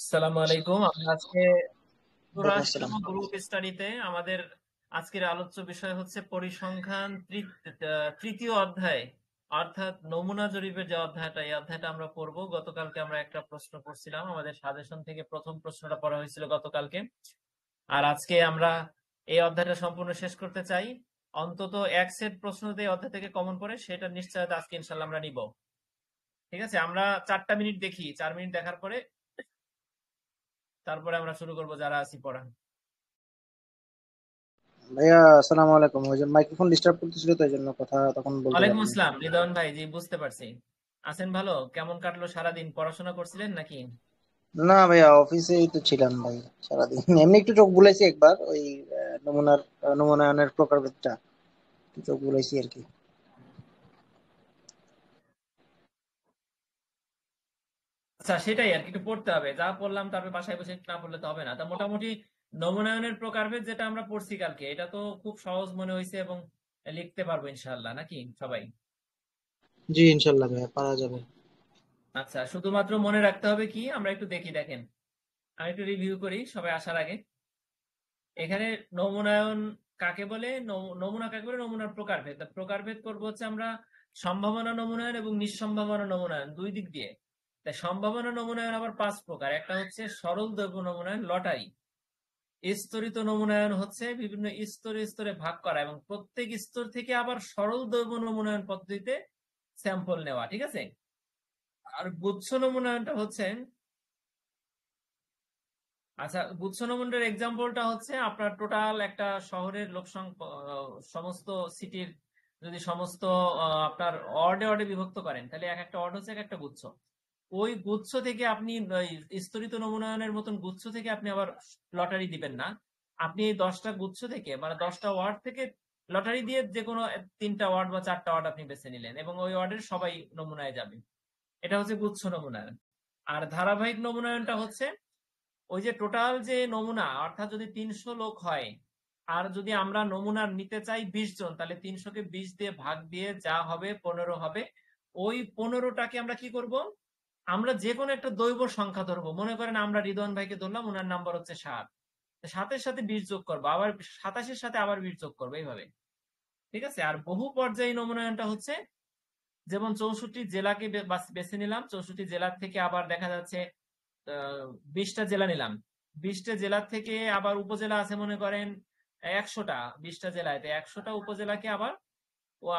আসসালামু আলাইকুম। আমরা আজকে ওয়ালাইকুম আসসালাম। 84তম গ্রুপ স্টাডিতে আমাদের আজকের আলোচ্য বিষয় হচ্ছে পরিসংখ্যান তৃতীয় অধ্যায়, অর্থাৎ নমুনা জরিপের যে অধ্যায়টা, এই অধ্যায়টা আমরা পড়বো। গতকালকে আমরা একটা প্রশ্ন পড়ছিলাম, আমাদের সাজেশন থেকে প্রথম প্রশ্নটা পড়া হয়েছিল গতকালকে। আর আজকে আমরা এই অধ্যায়টা সম্পূর্ণ শেষ করতে চাই। অন্তত এক সেট প্রশ্ন যদি এই অধ্যায় থেকে কমন পড়ে, সেটা নিশ্চয়তা আজকে ইনশাল্লাহ আমরা নিব। ঠিক আছে, আমরা 4টা মিনিট দেখি, 4 মিনিট দেখার পরে তারপরে আমরা শুরু করবো যারা আছি পড়া। ভাইয়া আসসালামু আলাইকুম। ওই যে মাইক্রোফোন ডিস্টার্ব করতেছিল তো এই জন্য কথা তখন বলতে ওয়ালাইকুম পারিনি। আসসালাম রিদওয়ান ভাই, জি বুঝতে পারছি। আছেন ভালো? কেমন কাটলো সারাদিন? পড়াশোনা করছিলেন নাকি? না ভাইয়া অফিসেই তো ছিলাম ভাই সারাদিন। এমনি একটু চোখ বুলাইছি একবার ওই নমুনায়নের প্রকারভেদটা একটু চোখ বুলাইছি আর কি। আচ্ছা, সেটাই আর কি, একটু পড়তে হবে। যা পড়লাম তারপরে বাসায় বসে না পড়লে তো হবে না। তা মোটামুটি নমনায়নের প্রকারভেদ যেটা আমরা পড়ছি কালকে, এটা তো খুব সহজ মনে হয়েছে এবং লিখতে পারবো ইনশাআল্লাহ, নাকি সবাই? জি ইনশাল্লাহ ভাইয়া পারা যাবে। আচ্ছা, শুধুমাত্র মনে রাখতে হবে কি, আমরা একটু দেখি, দেখেন আমি একটু রিভিউ করি সবাই আসার আগে। এখানে নমুনায়ন কাকে বলে, নমুনা কাকে বলে, নমুনার প্রকারভেদ। তা প্রকারভেদ করবো হচ্ছে আমরা সম্ভাবনা নমুনায়ন এবং নিঃসম্ভাবনা নমুনায়ন, দুই দিক দিয়ে। তাই সম্ভাবনা নমুনায়ন আবার 5 প্রকার। একটা হচ্ছে সরল দৈর্ঘ্য নমুনায়ন, লটারি। স্তরিত নমুনায়ন হচ্ছে বিভিন্ন স্তরে স্তরে ভাগ করা এবং প্রত্যেক স্তর থেকে আবার সরল দৈর্ঘ্য নমুনায়ন পদ্ধতিতে স্যাম্পল নেওয়া। ঠিক আছে। আর গুচ্ছ নমুনায়নটা হচ্ছে, আচ্ছা, গুচ্ছ নমুনার এক্সাম্পলটা হচ্ছে আপনার টোটাল একটা শহরের সমস্ত সিটির যদি সমস্ত আপনার ওয়ার্ডে ওয়ার্ডে বিভক্ত করেন, তাহলে এক একটা ওয়ার্ড হচ্ছে এক একটা গুচ্ছ। ওই গুচ্ছ থেকে আপনি ওই স্তরিত নমুনায়নের মতন গুচ্ছ থেকে আপনি আবার লটারি দিবেন না। আপনি এই 10টা গুচ্ছ থেকে, মানে 10টা ওয়ার্ড থেকে লটারি দিয়ে যে কোনো 3টা ওয়ার্ড বা 4টা ওয়ার্ড আপনি বেছে নিলেন এবং ওই ওয়ার্ডের সবাই নমুনায় যাবে। এটা হচ্ছে গুচ্ছ নমুনায়ন। আর ধারাবাহিক নমুনায়নটা হচ্ছে ওই যে টোটাল যে নমুনা, অর্থাৎ যদি 300 লোক হয় আর যদি আমরা নমুনা নিতে চাই 20 জন, তাহলে 300-কে 20 দিয়ে ভাগ দিয়ে যা হবে 15 হবে। ওই 15টাকে আমরা কি করব, আমরা যে কোনো একটা দৈব সংখ্যা ধরবো। মনে করেন আমরা রিদওয়ান ভাইকে ধরলাম, ওনার নাম্বার হচ্ছে 7। 7-এর সাথে 20 যোগ করবো, আবার 27-এর সাথে আবার 20 যোগ করবো, এইভাবে। ঠিক আছে। আর বহু পর্যায়ী নমুনায়নটা হচ্ছে, যেমন 64 জেলাকে বেছে নিলাম, 64 জেলার থেকে আবার দেখা যাচ্ছে 20টা জেলা নিলাম। 20টা জেলার থেকে আবার উপজেলা আছে মনে করেন 100টা। 20টা জেলায় তো 100টা উপজেলাকে আবার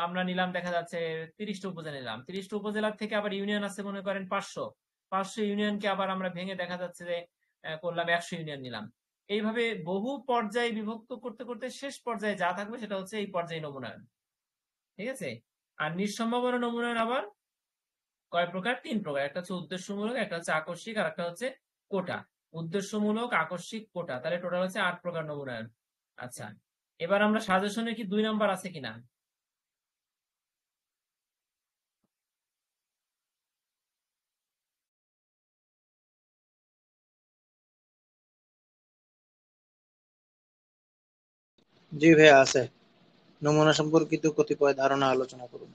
আমরা নিলাম, দেখা যাচ্ছে 30টা উপজেলা নিলাম। 30টা উপজেলার থেকে আবার ইউনিয়ন আছে মনে করেন 500। 500 ইউনিয়নকে আবার আমরা ভেঙে দেখা যাচ্ছে যে করলাম 100 ইউনিয়ন নিলাম। এইভাবে বহু পর্যায়ে বিভক্ত করতে করতে শেষ পর্যায়ে যা থাকবে সেটা হচ্ছে এই পর্যায়ে নমুনায়ন। ঠিক আছে। আর নিঃসম্ভাবনা নমুনায়ন আবার কয় প্রকার? 3 প্রকার। একটা হচ্ছে উদ্দেশ্যমূলক, একটা হচ্ছে আকস্মিক, আর একটা হচ্ছে কোটা। উদ্দেশ্যমূলক, আকস্মিক, কোটা, তাহলে টোটাল হচ্ছে 8 প্রকার নমুনায়ন। আচ্ছা, এবার আমরা সাজেশনে কি 2 নাম্বার আছে কিনা? জি ভাইয়া আছে। নমুনা সম্পর্কিত কতিপয় ধারণা আলোচনা করুন।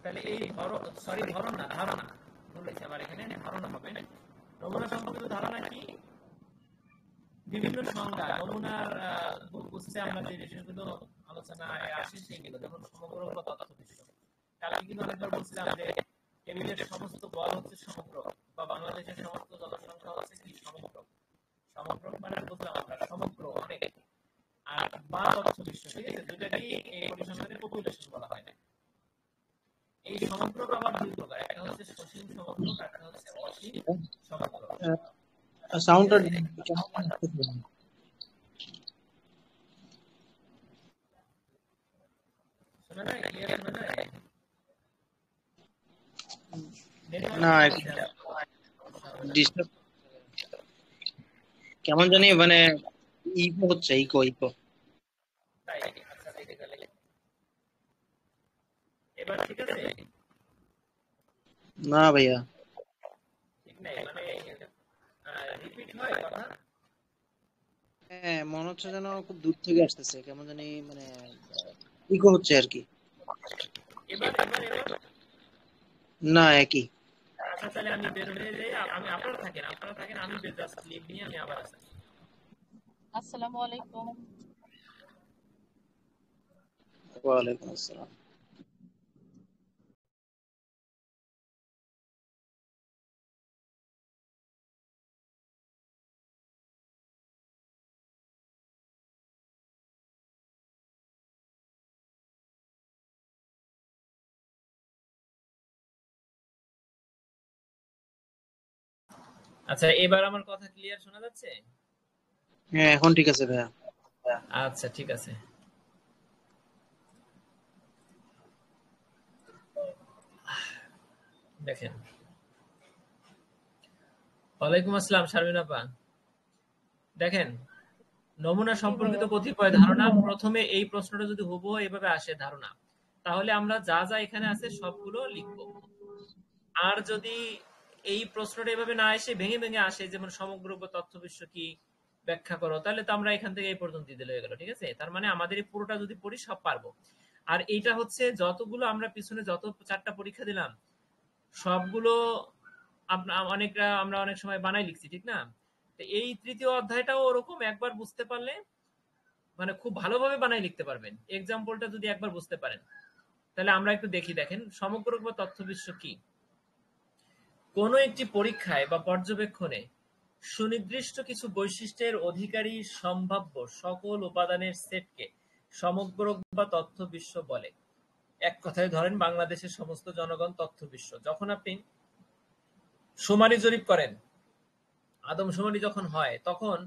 তাহলে এই ধরন না, ধারণা ভুল হয়েছে আমার, এখানে ধারণা হবে। নমুনা সম্পর্কিত ধারণা কি? বিভিন্ন সংজ্ঞা নমুনার বুঝতে আমরা যে বিষয়গুলো আলোচনায় আসে সেগুলো, যেমন সমগ্র বা তথ্য বিশ্ব। কালকে কিন্তু অনেকবার বলছিলাম যে টেবিলের সমস্ত বল হচ্ছে সমগ্র, বা বাংলাদেশের সমস্ত জনসংখ্যা হচ্ছে কি সমগ্র। সমগ্র মানে বুঝলাম আমরা সমগ্র অনেক, আর বা তথ্য বিশ্ব, ঠিক আছে, দুটাকেই এই পরিসংখ্যানের পপুলেশন বলা হয় না। এই সমগ্র আবার দুই প্রকার, একটা হচ্ছে সসীম সমগ্র, আর একটা হচ্ছে অসীম সমগ্র। সাউন্ডটা শোনা যায়? ক্লিয়ার শোনা যায়? না, ডিস্টার্ব কেমন জানি, মানে ইকো হচ্ছে, ইকো ইকো। তাই? আচ্ছা, দেখে গেলে এবার ঠিক আছে? না ভাইয়া, ঠিক নাই মানে রিপিট হয় কথা? হ্যাঁ মনে হচ্ছে যেন খুব দূর থেকে আসতেছে, কেমন জানি মানে ইকো হচ্ছে আর কি। এবার এবার এবার না, একই। আচ্ছা, তাহলে আমি বের হয়ে যাই, আমি আপনারা থাকেন, আমি জাস্ট লিভ নিয়ে আমি আবার আসছি। আসসালামু আলাইকুম। ওয়ালাইকুম আসসালাম। আচ্ছা, এবার আমার কথা ক্লিয়ার শোনা যাচ্ছে? হ্যাঁ এখন ঠিক আছে ভাইয়া। আচ্ছা, ঠিক আছে। দেখেন, ওয়ালাইকুম আসসালাম শারমিন আপা। দেখেন, নমুনা জি সম্পর্কিত ভাইয়া। কতিপয় ধারণা, প্রথমে এই প্রশ্নটা যদি হুবহু এভাবে আসে ধারণা, তাহলে আমরা যা যা এখানে আছে সবগুলো লিখবো। আর যদি এই প্রশ্নটা এভাবে না এসে ভেঙে ভেঙে আসে, যেমন সমগ্র বা তথ্য বিশ্ব কি ব্যাখ্যা করো, তাহলে তো আমরা এখান থেকে এই পর্যন্ত দিলে হয়ে গেল, ঠিক আছে? তার মানে আমাদের এই পুরোটা যদি পড়ি সব পারবো। আর এইটা হচ্ছে যতগুলো আমরা পিছনে যত 4টা পরীক্ষা দিলাম সবগুলো আমরা অনেক সময় বানাই লিখছি, ঠিক না? তো এই তৃতীয় অধ্যায়টাও ওরকম, একবার বুঝতে পারলে মানে খুব ভালোভাবে বানাই লিখতে পারবেন, এক্সাম্পলটা যদি একবার বুঝতে পারেন। তাহলে আমরা একটু দেখি। দেখেন, সমগ্র বা তথ্য বিশ্ব কি? কোন একটি পরীক্ষায় বা পর্যবেক্ষণে সুনির্দিষ্ট কিছু বৈশিষ্ট্যের অধিকারী সম্ভাব্য সকল উপাদানের সেটকে সমগ্র বা তথ্য বিশ্ব বলে। এক কথায় ধরেন বাংলাদেশের সমস্ত জনগণ তথ্য বিশ্ব। যখন আপনি শুমারি জরিপ করেন, আদমশুমারি যখন হয়, তখন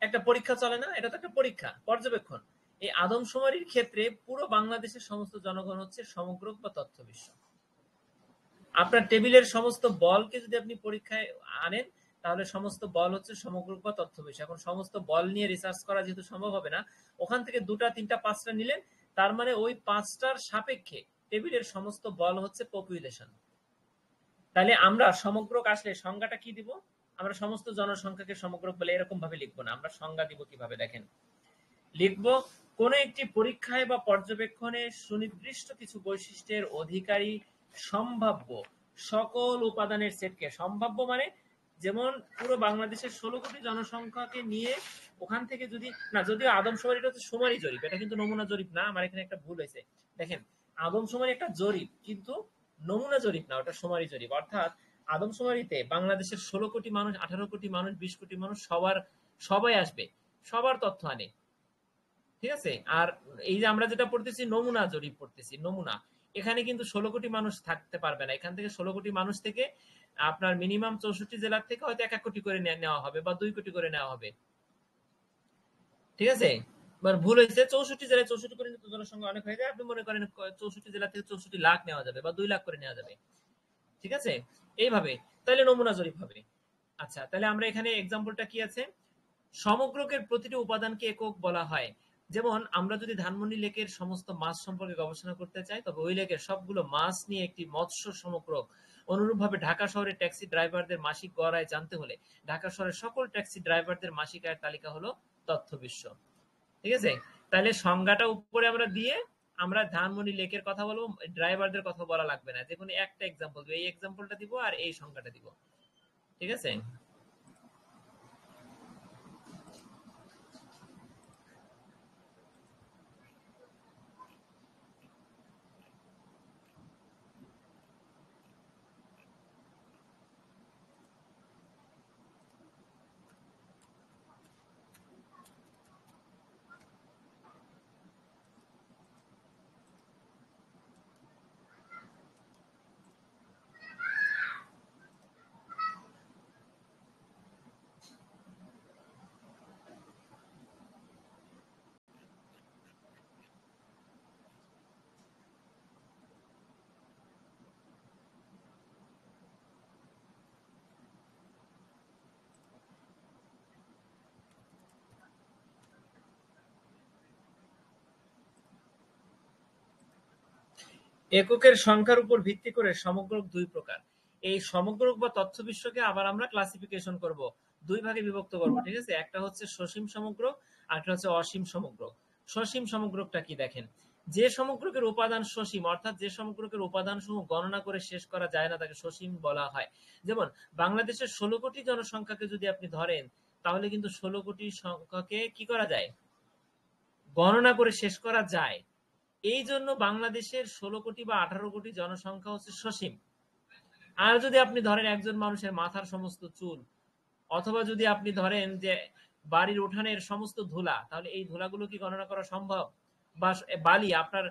একটা পরীক্ষা চলে না? এটা তো একটা পরীক্ষা, পর্যবেক্ষণ। এই আদমশুমারির ক্ষেত্রে পুরো বাংলাদেশের সমস্ত জনগণ হচ্ছে সমগ্র বা তথ্য বিশ্ব। আপনার টেবিলের সমস্ত বলকে যদি আপনি পরীক্ষায় আনেন, তাহলে সমস্ত বল হচ্ছে সমগ্র বা তথ্য বিশ্ব। এখন সমস্ত বল নিয়ে রিসার্চ করা যেহেতু সম্ভব হবে না, ওখান থেকে 2টা 3টা 5টা নিলেন, তার মানে ওই 5টার সাপেক্ষে টেবিলের সমস্ত বল হচ্ছে পপুলেশন। তাহলে আমরা সমগ্রক আসলে সংজ্ঞাটা কি দিব? আমরা সমস্ত জনসংখ্যাকে সমগ্রক বলে এরকম ভাবে লিখবো না, আমরা সংজ্ঞা দিব কিভাবে দেখেন। লিখবো, কোন একটি পরীক্ষায় বা পর্যবেক্ষণে সুনির্দিষ্ট কিছু বৈশিষ্ট্যের অধিকারী সম্ভাব্য সকল উপাদানের সেটকে, সম্ভাব্য মানে যেমন পুরো বাংলাদেশের 16 কোটি জনসংখ্যাকে নিয়ে ওখান থেকে যদি না, যদিও আদমশুমারিটা হচ্ছে শুমারি জরিপ, এটা কিন্তু নমুনা জরিপ না, আমার এখানে একটা ভুল হয়েছে। দেখেন, আদমশুমারি একটা জরিপ, কিন্তু নমুনা জরিপ না, ওটা শুমারি জরিপ। অর্থাৎ আদমশুমারিতে বাংলাদেশের 16 কোটি মানুষ, 18 কোটি মানুষ, 20 কোটি মানুষ সবাই আসবে, সবার তথ্য আনে, ঠিক আছে? আর এই যে আমরা যেটা পড়তেছি নমুনা জরিপ পড়তেছি, নমুনা, এখানে কিন্তু 16 কোটি মানুষ থাকতে পারবে না। এখান থেকে 16 কোটি মানুষ থেকে আপনার মিনিমাম 64 জেলার থেকে হয়তো 1 কোটি করে নেওয়া হবে বা 2 কোটি করে নেওয়া হবে, ঠিক আছে? এবার ভুল হয়েছে, 64 জেলায় 64 কোটি জনসংখ্যা অনেক হয়ে যায়, আপনি মনে করেন 64 জেলা থেকে 64 লাখ নেওয়া যাবে বা 2 লাখ করে নেওয়া যাবে, ঠিক আছে? এইভাবে তাহলে নমুনা জরিপ হবে। আচ্ছা, তাহলে আমরা এখানে এক্সাম্পলটা কি আছে? সমগ্রকের প্রতিটি উপাদানকে একক বলা হয়। যেমন আমরা যদি ধানমন্ডি লেকের সমস্ত মাছ সম্পর্কে গবেষণা করতে চাই, তবে ওই লেকের সবগুলো মাছ নিয়ে একটি মৎস্য সমগ্রক। অনুরূপভাবে ঢাকা শহরের ট্যাক্সি ড্রাইভারদের মাসিক গড় আয় জানতে হলে ঢাকা শহরের সকল ট্যাক্সি ড্রাইভারদের মাসিক আয়ের তালিকা হলো তথ্য বিশ্ব, ঠিক আছে? তাহলে সংজ্ঞাটা উপরে আমরা দিয়ে আমরা ধানমন্ডি লেকের কথা বলবো, ড্রাইভারদের কথা বলা লাগবে না, যে কোনো একটা এক্সাম্পল দিব, এই এক্সাম্পলটা দিব আর এই সংখ্যাটা দিব, ঠিক আছে? এককের সংখ্যার উপর ভিত্তি করে সমগ্রক দুই প্রকার। এই সমগ্রক বা তথ্য বিশ্বকে আবার আমরা ক্লাসিফিকেশন করব, দুই ভাগে বিভক্ত করব, ঠিক আছে? একটা হচ্ছে সসীম সমগ্রক আর একটা হচ্ছে অসীম সমগ্রক। সসীম সমগ্রকটা কি দেখেন, যে সমগ্রকের উপাদান সসীম, অর্থাৎ যে সমগ্রকের উপাদান সমূহ গণনা করে শেষ করা যায় না তাকে সসীম বলা হয়। যেমন বাংলাদেশের 16 কোটি জনসংখ্যাকে যদি আপনি ধরেন, তাহলে কিন্তু 16 কোটি সংখ্যাকে কি করা যায়, গণনা করে শেষ করা যায়। এই জন্য বাংলাদেশের 16 কোটি বা 18 কোটি জনসংখ্যা হচ্ছে সসীম। আর যদি আপনি ধরেন একজন মানুষের মাথার সমস্ত চুল, অথবা যদি আপনি ধরেন যে বাড়ির উঠানের সমস্ত ধুলা, তাহলে এই ধুলাগুলো কি গণনা করা সম্ভব? বা বালি, আপনার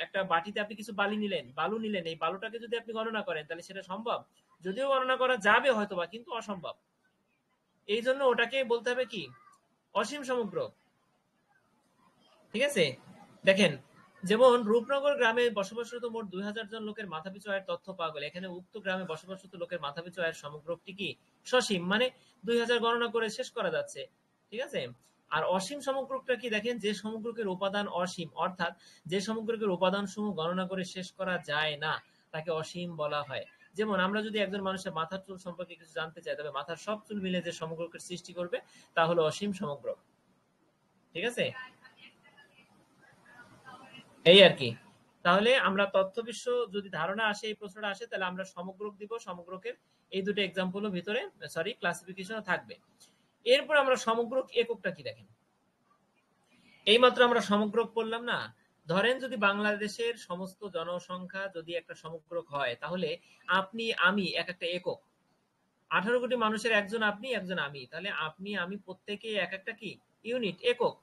একটা বাটিতে আপনি কিছু বালি নিলেন, বালু নিলেন, এই বালুটাকে যদি আপনি গণনা করেন তাহলে সেটা সম্ভব? যদিও গণনা করা যাবে হয়তোবা, কিন্তু অসম্ভব। এই জন্য ওটাকে বলতে হবে কি, অসীম সমগ্র, ঠিক আছে? দেখেন, যেমন রূপনগর গ্রামে বসবাসরত মোট 2000 জন লোকের মাথাপিছু আয়ের তথ্য পাওয়া গেল। এখানে উক্ত গ্রামে বসবাসরত লোকের মাথাপিছু আয়ের সমগ্রটি কি সসীম, মানে 2000 গণনা করে শেষ করা যাচ্ছে, ঠিক আছে? আর অসীম সমগ্রটা কি দেখেন, যে সমগ্রকের উপাদান অসীম, অর্থাৎ যে সমগ্রকের উপাদান সমূহ গণনা করে শেষ করা যায় না তাকে অসীম বলা হয়। যেমন আমরা যদি একজন মানুষের মাথার চুল সম্পর্কে কিছু জানতে চাই, তবে মাথার সব চুল মিলে যে সমগ্রকের সৃষ্টি করবে তা হলো অসীম সমগ্র, ঠিক আছে? এই আর কি। তাহলে আমরা তথ্য বিশ্ব যদি ধারণা আসে, এই প্রশ্নটা আসে, তাহলে আমরা সমগ্রক দিব, সমগ্রকের এই দুটো এক্সাম্পলও ভিতরে ক্লাসিফিকেশন থাকবে। এরপর আমরা সমগ্রক এককটা কি দেখেন, এইমাত্র আমরা সমগ্রক পড়লাম না? ধরেন যদি বাংলাদেশের সমস্ত জনসংখ্যা যদি একটা সমগ্রক হয়, তাহলে আপনি আমি এক একটা একক, 18 কোটি মানুষের একজন আপনি একজন আমি, তাহলে আপনি আমি প্রত্যেকে এক একটা কি ইউনিট, একক।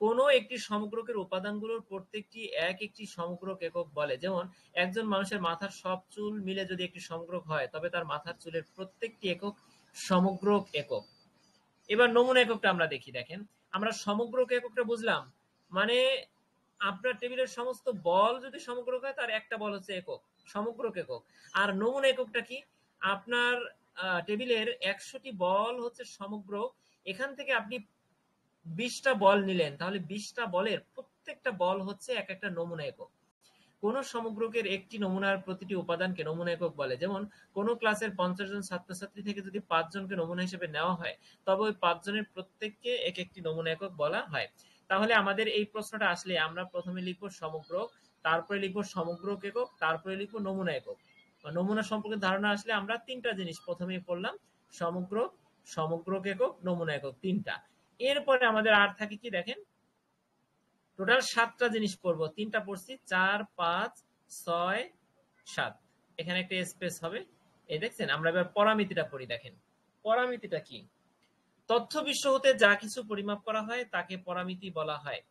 কোন একটি সমগ্রকের উপাদানগুলোর প্রত্যেকটি এক একটি সমগ্রক একক বলে। যেমন একজন মানুষের মাথার সব চুল মিলে যদি একটি সমগ্রক হয়, তবে তার মাথার চুলের প্রত্যেকটি একক সমগ্রক একক। এবার নমুনা এককটা আমরা দেখি। দেখেন, আমরা সমগ্রক এককটা বুঝলাম, মানে আপনার টেবিলের সমস্ত বল যদি সমগ্রক হয়, তার একটা বল হচ্ছে একক, সমগ্রক একক। আর নমুনা এককটা কি, আপনার টেবিলের 100টি বল হচ্ছে সমগ্রক, এখান থেকে আপনি 20টা বল নিলেন, তাহলে 20টা বলের প্রত্যেকটা বল হচ্ছে এক একটা নমুনা একক। কোন সমগ্রকের একটি নমুনার প্রতিটি উপাদানকে নমুনা একক বলে। যেমন কোন ক্লাসের 50 জন ছাত্রছাত্রী থেকে যদি 5 জনকে নমুনা হিসেবে নেওয়া হয়, তবে ওই 5 জনের প্রত্যেককে এক একটি নমুনা একক বলা হয়। তাহলে আমাদের এই প্রশ্নটা আসলে আমরা প্রথমে লিখবো সমগ্রক, তারপরে লিখবো সমগ্রক একক, তারপরে লিখবো নমুনা একক। নমুনা সম্পর্কে ধারণা আসলে আমরা তিনটা জিনিস প্রথমেই পড়লাম, সমগ্রক, সমগ্রক একক, নমুনা একক, তিনটা। এরপরে আমাদের আর থাকে কি দেখেন, টোটাল 7টা জিনিস পড়বো, তিনটা পড়ছি, 4, 5, 6, 7, এখানে একটা স্পেস হবে। এই দেখছেন, আমরা এবার পরামিতিটা পড়ি। দেখেন পরামিতিটা কি, তথ্য বিশ্ব হতে যা কিছু পরিমাপ করা হয় তাকে পরামিতি বলা হয়।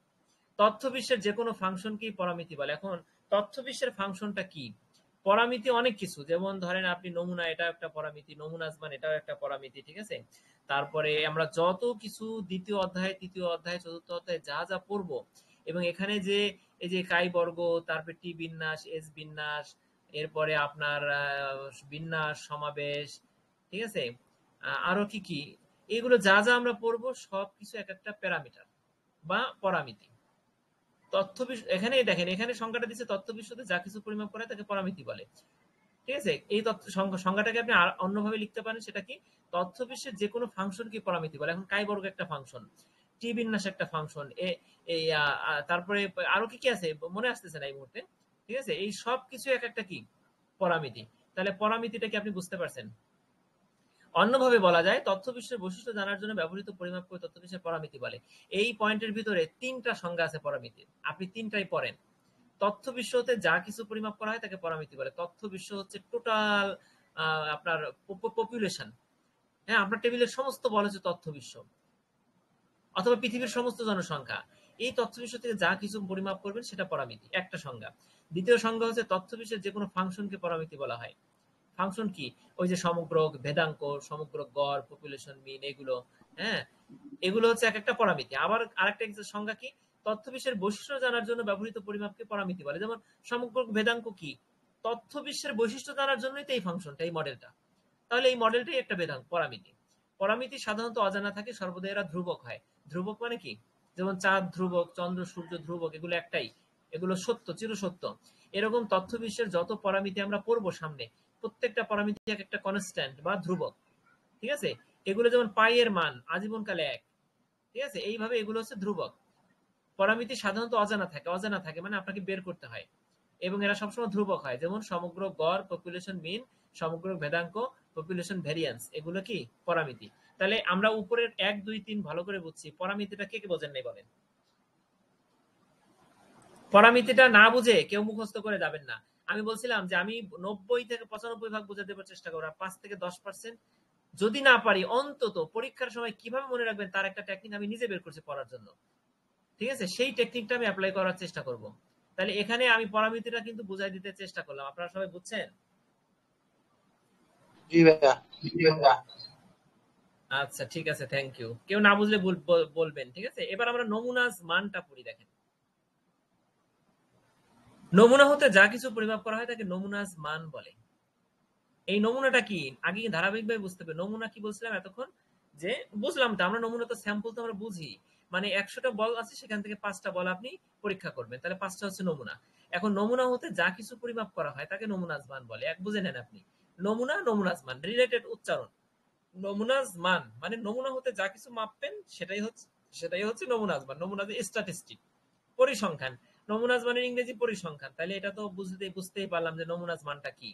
তথ্য বিশ্বের যে কোনো ফাংশনকেই পরামিতি বলে। এখন তথ্য বিশ্বের ফাংশনটা কি, পরামিতি অনেক কিছু, যেমন ধরেন আপনি নমুনা, এটা একটা পরামিতি, নমুনাজমান এটাও একটা পরামিতি, ঠিক আছে? তারপরে আমরা যত কিছু দ্বিতীয় অধ্যায়, তৃতীয় অধ্যায়, চতুর্থ অধ্যায় যা যা পড়বো, এবং এখানে যে এই যে কাই বর্গ, তারপরে টি বিন্যাস, এস বিন্যাস, এরপরে আপনার বিন্যাস, সমাবেশ, ঠিক আছে, আরো কি কি, এগুলো যা যা আমরা পড়বো সবকিছু এক একটা প্যারামিটার বা পরামিতি। তথ্য এখানে দেখেন, এখানে সংখ্যাটা দিচ্ছে, তথ্য বিশ্বতে যা কিছু পরিমাপ করে তাকে পরামিতি বলে, ঠিক আছে? এই তথ্য সংখ্যাটাকে আপনি অন্যভাবে লিখতে পারেন, সেটা কি, তথ্য বিশ্বের যে কোনো ফাংশন কি পরামিতি বলে। এখন কাই বর্গ একটা ফাংশন, টি বিন্যাস একটা ফাংশন, এই তারপরে আরো কি কি আছে মনে আসতেছে না এই মুহূর্তে। ঠিক আছে, এই সব কিছু এক একটা কি পরামিতি। তাহলে পরামিতিটা কি আপনি বুঝতে পারছেন? অন্যভাবে বলা যায় তথ্য বিশ্বের বৈশিষ্ট্য জানার জন্য ব্যবহৃত পরিমাপ করে তথ্য বিশ্বের পরামিতি বলে। এই পয়েন্টের ভিতরে তিনটা সংজ্ঞা আছে পরামিতির, আপনি তিনটাই পড়েন। তথ্য বিশ্ব হতে যা কিছু পরিমাপ করা হয় তাকে পরামিতি বলে। তথ্য বিশ্ব হচ্ছে টোটাল আপনার পপুলেশন। হ্যাঁ, আপনার টেবিলের সমস্ত বলা হচ্ছে তথ্য বিশ্ব, অথবা পৃথিবীর সমস্ত জনসংখ্যা। এই তথ্য বিশ্ব থেকে যা কিছু পরিমাপ করবেন সেটা পরামিতি, একটা সংজ্ঞা। দ্বিতীয় সংজ্ঞা হচ্ছে তথ্য বিশ্বের যে কোনো ফাংশনকে পরামিতি বলা হয়। ফাংশন কি? ওই যে সমগ্র, ভেদাঙ্ক, সমগ্র গড়, পপুলেশন মিন, এগুলো। হ্যাঁ, এগুলো হচ্ছে এক একটা পরামিতি। আবার আরেকটা সংজ্ঞা কি? তথ্য বিশ্বের বৈশিষ্ট্য জানার জন্য ব্যবহৃত পরিমাপকে পরামিতি বলে। যেমন সমগ্র ভেদাঙ্ক কি? তথ্য বিশ্বের বৈশিষ্ট্য জানার জন্যই তো এই ফাংশনটা, এই মডেলটা। তাহলে এই মডেলটাই একটা ভেদাঙ্ক, পরামিতি। পরামিতি সাধারণত অজানা থাকে, সর্বদা এরা ধ্রুবক হয়। ধ্রুবক মানে কি? যেমন চাঁদ ধ্রুবক, চন্দ্র সূর্য ধ্রুবক, এগুলো একটাই, এগুলো সত্য, চিরসত্য। এরকম তথ্য বিশ্বের যত পরামিতি আমরা পড়বো সামনে, প্রত্যেকটা পরামিতি এক একটা কনস্ট্যান্ট বা ধ্রুবক। ঠিক আছে, এগুলো যেমন পাই এর মান আজীবনকালে এক। ঠিক আছে, এইভাবে এগুলো হচ্ছে ধ্রুবক। পরামিতি সাধারণত অজানা থাকে, অজানা থাকে মানে আপনাকে বের করতে হয়, এবং এরা সবসময় ধ্রুবক হয়। যেমন সমগ্র গড়, পপুলেশন মিন, সমগ্র ভেদাঙ্ক, পপুলেশন ভ্যারিয়েন্স, এগুলো কি পরামিতি। তাহলে আমরা উপরের 1 2 3 ভালো করে বুঝছি, পরামিতিটা কে কে বোঝেন নাই বলেন? পরামিতিটা না বুঝে কেউ মুখস্থ করে যাবেন না। আমি বলছিলাম যে আমি 90 থেকে 95 ভাগ বুঝে দেওয়ার চেষ্টা করব, 5 থেকে 10% যদি না পারি, অন্তত পরীক্ষার সময় কিভাবে মনে রাখবেন তার একটা টেকনিক আমি নিজে বের করছি পড়ার জন্য। ঠিক আছে, সেই টেকনিকটা আমি অ্যাপ্লাই করার চেষ্টা করব। তাহলে এখানে আমি পরামিতিটা কিন্তু বুঝাই দিতে চেষ্টা করলাম, আপনারা সবাই বুঝছেন? জি ভাইয়া। আচ্ছা ঠিক আছে, থ্যাংক ইউ। কেউ না বুঝলে বলবেন। ঠিক আছে, এবার আমরা নমুনাজ মানটা পড়ি। দেখেন, নমুনা হতে যা কিছু পরিমাপ করা হয় তাকে নমুনাজ মান বলে। এই নমুনাটা কি আগে ধারাবাহিকভাবে বুঝতে হবে। নমুনা কি বলছিলাম এতক্ষণ? যে বুঝলাম তো আমরা নমুনা তো স্যাম্পল তো আমরা বুঝি, মানে 100টা বল আছে, সেখান থেকে 5টা বল আপনি পরীক্ষা করবেন, তাহলে 5টা হচ্ছে নমুনা। এখন নমুনা হতে যা কিছু পরিমাপ করা হয় তাকে নমুনাজ মান বলে। এক বুঝে নেন আপনি, নমুনা, নমুনাজ মান, রিলেটেড উচ্চারণ। নমুনাজ মান মানে নমুনা হতে যা কিছু মাপবেন সেটাই হচ্ছে নমুনাজ মান। নমুনাজ স্ট্যাটিস্টিক, পরিসংখ্যান। নমুনাজ মানের ইংরেজি পরিসংখ্যান। তাহলে এটা তো বুঝতেই পারলাম যে নমুনাজ মানটা কি।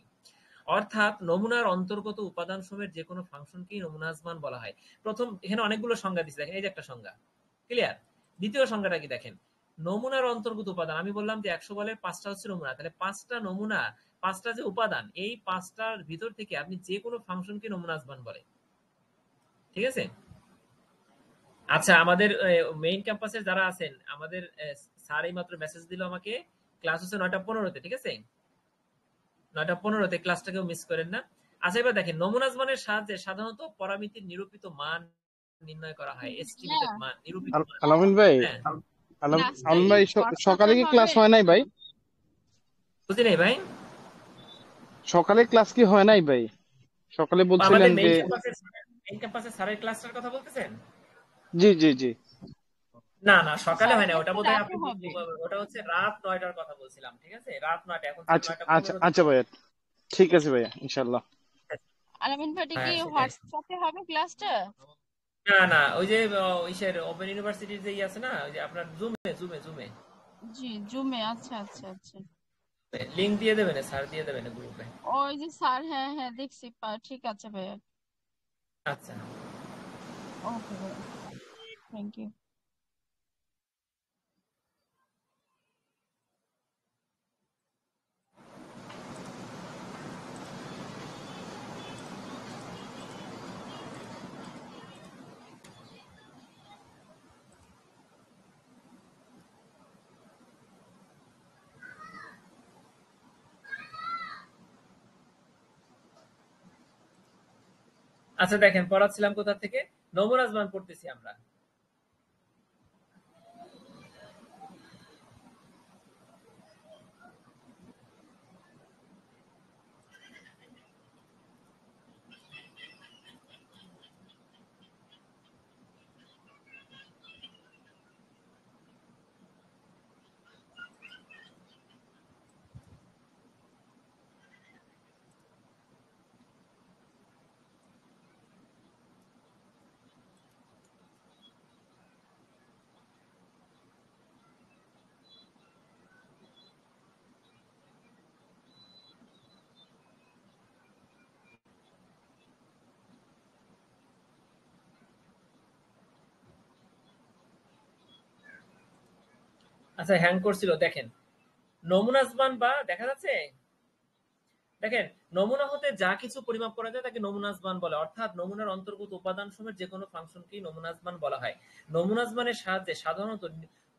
অর্থাৎ নমুনার অন্তর্গত উপাদান সমূহের যে কোনো ফাংশনকেই নমুনাজ মান বলা হয়। প্রথম, এখানে অনেকগুলো সংজ্ঞা দিচ্ছে, দেখেন এই যে একটা সংজ্ঞা, ক্লিয়ার। দ্বিতীয় সংজ্ঞাটা কি দেখেন, নমুনার অন্তর্গত উপাদান। আমি বললাম যে 100 বলের 5টা হচ্ছে নমুনা, তাহলে 5টা নমুনা, 5টা যে উপাদান, এই 5টার ভিতর থেকে আপনি যে কোনো ফাংশনকে নমুনাজ মান বলে। ঠিক আছে। আচ্ছা, আমাদের মেইন ক্যাম্পাসে যারা আছেন, আমাদের স্যার এই মাত্র মেসেজ দিল আমাকে, ক্লাস হচ্ছে 9:15-তে। ঠিক আছে, 9:15-তে, ক্লাসটা কেউ মিস করেন না। আচ্ছা, এবার দেখেন, নমুনাজ মানের সাহায্যে সাধারণত পরামিতির নিরূপিত মান নির্ণয় করা হয়, হ্যাঁ, এস্টিমেটেড মান, নিরূপিত মান। আলামিন ভাই, হ্যাঁ, ক্লাসটা আলামিন কি ভাই, সকালে হোয়াটসঅ্যাপে কি ক্লাস হবে? হয় নাই ভাই? বুঝি নাই ভাই। সকালে ক্লাস কি হয় নাই ভাই? সকালে বলছিলেন আমাদের যে মেইন ক্যাম্পাসে স্যারের ক্লাসটার কথা বলতেছেন? জি জি জি। না না, সকালে স্যারের হয় না, ওটা ক্লাসটা বোধহয় রাতে আপনি হবে। ওটা হচ্ছে রাত 9টার কথা বলছিলাম। ঠিক আছে, রাত 9টা, এখন আচ্ছা নয়টা আচ্ছা পনেরো আচ্ছা ভাইয়া, ঠিক আছে ভাইয়া, ইনশাল্লাহ। আলামিন ভাইটি কি হ্যাঁ সেটাই। হোয়াটসঅ্যাপে হবে ক্লাসটা? না না, ওই যে ইসের ওপেন ইউনিভার্সিটির যে আছে না, ওই যে আপনার জুমে জি, জুমে। আচ্ছা আচ্ছা আচ্ছা। লিংক দিয়ে দেবেন, স্যার দিয়ে দেবেন গ্রুপে। ওই যে স্যার, হ্যাঁ হ্যাঁ দেখছি, ঠিক আছে ভাইয়া। আচ্ছা। ওকে ভাইয়া, থ্যাংক ইউ। আচ্ছা দেখেন, পড়াচ্ছিলাম কোথা থেকে, নমুনাজ মান পড়তেছি আমরা। আচ্ছা হ্যাং করছিল, দেখেন নমুনা জবান বা দেখা যাচ্ছে, দেখেন নমুনা হতে যা কিছু পরিমাপ করা যায় তাকে নমুনা জবান বলে, অর্থাৎ নমুনার অন্তর্গত উপাদান সমূহের যে কোনো ফাংশনকেই নমুনা জবান বলা হয়। নমুনা জবানের সাহায্যে সাধারণত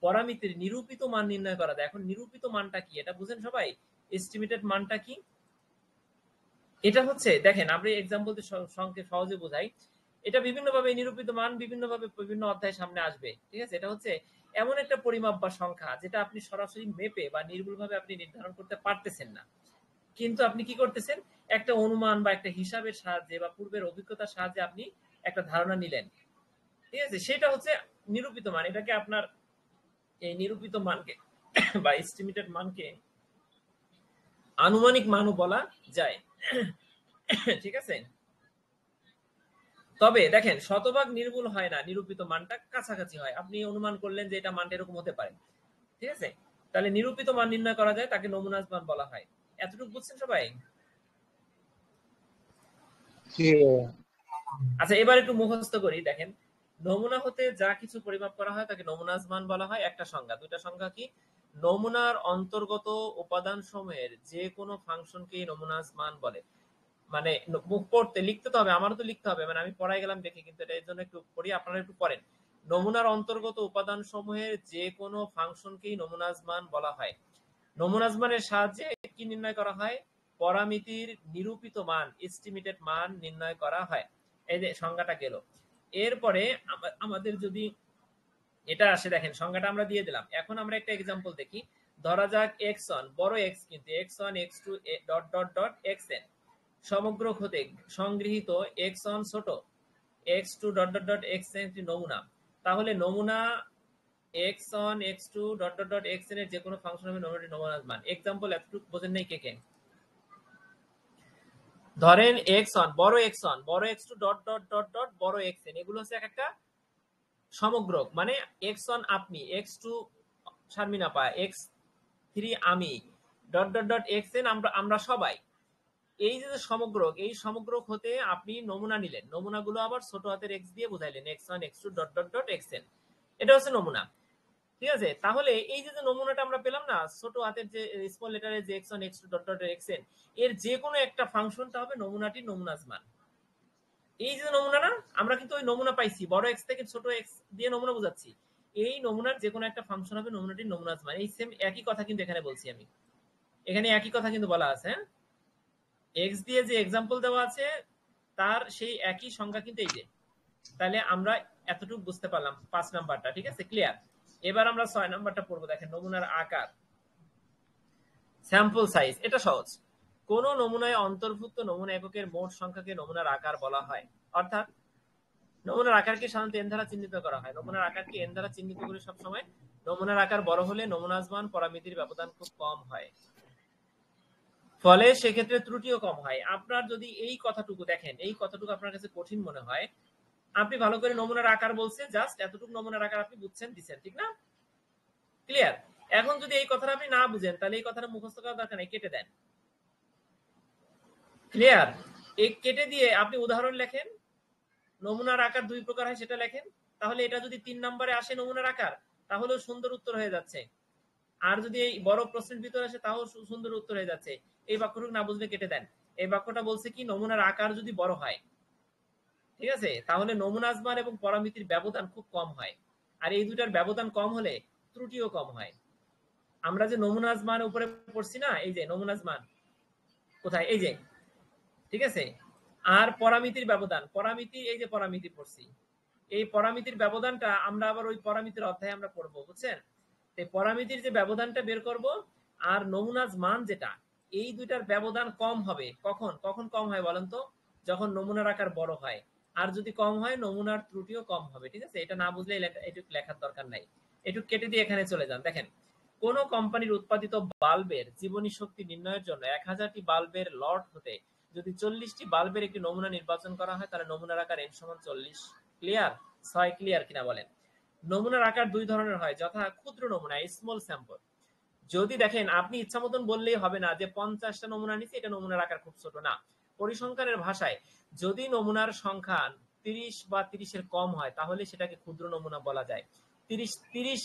পরামিতির নিরূপিত মান নির্ণয় করা যায়। এখন নিরূপিত মানটা কি এটা বুঝেন সবাই? এস্টিমেটেড মানটা কি? এটা হচ্ছে দেখেন আমরা এক্সাম্পল দিয়ে সংক্ষেপে সহজে বোঝাই। এটা বিভিন্নভাবে নিরূপিত মান বিভিন্নভাবে বিভিন্ন অধ্যায়ের সামনে আসবে, ঠিক আছে? এটা হচ্ছে এমন একটা পরিমাপ বা সংখ্যা যেটা আপনি সরাসরি মেপে বা নির্ভুলভাবে আপনি নির্ধারণ করতে পারতেছেন না, কিন্তু আপনি কি করতেছেন একটা অনুমান বা একটা হিসাবের সাহায্যে বা পূর্বের অভিজ্ঞতার সাহায্যে আপনি একটা ধারণা নিলেন, ঠিক আছে? সেটা হচ্ছে নিরূপিত মান। এটাকে আপনার এই নিরূপিত মানকে বা এস্টিমেটেড মানকে আনুমানিক মানও বলা যায়, ঠিক আছে? তবে দেখেন শতভাগ নির্ভুল হয় না, নিরূপিত মানটা কাছাকাছি হয়। আপনি অনুমান করলেন যে এটা মানটা এরকম হতে পারে, ঠিক আছে? তাহলে নিরূপিত মান নির্ণয় করা যায়, তাকে নমুনা মান বলা হয়। এতটুকু বুঝছেন সবাই? জি ভাইয়া। আচ্ছা এবার একটু মুখস্থ করি। দেখেন নমুনা হতে যা কিছু পরিমাপ করা হয় তাকে নমুনা মান বলা হয়। একটা সংজ্ঞা, দুইটা সংজ্ঞা কি? নমুনার অন্তর্গত উপাদান সমূহের যে কোনো ফাংশনকে নমুনা মান বলে। মানে মুখ পড়তে লিখতে তো হবে, আমারও তো লিখতে হবে, মানে আমি পড়াই গেলাম দেখে, কিন্তু এটা এর জন্য একটু পড়ি, আপনারা একটু পড়েন। নমুনার অন্তর্গত উপাদান সমূহের যে কোনো ফাংশনকেই নমুনা মান বলা হয়। নমুনা মানের সাহায্যে কি নির্ণয় করা হয়? পরামিতির নিরূপিত মান, এস্টিমেটেড মান নির্ণয় করা হয়। এই যে সংজ্ঞাটা গেল। এরপরে আমাদের যদি এটা আসে, দেখেন সংজ্ঞাটা আমরা দিয়ে দিলাম। এখন আমরা একটা এক্সাম্পল দেখি। ধরা যাক x1 বড় x, কিন্তু x1 x2 dot dot dot xn সমগ্র হতে সংগৃহীত x1 ছোট x2 dot dot dot xn একটি নমুনা। তাহলে নমুনা x1 x2 dot dot dot xn এর যে কোনো ফাংশন হবে নমুনাটি নমুনা মান। এক্সাম্পল এতটুকু বোঝেন নাই কে কে? ধরেন x1 বড় x1 বড় x2 dot dot dot dot বড় xn, এগুলো হচ্ছে একটা সমগ্রক। মানে x1 আপনি, x2 শারমিন আপা, x3 আমি, ডট ডট ডট xn আমরা সবাই। এই যে সমগ্রক, এই সমগ্রক হতে আপনি নমুনা নিলেন, নমুনাগুলো আবার ছোট হাতের x দিয়ে বোঝাইলেন, x1 x2 dot dot dot xn। এটা হচ্ছে নমুনা, ঠিক আছে? তাহলে এই যে নমুনাটা আমরা পেলাম না, ছোট হাতের যে স্মল লেটারের যে x1 x2 dot dot xn, এর যে কোনো একটা ফাংশনটা হবে নমুনাটি নমুনা মান। এই যে নমুনা না, আমরা কিন্তু ওই নমুনা পাইছি, বড় x থেকে ছোট x দিয়ে নমুনা বোঝাচ্ছি। এই নমুনার যে কোনো একটা ফাংশন হবে নমুনাটি নমুনা মান। এই সেম একই কথা কিন্তু এখানে বলছি আমি, এখানে একই কথা কিন্তু বলা আছে। হ্যাঁ, এক্স দিয়ে যে এক্সাম্পল দেওয়া আছে তার সেই একই সংজ্ঞা কিন্তু এই যে। তাহলে আমরা এতটুকু বুঝতে পারলাম 5 নাম্বারটা, ঠিক আছে? ক্লিয়ার? এবার আমরা 6 নাম্বারটা পড়বো। দেখেন নমুনার আকার, স্যাম্পল সাইজ। এটা সহজ। কোন নমুনায় অন্তর্ভুক্ত নমুনা এককের মোট সংখ্যাকে নমুনার আকার বলা হয়। অর্থাৎ নমুনার আকারকে সাধারণত এন দ্বারা চিহ্নিত করা হয়। নমুনার আকারকে এন দ্বারা চিহ্নিত করে সবসময়। নমুনার আকার বড় হলে নমুনা মান পরামিতির ব্যবধান খুব কম হয়, ফলে সেক্ষেত্রে ত্রুটিও কম হয়। আপনার যদি এই কথাটুকু দেখেন, এই কথাটুকু আপনার কাছে কঠিন মনে হয়, আপনি ভালো করে নমুনার আকার বলছে, জাস্ট এতটুকু নমুনার আকার আপনি বুঝছেন দিচ্ছেন, ঠিক না? ক্লিয়ার? এখন যদি এই কথাটা আপনি না বুঝেন তাহলে এই কথাটা মুখস্থ করার দরকার নেই, কেটে দেন। ক্লিয়ার? এই কেটে দিয়ে আপনি উদাহরণ লেখেন, নমুনার আকার 2 প্রকার হয় সেটা লেখেন। তাহলে এটা যদি 3 নম্বরে আসে নমুনার আকার, তাহলেও সুন্দর উত্তর হয়ে যাচ্ছে। আর যদি এই বড় প্রশ্নের ভিতরে আসে তাও সুন্দর উত্তর হয়ে যাচ্ছে। এই বাক্যটুকু না বুঝলে কেটে দেন। এই বাক্যটা বলছে কি, নমুনার আকার যদি বড় হয়, ঠিক আছে, তাহলে নমুনা মান এবং পরামিতির ব্যবধান খুব কম হয়। আর এই দুটার ব্যবধান কম হলে ত্রুটিও কম হয়। আমরা যে নমুনা মান উপরে পড়ছি না, এই যে নমুনা মান কোথায়, এই যে, ঠিক আছে? আর পরামিতির ব্যবধান, পরামিতি, এই যে পরামিতি পড়ছি, এই পরামিতির ব্যবধানটা আমরা আবার ওই পরামিতির অধ্যায়ে আমরা পড়বো, বুঝছেন? এই পরামিতির যে ব্যবধানটা বের করব আর নমুনা মান যেটা, এই দুইটার ব্যবধান কম হবে। কখন কখন কম হয় বলেন তো? যখন নমুনার আকার বড় হয়। আর যদি কম হয় নমুনার ত্রুটিও কম হবে, ঠিক আছে? এটা না বুঝলে এটুকু লেখার দরকার নাই, এটুকু কেটে দিয়ে এখানে চলে যান। দেখেন কোন কোম্পানির উৎপাদিত বাল্বের জীবনী শক্তি নির্ণয়ের জন্য 1000টি বাল্বের লট হতে যদি 40টি বাল্বের একটি নমুনা নির্বাচন করা হয় তাহলে নমুনার আকার n সমান 40। ক্লিয়ার? 6 ক্লিয়ার কিনা বলেন? নমুনার আকার 2 ধরনের হয়, যথা ক্ষুদ্র নমুনা, স্মল স্যাম্পল। যদি দেখেন আপনি ইচ্ছা মতন বললেই হবে না যে 50টা নমুনা নিছি, এটা নমুনার আকার খুব ছোট না। পরিসংখ্যানের ভাষায় যদি নমুনার সংখ্যা 30 বা 30 এর কম হয় তাহলে সেটাকে ক্ষুদ্র নমুনা বলা যায়। 30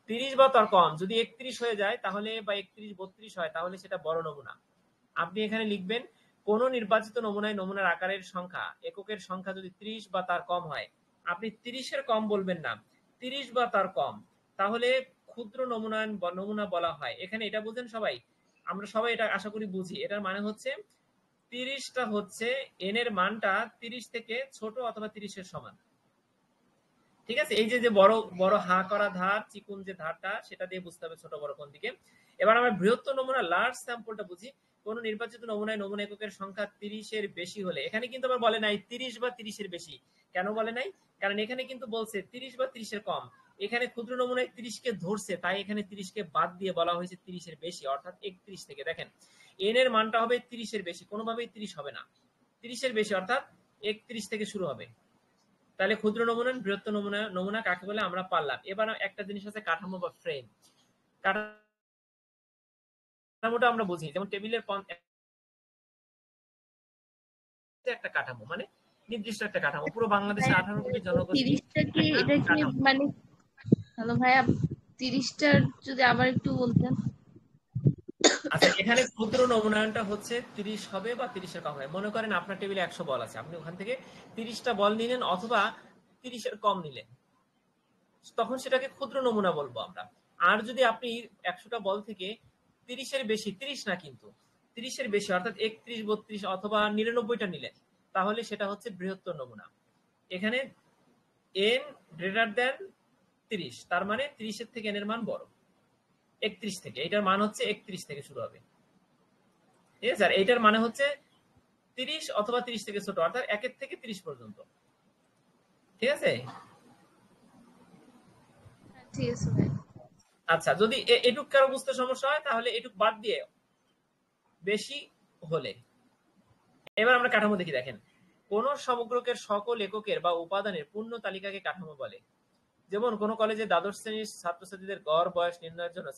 30 বা তার কম যদি 31 হয়ে যায় তাহলে বা 31-32 হয় তাহলে সেটা বড় নমুনা। আপনি এখানে লিখবেন কোন নির্বাচিত নমুনায় নমুনার আকারের সংখ্যা এককের সংখ্যা যদি 30 বা তার কম হয়, আপনি 30-এর কম বলবেন না, 30 বা তার কম, তাহলে ক্ষুদ্র নমুনা বলা হয়। এখানে এটা বুঝেন সবাই, আমরা সবাই এটা আশা করি বুঝি। এটার মানে হচ্ছে 30টা হচ্ছে n এর মানটা 30 থেকে ছোট অথবা 30-এর সমান। ঠিক আছে, এই যে বড় বড় হা করা ধার, চিকুন যে ধারটা, সেটা দিয়ে বুঝতে হবে ছোট বড় কোন দিকে। এবার আমরা বৃহত্তর নমুনা লার্জ স্যাম্পলটা বুঝি। কোন নির্বাচিত নমুনায় নমুনা এককের সংখ্যা 30-এর বেশি হলে, এখানে কিন্তু আবার বলে নাই 30 বা 30-এর বেশি। কেন বলে নাই? কারণ এখানে কিন্তু বলছে 30 বা 30-এর কম। এখানে ক্ষুদ্র নমুনায় 30-কে ধরছে, তাই এখানে 30-কে বাদ দিয়ে বলা হয়েছে 30-এর বেশি, অর্থাৎ 31 থেকে। দেখেন n এর মানটা হবে 30-এর বেশি, কোনোভাবেই 30 হবে না, 30-এর বেশি অর্থাৎ 31 থেকে শুরু হবে। তাহলে ক্ষুদ্র নমুনা বৃহত্তর নমুনা কাকে বলে আমরা পারলাম। এবার একটা জিনিস আছে কাঠামো বা ফ্রেম। কাঠামোটা আমরা বুঝি, যেমন টেবিলের একটা কাঠামো মানে নির্দিষ্ট একটা কাঠামো। পুরো বাংলাদেশে 18 কোটি জনগোষ্ঠী 30টা কি একটা এটা কি কাঠামো। মানে হ্যালো ভাইয়া 30টার যদি আবার একটু বলতেন। আচ্ছা, এখানে ক্ষুদ্র নমুনায়নটা হচ্ছে 30 হবে বা 30-এর কম হবে। মনে করেন আপনার টেবিলে 100 বল আছে, আপনি ওখান থেকে 30টা বল নিলেন অথবা 30-এর কম নিলেন, তখন সেটাকে ক্ষুদ্র নমুনা বলবো আমরা। আর যদি আপনি 100টা বল থেকে 30-এর বেশি, 30 না কিন্তু 30-এর বেশি অর্থাৎ 31-32 অথবা 99টা নিলেন, তাহলে সেটা হচ্ছে বৃহত্তর নমুনা। এখানে n গ্রেটার দেন 30, তার মানে 30-এর থেকে n এর মান বড়। 31 থেকে, এটার মান হচ্ছে 31 থেকে শুরু হবে। ঠিক আছে, আর এইটার মানে হচ্ছে 30 অথবা 30 থেকে ছোট, অর্থাৎ 1 থেকে 30 পর্যন্ত। ঠিক আছে। ঠিক আছে ভাই। আচ্ছা, যদি এটুক কারো বুঝতে সমস্যা হয় তাহলে এটুক বাদ দিয়ে বেশি হলে। এবার আমরা কাঠামো দেখি। দেখেন কোন সমগ্রকের সকল এককের বা উপাদানের পূর্ণ তালিকাকে কাঠামো বলে। যেমন কোন কলেজে দ্বাদশ শ্রেণীর ছাত্রছাত্রীদের গড় বয়স নির্ণয়ের জন্য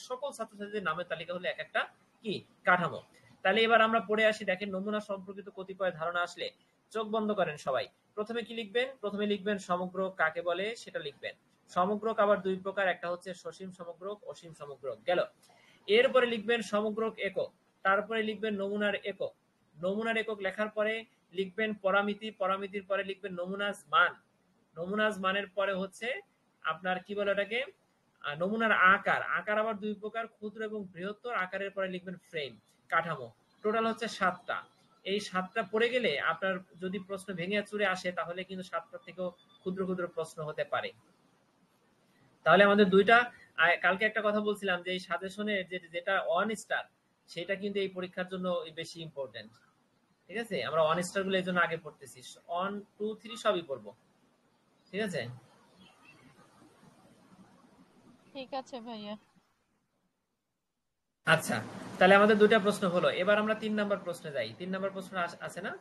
সকল ছাত্রছাত্রীদের নামের তালিকা হলো এক একটা কি কাঠামো। তাহলে এবার আমরা পড়ে আসি। দেখেন নমুনা সম্পর্কিত কতিপয় ধারণা আসলে চোখ বন্ধ করেন সবাই। প্রথমে কি লিখবেন? প্রথমে লিখবেন সমগ্রক কাকে বলে সেটা লিখবেন। সমগ্রক আবার দুই প্রকার, একটা হচ্ছে সসীম সমগ্রক, অসীম সমগ্রক গেল। এরপরে লিখবেন সমগ্রক একক, তারপরে লিখবেন নমুনার একক। নমুনার একক লেখার পরে লিখবেন পরামিতি, পরামিতির পরে লিখবেন নমুনাজ মান, নমুনাজ মানের পরে হচ্ছে আপনার কি বলে ওটাকে নমুনার আকার। আকার আবার দুই প্রকার, ক্ষুদ্র এবং বৃহত্তর। আকারের পরে লিখবেন ফ্রেম, কাঠামো। টোটাল হচ্ছে 7টা। এই 7টা পড়ে গেলে আপনার যদি প্রশ্ন ভেঙে চুরে আসে তাহলে কিন্তু 7টা থেকেও ক্ষুদ্র ক্ষুদ্র প্রশ্ন হতে পারে। তাহলে আমাদের দুইটা, কালকে একটা কথা বলছিলাম যে এই সাজেশনের যেটা 1 স্টার সেটা কিন্তু এই পরীক্ষার জন্য বেশি ইম্পর্টেন্ট। ঠিক আছে, আমরা 1 স্টার গুলো এই জন্য আগে পড়তেছি, 1, 2, 3 সবই পড়বো। ঠিক আছে। ঠিক আছে ভাইয়া। আচ্ছা, তাহলে আমাদের দুইটা প্রশ্ন হলো। এবার আমরা 3 নাম্বার প্রশ্নে যাই। 3 নাম্বার প্রশ্ন আছে না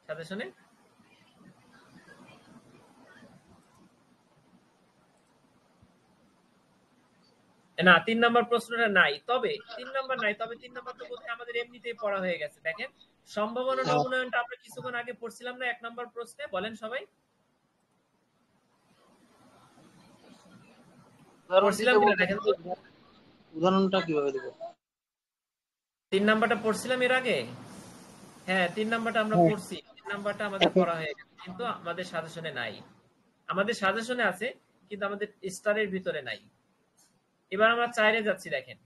সাজেশনে? না, 3 নাম্বার প্রশ্নটা নাই। তবে 3 নাম্বার নাই, তবে 3 নাম্বার তো বোধহয় আমাদের এমনিতেই পড়া হয়ে গেছে। দেখেন সম্ভাবনা নমুনায়নটা আমরা কিছুক্ষণ আগে পড়ছিলাম না 1 নাম্বার প্রশ্নে? বলেন সবাই, পড়ছিলাম কিনা দেখেন তো। উদাহরণটা কিভাবে দেব? 3 নাম্বারটা পড়ছিলাম এর আগে। হ্যাঁ, 3 নাম্বারটা আমরা পড়ছি। 3 নাম্বারটা আমাদের পড়া হয়ে গেছে, কিন্তু আমাদের সাজেশনে নাই। আমাদের সাজেশনে আছে কিন্তু আমাদের স্টারের ভিতরে নাই। এবার আমরা 4-এ যাচ্ছি। দেখেন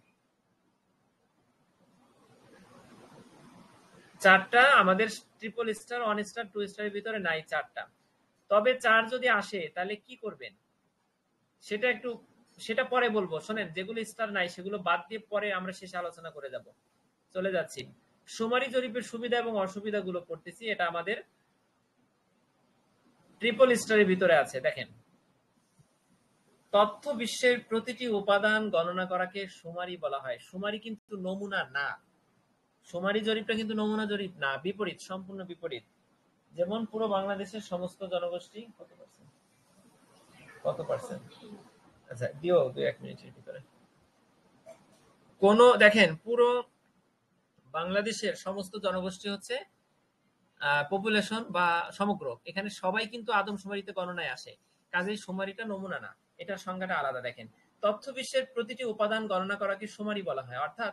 4টা আমাদের ট্রিপল স্টার, 1 স্টার, 2 স্টারের ভিতরে নাই 4টা। তবে 4 যদি আসে তাহলে কি করবেন সেটা পরে বলবো। শোনেন, যেগুলো স্টার নাই সেগুলো বাদ দিয়ে পরে আমরা শেষে আলোচনা করে যাব। চলে যাচ্ছি শুমারি জরিপের সুবিধা এবং অসুবিধা গুলো পড়তেছি। এটা আমাদের ট্রিপল স্টারের ভিতরে আছে। দেখেন তথ্য বিশ্বের প্রতিটি উপাদান গণনা করাকে শুমারি বলা হয়। শুমারি কিন্তু নমুনা না। শুমারি জরিপটা কিন্তু নমুনা জরিপ না, বিপরীত, সম্পূর্ণ বিপরীত। যেমন পুরো বাংলাদেশের সমস্ত জনগোষ্ঠী কত পার্সেন্ট, আচ্ছা দিও 2-1 মিনিটের ভিতরে। দেখেন পুরো বাংলাদেশের সমস্ত জনগোষ্ঠী হচ্ছে পপুলেশন বা সমগ্র, এখানে সবাই কিন্তু আদমশুমারিতে গণনায় আসে, কাজেই শুমারিটা নমুনা না, এটার সংজ্ঞাটা আলাদা। দেখেন তথ্য বিশ্বের প্রতিটি উপাদান গণনা করাকে শুমারি বলা হয়। অর্থাৎ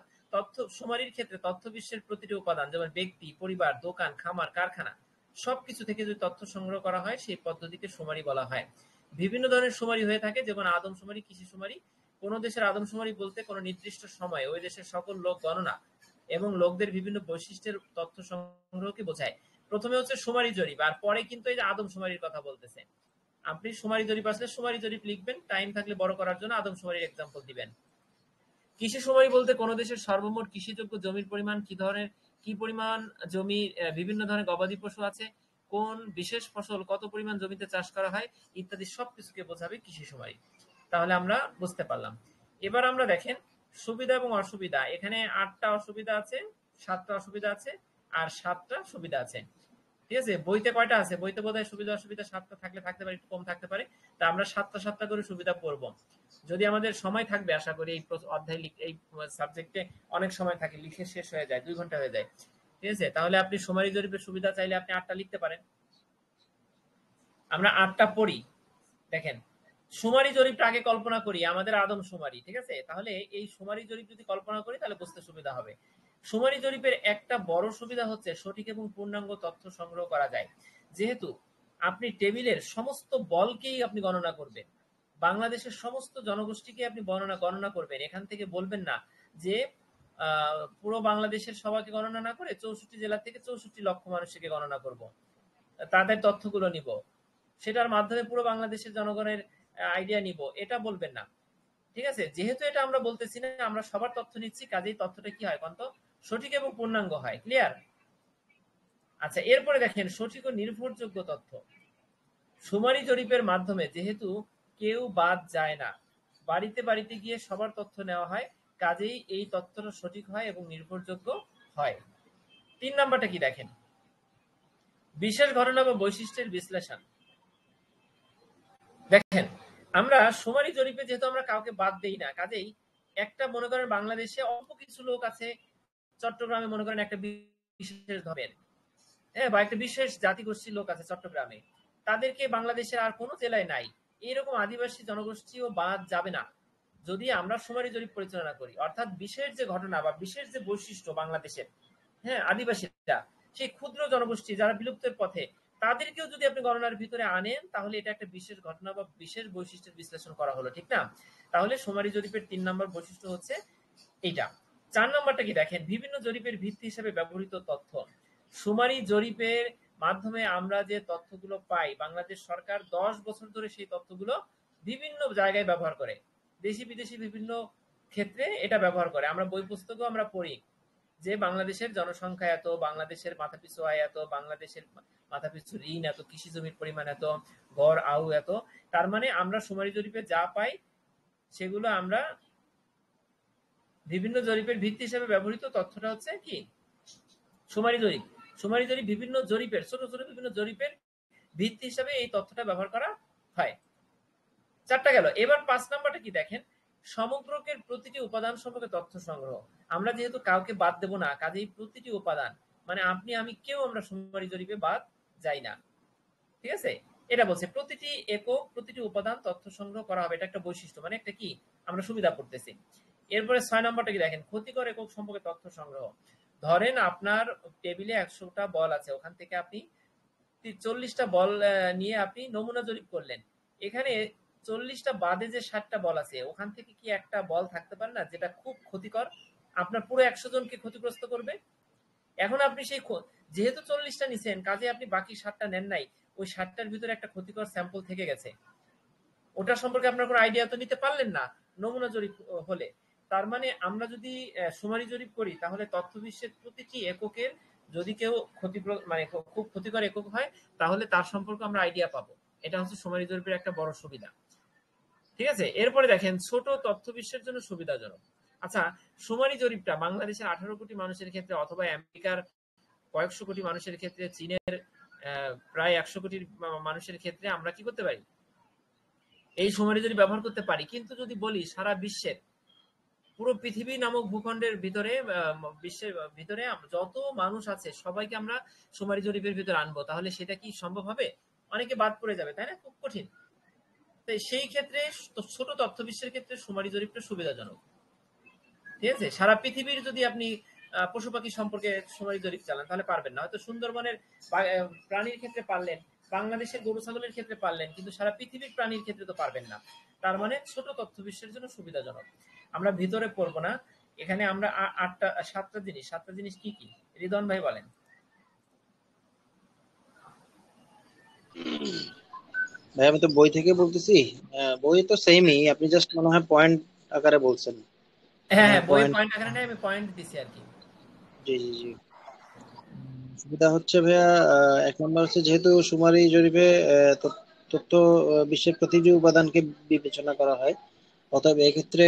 শুমারির ক্ষেত্রে তথ্য বিশ্বের প্রতিটি উপাদান, যেমন ব্যক্তি, পরিবার, দোকান, খামার, কারখানা, সবকিছু থেকে যদি তথ্য সংগ্রহ করা হয় সেই পদ্ধতিকে শুমারি বলা হয়। বিভিন্ন ধরনের শুমারি হয়ে থাকে, যেমন আদমশুমারি, কৃষি শুমারি। কোন দেশের আদমশুমারি বলতে কোন নির্দিষ্ট সময়ে ওই দেশের সকল লোক গণনা এবং লোকদের বিভিন্ন বৈশিষ্ট্যের তথ্য সংগ্রহকে বোঝায়। প্রথমে হচ্ছে শুমারি জরিপ, আর পরে কিন্তু এই যে আদমশুমারির কথা বলতেছে। আপনি শুমারি জরিপ আসলে শুমারি জরিপ লিখবেন, টাইম থাকলে বড় করার জন্য আদমশুমারির এক্সাম্পল দিবেন। কৃষি শুমারি বলতে কোন দেশের সর্বমোট কৃষিযোগ্য জমির পরিমাণ, কি পরিমাণ জমি বিভিন্ন ধরনের গবাদি পশু আছে, কোন বিশেষ ফসল কত পরিমাণ জমিতে চাষ করা হয় ইত্যাদি সবকিছুকে বোঝাবে কৃষি শুমারি। তাহলে আমরা বুঝতে পারলাম। এবার আমরা দেখেন সুবিধা এবং অসুবিধা। এখানে 8টা অসুবিধা আছে, 7টা অসুবিধা আছে, আর 7টা সুবিধা আছে। ঠিক আছে, বইতে কয়টা আছে? বইতে বোধহয় সুবিধা অসুবিধা 7টা থাকলে থাকতে পারে, একটু কম থাকতে পারে। তা আমরা 7টা করে সুবিধা পড়ব। যদি আমাদের সময় থাকবে, আশা করি এই অধ্যায় এই সাবজেক্টে অনেক সময় থাকে, লিখে শেষ হয়ে যায়, 2 ঘন্টা হয়ে যায়। ঠিক আছে, তাহলে আপনি শুমারি জরিপের সুবিধা চাইলে আপনি 8টা লিখতে পারেন। আমরা 8টা পড়ি। দেখেন, শুমারি জরিপটা আগে কল্পনা করি, আমাদের আদম শুমারি। ঠিক আছে, তাহলে এই শুমারি জরিপ যদি কল্পনা করি তাহলে বুঝতে সুবিধা হবে। শুমারি জরিপের একটা বড় সুবিধা হচ্ছে সঠিক এবং পূর্ণাঙ্গ তথ্য সংগ্রহ করা যায়। যেহেতু আপনি টেবিলের সমস্ত বলকেই আপনি গণনা করবেন, বাংলাদেশের সমস্ত জনগোষ্ঠীকে আপনি গণনা করবেন। এখান থেকে বলবেন না যে পুরো বাংলাদেশের সবাইকে গণনা না করে 64 জেলা থেকে 64 লক্ষ মানুষকে গণনা করব, তাদের তথ্যগুলো নিব, সেটার মাধ্যমে পুরো বাংলাদেশের জনগণের আইডিয়া নিব, এটা বলবেন না। ঠিক আছে, যেহেতু এটা আমরা বলতেছি না, আমরা সবার তথ্য নিচ্ছি, কাজেই তথ্যটা কি হয় কন্ত সঠিক এবং পূর্ণাঙ্গ হয়। ক্লিয়ার? আচ্ছা, এরপরে দেখেন সঠিক ও নির্ভরযোগ্য তথ্য। শুমারি জরিপের মাধ্যমে যেহেতু কেউ বাদ যায় না, বাড়িতে বাড়িতে গিয়ে সবার তথ্য নেওয়া হয়, কাজেই এই তথ্যটা সঠিক হয় এবং নির্ভরযোগ্য হয়। 3 নাম্বারটা কি দেখেন, বিশেষ ঘটনা বা বৈশিষ্ট্যের বিশ্লেষণ। দেখেন, আমরা শুমারি জরিপে যেহেতু আমরা কাউকে বাদ দেই না, কাজেই একটা মনে করেন বাংলাদেশে অল্প কিছু লোক আছে, চট্টগ্রামে মনে করেন একটা বিশেষ ধর্মের, হ্যাঁ, বা একটা বিশেষ জাতিগোষ্ঠীর লোক আছে চট্টগ্রামে, তাদেরকে বাংলাদেশের আর কোনো জেলায় নাই, এইরকম আদিবাসী জনগোষ্ঠীও বাদ যাবে না যদি আমরা শুমারি জরিপ পরিচালনা করি। অর্থাৎ বিশেষ যে ঘটনা বা বিশেষ যে বৈশিষ্ট্য বাংলাদেশের, হ্যাঁ, আদিবাসীরা, সেই ক্ষুদ্র জনগোষ্ঠী যারা বিলুপ্তের পথে, তাদেরকেও যদি আপনি গণনার ভিতরে আনেন, তাহলে এটা একটা বিশেষ ঘটনা বা বিশেষ বৈশিষ্ট্যের বিশ্লেষণ করা হলো, ঠিক না? তাহলে শুমারি জরিপের 3 নম্বর বৈশিষ্ট্য হচ্ছে এইটা। 4 নম্বরটা কি দেখেন, বিভিন্ন জরিপের ভিত্তি হিসেবে ব্যবহৃত তথ্য। শুমারি জরিপের মাধ্যমে আমরা যে তথ্যগুলো পাই, বাংলাদেশ সরকার 10 বছর ধরে সেই তথ্যগুলো বিভিন্ন জায়গায় ব্যবহার করে, দেশি বিদেশি বিভিন্ন ক্ষেত্রে এটা ব্যবহার করে। আমরা বই পুস্তকেও আমরা পড়ি যে বাংলাদেশের জনসংখ্যা এত, বাংলাদেশের মাথাপিছু আয় এত, বাংলাদেশের মাথাপিছু ঋণ এত, কৃষি জমির পরিমাণ এত, গড় আউ এত। তার মানে আমরা শুমারি জরিপে যা পাই সেগুলো আমরা বিভিন্ন জরিপের ভিত্তি হিসেবে ব্যবহৃত তথ্যটা হচ্ছে কি শুমারি জরিপ। শুমারি জরিপ বিভিন্ন জরিপের ছোট ছোট বিভিন্ন জরিপের ভিত্তি হিসেবে এই তথ্যটা ব্যবহার করা হয়। 4টা গেল। এবার 5 নাম্বারটা কি দেখেন, সমগ্রকের প্রতিটি উপাদান সম্পর্কে তথ্য সংগ্রহ। আমরা যেহেতু কাউকে বাদ দেব না, কাজেই প্রতিটি উপাদান মানে আপনি আমি কেউ আমরা শুমারি জরিপে বাদ যাই না। ঠিক আছে, এটা বলছে প্রতিটি একক প্রতিটি উপাদান তথ্য সংগ্রহ করা হবে, এটা একটা বৈশিষ্ট্য, মানে একটা কি আমরা সুবিধা করতেছি। এরপরে 6 নম্বরটা কি দেখেন, ক্ষতিকর একক সম্পর্কে তথ্য সংগ্রহ। ধরেন আপনার টেবিলে 100টা বল আছে, ওখান থেকে আপনি 40টা বল নিয়ে আপনি নমুনা জরিপ করলেন। এখানে 40টা বাদে যে 60টা বল আছে, ওখান থেকে কি একটা বল থাকতে পারে না যেটা খুব ক্ষতিকর, আপনার পুরো 100 জনকে ক্ষতিগ্রস্ত করবে? এখন আপনি সেই যেহেতু 40টা নিছেন, কাজে আপনি বাকি 60টা নেন নাই, ওই 60টার ভিতরে একটা ক্ষতিকর স্যাম্পল থেকে গেছে, ওটা সম্পর্কে আপনার কোনো আইডিয়া তো নিতে পারলেন না নমুনা জরিপ হলে। তার মানে আমরা যদি শুমারি জরিপ করি, তাহলে তথ্য বিশ্বের প্রতিটি এককের যদি কেউ মানে খুব ক্ষতিকর একক হয়, তাহলে তার সম্পর্কে আমরা আইডিয়া পাবো। এটা হচ্ছে শুমারি জরিপের একটা বড় সুবিধা। ঠিক আছে, এরপরে দেখেন ছোট তথ্য বিশ্বের জন্য সুবিধাজনক। আচ্ছা, শুমারি জরিপটা বাংলাদেশের 18 কোটি মানুষের ক্ষেত্রে, অথবা আমেরিকার কয়েকশো কোটি মানুষের ক্ষেত্রে, চীনের প্রায় 100 কোটি মানুষের ক্ষেত্রে আমরা কি করতে পারি, এই শুমারি জরিপ ব্যবহার করতে পারি। কিন্তু যদি বলি সারা বিশ্বের পুরো পৃথিবী নামক ভূখণ্ডের ভিতরে, বিশ্বের ভিতরে যত মানুষ আছে সবাইকে আমরা শুমারি জরিপের ভিতরে আনবো, তাহলে সেটা কি সম্ভব হবে? অনেকে বাদ পড়ে যাবে, তাই না? খুব কঠিন। তাই সেই ক্ষেত্রে ছোট তথ্য বিশ্বের ক্ষেত্রে শুমারি জরিপটা সুবিধাজনক। ঠিক আছে, সারা পৃথিবীর যদি আপনি পশু পাখি সম্পর্কে শুমারি জরিপ চালান তাহলে পারবেন না। হয়তো সুন্দরবনের প্রাণীর ক্ষেত্রে পারলেন, বাংলাদেশের গরু ছাগলের ক্ষেত্রে পারলেন, কিন্তু সারা পৃথিবীর প্রাণীর ক্ষেত্রে তো পারবেন না। তার মানে ছোট তথ্য বিশ্বের জন্য সুবিধাজনক। আমরা ভিতরে পড়বো না, এখানে আমরা সাতটা জিনিস কি কি রিদওয়ান ভাই বলেন। ভাই আমি তো বই থেকে বলতেছি, বই তো সেমই, আপনি জাস্ট মনে হয় পয়েন্ট আকারে বলছেন। হ্যাঁ হ্যাঁ, বইয়ের পয়েন্ট, পয়েন্ট আকারে নেই, আমি পয়েন্ট দিছি আর কি। জি জি জি। সুবিধা হচ্ছে ভাইয়া, 1 নম্বর হচ্ছে যেহেতু শুমারি জরিপে তথ্য বিশ্বের প্রতিটি উপাদানকে বিবেচনা করা হয়, অতএব এক্ষেত্রে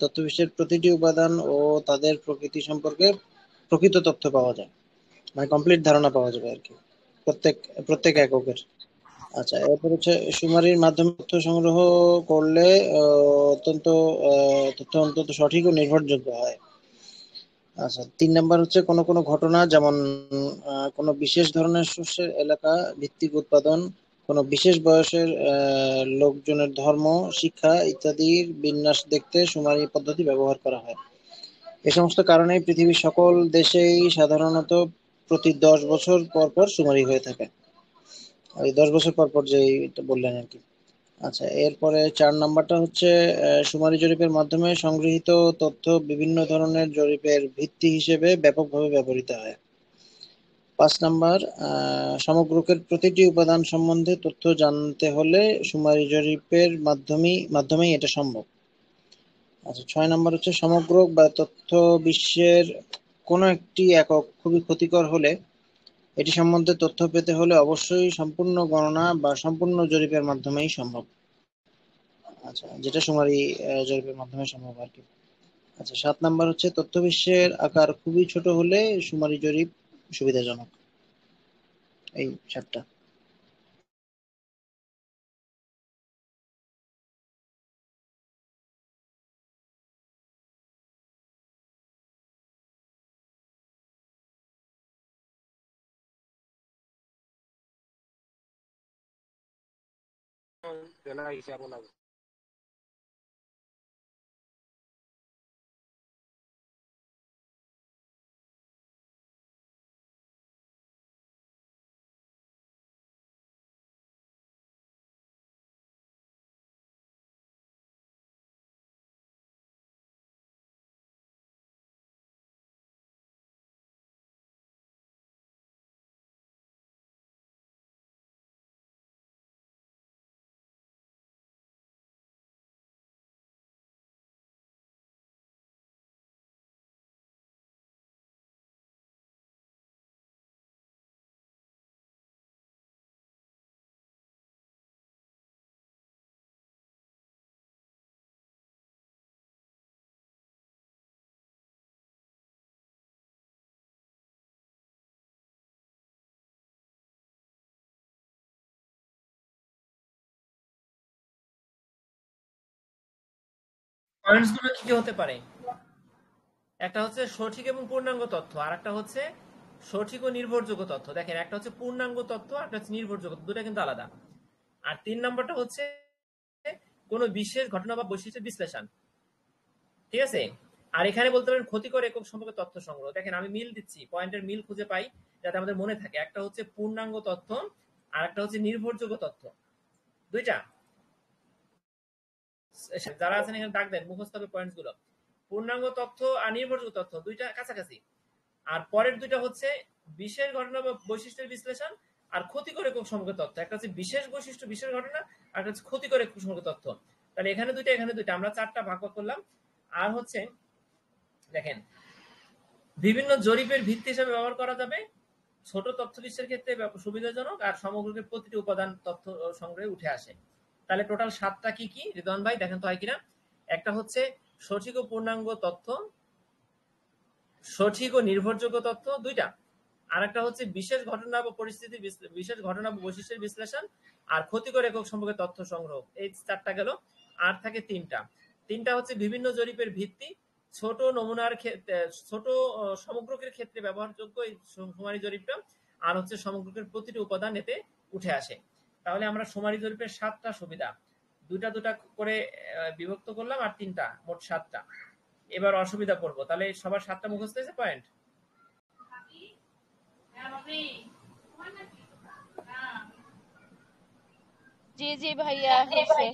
তথ্য বিশ্বের প্রতিটি উপাদান ও তাদের প্রকৃতি সম্পর্কে প্রকৃত তথ্য পাওয়া যায়, মানে কমপ্লিট ধারণা পাওয়া যাবে আর কি, প্রত্যেক প্রত্যেক এককের। আচ্ছা, এরপর হচ্ছে শুমারির মাধ্যমে তথ্য সংগ্রহ করলে তথ্য অন্তত সঠিক ও নির্ভরযোগ্য হয়। আচ্ছা, 3 নম্বর হচ্ছে কোনো কোনো ঘটনা, যেমন কোনো বিশেষ ধরনের শস্যের এলাকা ভিত্তিক উৎপাদন, কোনো বিশেষ বয়সের লোকজনের ধর্ম, শিক্ষা ইত্যাদির বিন্যাস দেখতে শুমারি পদ্ধতি ব্যবহার করা হয়। এ সমস্ত কারণেই পৃথিবীর সকল দেশেই সাধারণত প্রতি 10 বছর পর পর শুমারি হয়ে থাকে। ওই 10 বছর পর পর যে বললেন আর কি। আচ্ছা, এরপরে 4 নম্বরটা হচ্ছে শুমারি জরিপের মাধ্যমে সংগৃহীত তথ্য বিভিন্ন ধরনের জরিপের ভিত্তি হিসেবে ব্যাপকভাবে ব্যবহৃত হয়। 5 নম্বর, সমগ্রকের প্রতিটি উপাদান সম্বন্ধে তথ্য জানতে হলে শুমারি জরিপের মাধ্যমেই এটা সম্ভব। আচ্ছা, 6 নম্বর হচ্ছে সমগ্রক বা তথ্য বিশ্বের কোনো একটি একক খুবই ক্ষতিকর হলে এটি সম্বন্ধে তথ্য পেতে হলে অবশ্যই সম্পূর্ণ গণনা বা সম্পূর্ণ জরিপের মাধ্যমেই সম্ভব। আচ্ছা, যেটা শুমারি জরিপের মাধ্যমে সম্ভব আর কি। আচ্ছা, 7 নম্বর হচ্ছে তথ্য বিশ্বের আকার খুবই ছোট হলে শুমারি জরিপ সুবিধাজনক। এই 7টা। পয়েন্টস গুলো কি কি হতে পারে? একটা হচ্ছে সঠিক এবং পূর্ণাঙ্গ তথ্য, আর একটা হচ্ছে সঠিক ও নির্ভরযোগ্য তথ্য। দেখেন, একটা হচ্ছে পূর্ণাঙ্গ তথ্য আর একটা হচ্ছে নির্ভরযোগ্য, দুটো কিন্তু আলাদা। আর 3 নম্বরটা হচ্ছে কোনো বিশেষ ঘটনা বা বৈশিষ্ট্যের বিশ্লেষণ। ঠিক আছে, আর এখানে বলতে পারেন ক্ষতিকর একক সম্পর্কে তথ্য সংগ্রহ। দেখেন, আমি মিল দিচ্ছি, পয়েন্টের মিল খুঁজে পাই যাতে আমাদের মনে থাকে। একটা হচ্ছে পূর্ণাঙ্গ তথ্য আর একটা হচ্ছে নির্ভরযোগ্য তথ্য, দুইটা। যারা আছেন এখানে ডাক দেন, মুখস্থ হবে পয়েন্টস গুলো। পূর্ণাঙ্গ তথ্য আর নির্ভরযোগ্য তথ্য দুইটা কাছাকাছি। আর পরের দুইটা হচ্ছে বিশেষ ঘটনা বা বৈশিষ্ট্যের বিশ্লেষণ আর ক্ষতিকর একক সম্পর্কে তথ্য। একটা হচ্ছে বিশেষ বৈশিষ্ট্য বিশেষ ঘটনা, আর একটা হচ্ছে ক্ষতিকর একক সম্পর্কে তথ্য। তাহলে এখানে দুইটা এখানে দুইটা, আমরা 4টা ভাগ করলাম। আর হচ্ছে দেখেন, বিভিন্ন জরিপের ভিত্তি হিসেবে ব্যবহার করা যাবে, ছোট তথ্য বিশ্বের ক্ষেত্রে সুবিধাজনক, আর সমগ্রকে প্রতিটি উপাদান তথ্য সংগ্রহে উঠে আসে। তাহলে টোটাল 7টা কি কি রিদওয়ান ভাই দেখেন তো হয় কিনা? একটা হচ্ছে সঠিক ও পূর্ণাঙ্গ তথ্য, সঠিক ও নির্ভরযোগ্য তথ্য দুইটা, আর একটা হচ্ছে বিশেষ ঘটনা বা পরিস্থিতি বিশেষ ঘটনা বা বৈশিষ্ট্যের বিশ্লেষণ, আর ক্ষতিকর একক সম্পর্কে তথ্য সংগ্রহ। এই 4টা গেল। আর থাকে 3টা। 3টা হচ্ছে বিভিন্ন জরিপের ভিত্তি, ছোট নমুনার ক্ষেত্রে, ছোট সমগ্রকের ক্ষেত্রে ব্যবহারযোগ্য এই শুমারি জরিপটা, আর হচ্ছে সমগ্রকের প্রতিটি উপাদান এতে উঠে আসে। তাহলে আমরা শুমারি জরিপের 7টা সুবিধা, দুটা দুটা করে বিভক্ত করলাম আর 3টা, মোট 7টা। এবার অসুবিধা পড়বো। তাহলে সবার 7টা মুখস্থ হয়েছে পয়েন্ট? জি জি ভাইয়া হয়েছে।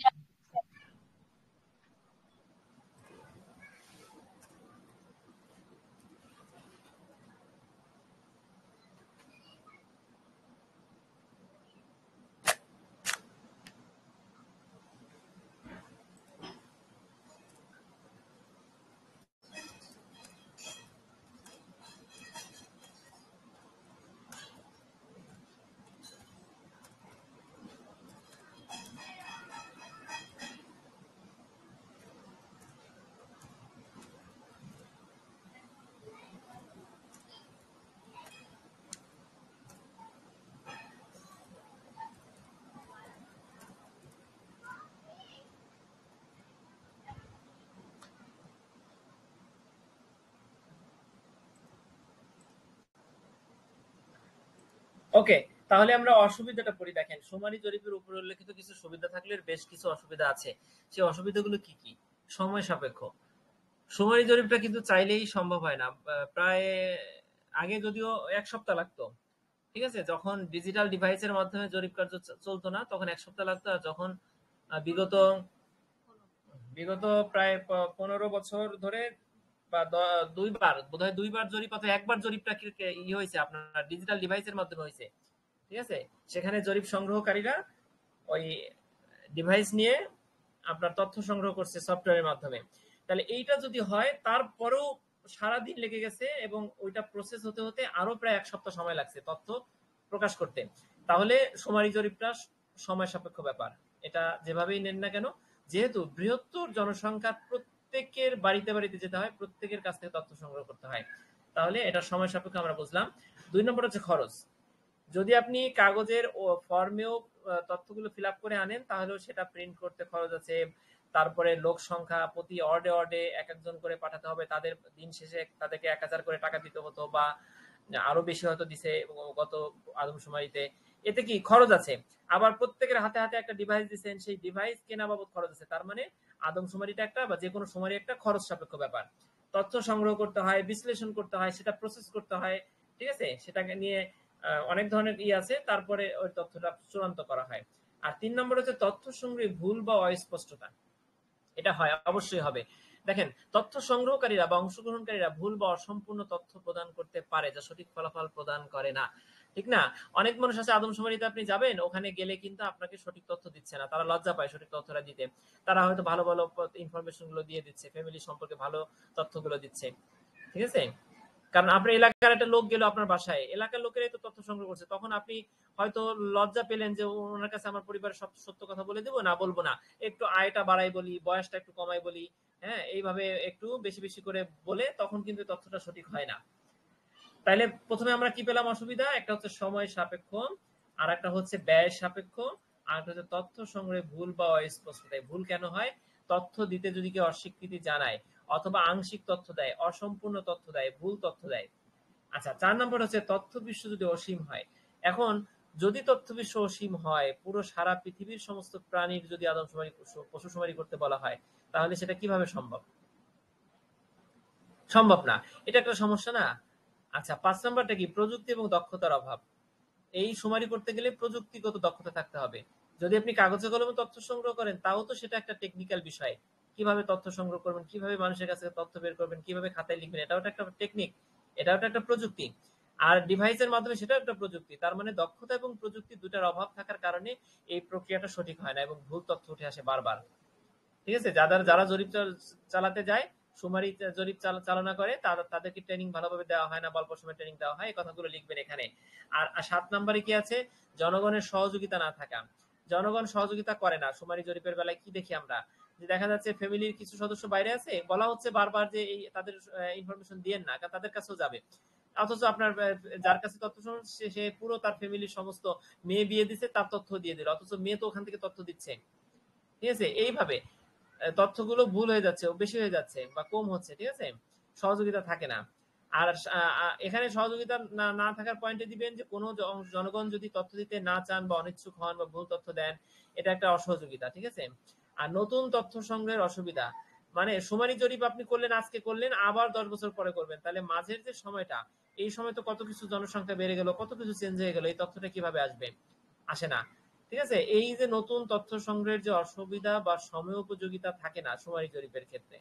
ওকে, তাহলে আমরা অসুবিধাটা পড়ি। দেখেন, শুমারি জরিপের উপরে উল্লেখিত কিছু সুবিধা থাকলে বেশ কিছু অসুবিধা আছে। সেই অসুবিধাগুলো কি কি? সময় সাপেক্ষ। শুমারি জরিপটা কিন্তু চাইলেই সম্ভব হয় না। প্রায় আগে যদিও 1 সপ্তাহ লাগতো, ঠিক আছে, যখন ডিজিটাল ডিভাইসের মাধ্যমে জরিপ কার্য চলতো না তখন 1 সপ্তাহ লাগতো। আর যখন বিগত বিগত প্রায় 15 বছর ধরে বা দুইবার, বোধহয় দুইবার জরিপ অথবা একবার জরিপটা হয়েছে আপনার ডিজিটাল ডিভাইসের মাধ্যমে হয়েছে, ঠিক আছে। সেখানে জরিপ সংগ্রহকারীরা ওই ডিভাইস নিয়ে আপনার তথ্য সংগ্রহ করছে সফটওয়্যারের মাধ্যমে। তাহলে এইটা যদি হয়, তারপরেও সারাদিন লেগে গেছে এবং ওইটা প্রসেস হতে হতে আরো প্রায় 1 সপ্তাহ সময় লাগছে তথ্য প্রকাশ করতে। তাহলে শুমারি জরিপটা সময় সাপেক্ষ ব্যাপার। এটা যেভাবেই নেন না কেন, যেহেতু বৃহত্তর জনসংখ্যার প্রত্যেকের বাড়িতে বাড়িতে যেতে হয়, প্রত্যেকের কাছ থেকে তথ্য সংগ্রহ করতে হয়, তাহলে এটা সময় সাপেক্ষ আমরা বুঝলাম। 2 নম্বর হচ্ছে খরচ। যদি আপনি কাগজের ও ফর্মেও তথ্যগুলো ফিল আপ করে আনেন তাহলেও সেটা প্রিন্ট করতে খরচ আছে। তারপরে লোক সংখ্যা, প্রতি ওয়ার্ডে এক একজন করে পাঠাতে হবে, তাদের দিন শেষে তাদেরকে 1000 করে টাকা দিতে হতো, বা আরো বেশি হয়তো দিছে গত আদমশুমারিতে। এতে কি খরচ আছে। আবার প্রত্যেকের হাতে হাতে একটা ডিভাইস দিচ্ছেন, সেই ডিভাইস কেনা বাবদ খরচ আছে। তার মানে আদমশুমারিটা একটা বা যে কোনো শুমারি একটা খরচ সাপেক্ষ ব্যাপার। তথ্য সংগ্রহ করতে হয়, বিশ্লেষণ করতে হয়, সেটা প্রসেস করতে হয়, ঠিক আছে, সেটাকে নিয়ে অনেক ধরনের আছে, তারপরে ওই তথ্যটা চূড়ান্ত করা হয়। আর 3 নম্বর হচ্ছে তথ্য সংগ্রহে ভুল বা অস্পষ্টতা। এটা হয়, অবশ্যই হবে। দেখেন, তথ্য সংগ্রহকারীরা বা অংশগ্রহণকারীরা ভুল বা অসম্পূর্ণ তথ্য প্রদান করতে পারে, যা সঠিক ফলাফল প্রদান করে না, ঠিক না? অনেক মানুষ আছে আদমশুমারিতে আপনি যাবেন, ওখানে গেলে কিন্তু আপনাকে সঠিক তথ্য দিচ্ছে না, তারা লজ্জা পায় সঠিক তথ্যটা দিতে। তারা হয়তো ভালো ভালো ইনফরমেশন গুলো দিয়ে দিচ্ছে, ফ্যামিলি সম্পর্কে ভালো তথ্যগুলো দিচ্ছে, ঠিক আছে। কারণ আপনার এলাকার একটা লোক গেল আপনার বাসায়, এলাকার লোকেরাই তো তথ্য সংগ্রহ করছে, তখন আপনি হয়তো লজ্জা পেলেন যে ওনার কাছে আমার পরিবারের সব সত্য কথা বলে দেবো, না বলবো না, একটু আয়টা বাড়াই বলি, বয়সটা একটু কমাই বলি, হ্যাঁ, এইভাবে একটু বেশি বেশি করে বলে, তখন কিন্তু তথ্যটা সঠিক হয় না। তাইলে প্রথমে আমরা কি পেলাম অসুবিধা? একটা হচ্ছে সময় সাপেক্ষ, আর একটা হচ্ছে ব্যয় সাপেক্ষ, আর একটা হচ্ছে তথ্য সংগ্রহে ভুল বা অস্পষ্টতা। ভুল কেন হয়? তথ্য দিতে যদি কেউ অস্বীকৃতি জানায়, অথবা আংশিক তথ্য দেয়, অসম্পূর্ণ তথ্য দেয়, ভুল তথ্য দেয়। আচ্ছা, 4 নম্বর হচ্ছে তথ্য বিশ্ব যদি অসীম হয়। এখন যদি তথ্য বিশ্ব অসীম হয়, পুরো সারা পৃথিবীর সমস্ত প্রাণীর যদি আদমশুমারি, পশু শুমারি করতে বলা হয়, তাহলে সেটা কিভাবে সম্ভব? সম্ভব না। এটা একটা সমস্যা না? আচ্ছা, 5 নাম্বারটা কি? প্রযুক্তি এবং দক্ষতার অভাব। এই শুমারি করতে গেলে প্রযুক্তিগত দক্ষতা থাকতে হবে। যদি আপনি কাগজে কলমে তথ্য সংগ্রহ করেন, তাও তো সেটা একটা টেকনিক্যাল বিষয়। কিভাবে তথ্য সংগ্রহ করবেন, কিভাবে মানুষের কাছে তথ্য বের করবেন, কিভাবে খাতায় লিখবেন, এটাও একটা টেকনিক, এটাও একটা প্রযুক্তি। আর ডিভাইসের মাধ্যমে সেটাও একটা প্রযুক্তি। তার মানে দক্ষতা এবং প্রযুক্তি দুটার অভাব থাকার কারণে এই প্রক্রিয়াটা সঠিক হয় না এবং ভুল তথ্য উঠে আসে বারবার, ঠিক আছে। যারা জরিপ চালাতে যায়, শুমারি জরিপ চালনা করে, তাদেরকে ট্রেনিং ভালোভাবে দেওয়া হয় না, অল্প সময় ট্রেনিং দেওয়া হয়, এই কথাগুলো লিখবেন এখানে। আর 7 নম্বরে কি আছে? জনগণের সহযোগিতা না থাকা। জনগণ সহযোগিতা করে না। শুমারি জরিপের বেলায় কি দেখি আমরা? যে দেখা যাচ্ছে ফ্যামিলির কিছু সদস্য বাইরে আছে, বলা হচ্ছে বারবার যে এই তাদের ইনফরমেশন দিয়েন না, কারণ তাদের কাছেও যাবে। অথচ আপনার যার কাছে তথ্য সে পুরো তার ফ্যামিলির সমস্ত, মেয়ে বিয়ে দিচ্ছে তার তথ্য দিয়ে দিল, অথচ মেয়ে তো ওখান থেকে তথ্য দিচ্ছে, ঠিক আছে। এইভাবে তথ্যগুলো ভুল হয়ে যাচ্ছে, বেশি হয়ে যাচ্ছে বা কম হচ্ছে, ঠিক আছে, সহযোগিতা থাকে না। আর এখানে সহযোগিতা না থাকার পয়েন্টে দিবেন যে কোনো জনগণ যদি তথ্য দিতে না চান বা অনিচ্ছুক হন বা ভুল তথ্য দেন, এটা একটা অসহযোগিতা, ঠিক আছে। আর নতুন তথ্য সংগ্রহের অসুবিধা মানে শুমারি জরিপ আপনি করলেন, আজকে করলেন, আবার 10 বছর পরে করবেন, তাহলে মাঝের যে সময়টা, এই সময় তো কত কিছু জনসংখ্যা বেড়ে গেল, কত কিছু চেঞ্জ হয়ে গেল, এই তথ্যটা কিভাবে আসবে? আসে না। ঠিক আছে, এই যে নতুন তথ্য সংগ্রহের যে অসুবিধা বা সময় উপযোগিতা থাকে না শুমারি জরিপের ক্ষেত্রে,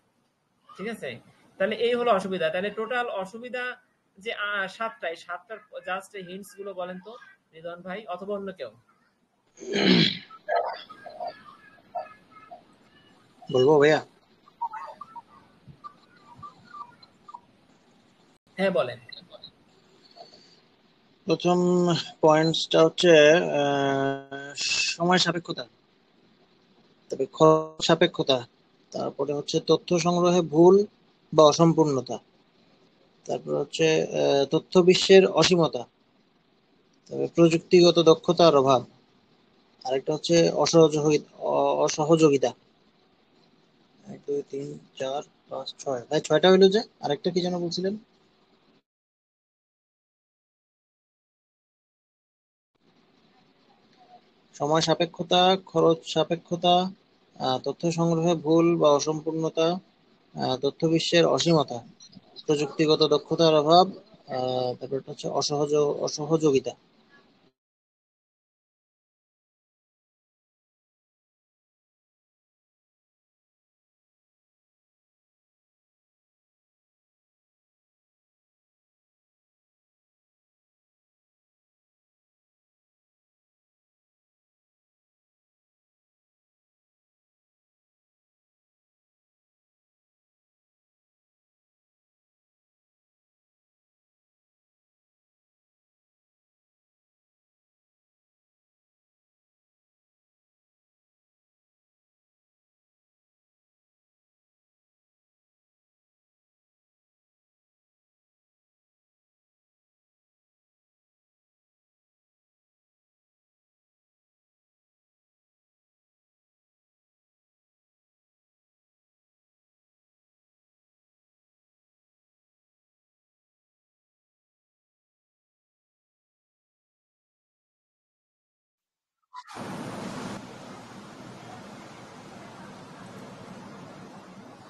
ঠিক আছে, তাহলে এই হলো অসুবিধা। তাহলে টোটাল অসুবিধা যে 7টায়, 7টার জাস্ট হিন্টস গুলো বলেন তো রিদওয়ান ভাই অথবা অন্য কেউ। বলবো ভাইয়া? হ্যাঁ বলেন। প্রথম পয়েন্টসটা হচ্ছে সময় সাপেক্ষতা, তবে খরচ সাপেক্ষতা, তারপরে হচ্ছে তথ্য সংগ্রহে ভুল বা অসম্পূর্ণতা, তারপর হচ্ছে তথ্য বিশ্বের অসীমতা, তবে প্রযুক্তিগত দক্ষতার অভাব, আরেকটা হচ্ছে অসহযোগিতা। 1 2 3 4 5 6, ভাই 6টা হইলো যে, আরেকটা কি যেন বলছিলেন? সময় সাপেক্ষতা, খরচ সাপেক্ষতা, তথ্য সংগ্রহে ভুল বা অসম্পূর্ণতা, তথ্য বিশ্বের অসীমতা, প্রযুক্তিগত দক্ষতার অভাব, তারপর হচ্ছে অসহযোগিতা।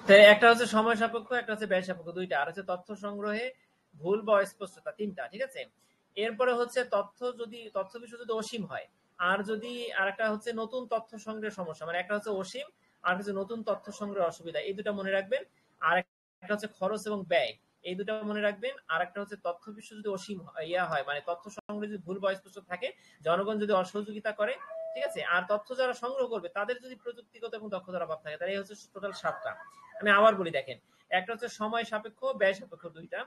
তো একটা হচ্ছে সময় সাপেক্ষ, একটা হচ্ছে ব্যয় সাপেক্ষ, দুইটা। আর হচ্ছে তথ্য সংগ্রহে ভুল বা অস্পষ্টতা, তিনটা। ঠিক আছে, এরপরে হচ্ছে তথ্য বিষয় যদি অসীম হয়, আর যদি আরেকটা হচ্ছে নতুন তথ্য সংগ্রহের সমস্যা, মানে একটা হচ্ছে অসীম আর হচ্ছে নতুন তথ্য সংগ্রহের অসুবিধা, এই দুটা মনে রাখবেন। আর একটা হচ্ছে খরচ এবং ব্যয়, এই দুটা মনে রাখবেন। আর একটা হচ্ছে তথ্য বিষয় যদি অসীম হয়, মানে তথ্য সংগ্রহে যদি ভুল বা অস্পষ্ট থাকে, জনগণ যদি অসহযোগিতা করে, ঠিক আছে, আর তথ্য যারা সংগ্রহ করবে তাদের যদি প্রযুক্তিগত এবং দক্ষতার অভাব থাকে, তাহলে এই হচ্ছে টোটাল 7টা। আমি আবার বলি, দেখেন, একটা হচ্ছে সময় সাপেক্ষ, ব্যয় সাপেক্ষ, দুইটা।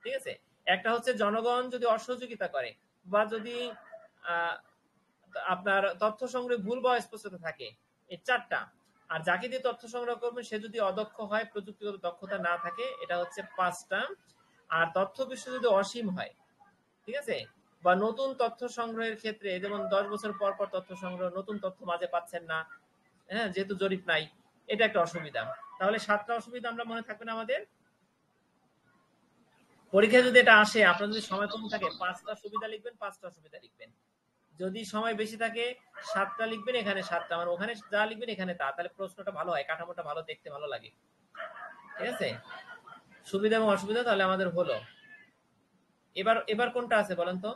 ঠিক আছে, একটা হচ্ছে জনগণ যদি অসহযোগিতা করে বা যদি আহ, আপনার তথ্য সংগ্রহে ভুল বা অস্পষ্টতা থাকে, এই 4টা। আর যাকে দিয়ে তথ্য সংগ্রহ করবেন সে যদি অদক্ষ হয়, প্রযুক্তিগত দক্ষতা না থাকে, এটা হচ্ছে 5টা। আর তথ্য বিশ্ব যদি অসীম হয়, ঠিক আছে, বা নতুন তথ্য সংগ্রহের ক্ষেত্রে, যেমন 10 বছর পর পর তথ্য সংগ্রহ, নতুন তথ্য মাঝে পাচ্ছেন না, হ্যাঁ, যেহেতু জরিপ নাই, এটা একটা অসুবিধা। তাহলে 7টা অসুবিধা আমরা মনে থাকবে না আমাদের। পরীক্ষায় যদি এটা আসে, আপনার যদি সময় কম থাকে 5টা সুবিধা লিখবেন, 5টা অসুবিধা লিখবেন। যদি সময় বেশি থাকে 7টা লিখবেন, এখানে 7টা, মানে ওখানে যা লিখবেন এখানে তা, তাহলে প্রশ্নটা ভালো হয়, কাঠামোটা ভালো, দেখতে ভালো লাগে। ঠিক আছে, সুবিধা এবং অসুবিধা তাহলে আমাদের হলো। এবার এবার কোনটা আছে বলেন তো?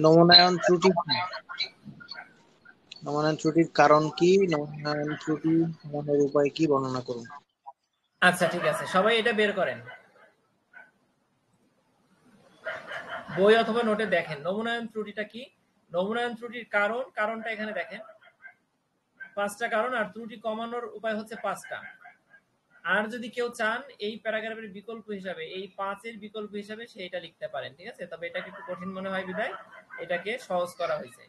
নমনায়ন ত্রুটি কি? নমনায়ন ত্রুটির কারণ কি? নমনায়ন ত্রুটি সমাধানের উপায় কি বর্ণনা করুন। আচ্ছা ঠিক আছে, সবাই এটা বের করেন, বই অথবা নোটে দেখেন নমনায়ন ত্রুটিটা কি। নমনায়ন ত্রুটির কারণটা এখানে দেখেন, 5টা কারণ, আর ত্রুটি কমানোর উপায় হচ্ছে 5টা। আর যদি কেউ চান এই প্যারাগ্রাফের বিকল্প হিসাবে, এই 5-এর বিকল্প হিসাবে সেটা লিখতে পারেন। ঠিক আছে, তবে এটাকে একটু কঠিন মনে হয় বিধায় এটাকে সহজ করা হয়েছে।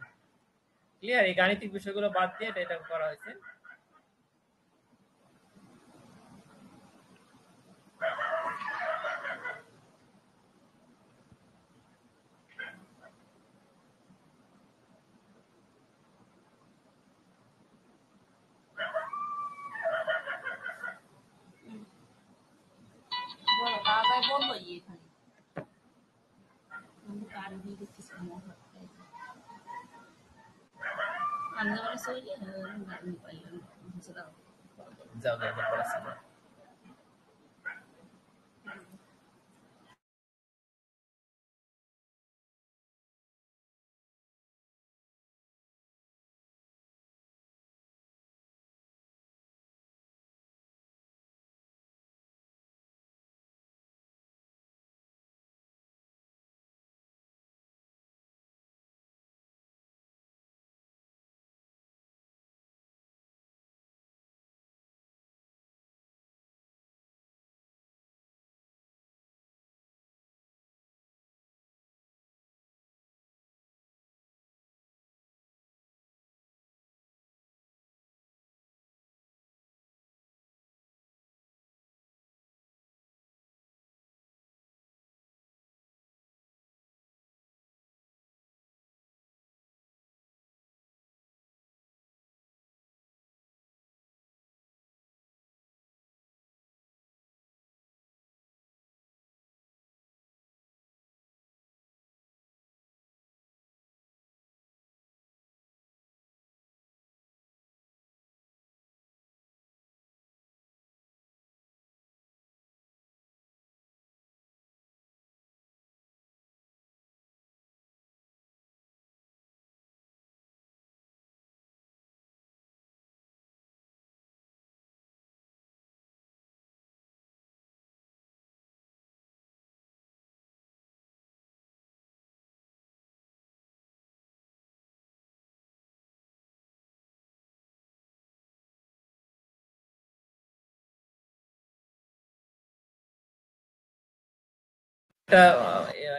ক্লিয়ার, এই গাণিতিক বিষয়গুলো বাদ দিয়ে এটা করা হয়েছে। যাও যাও যাও, পড়াচ্ছি, যাও।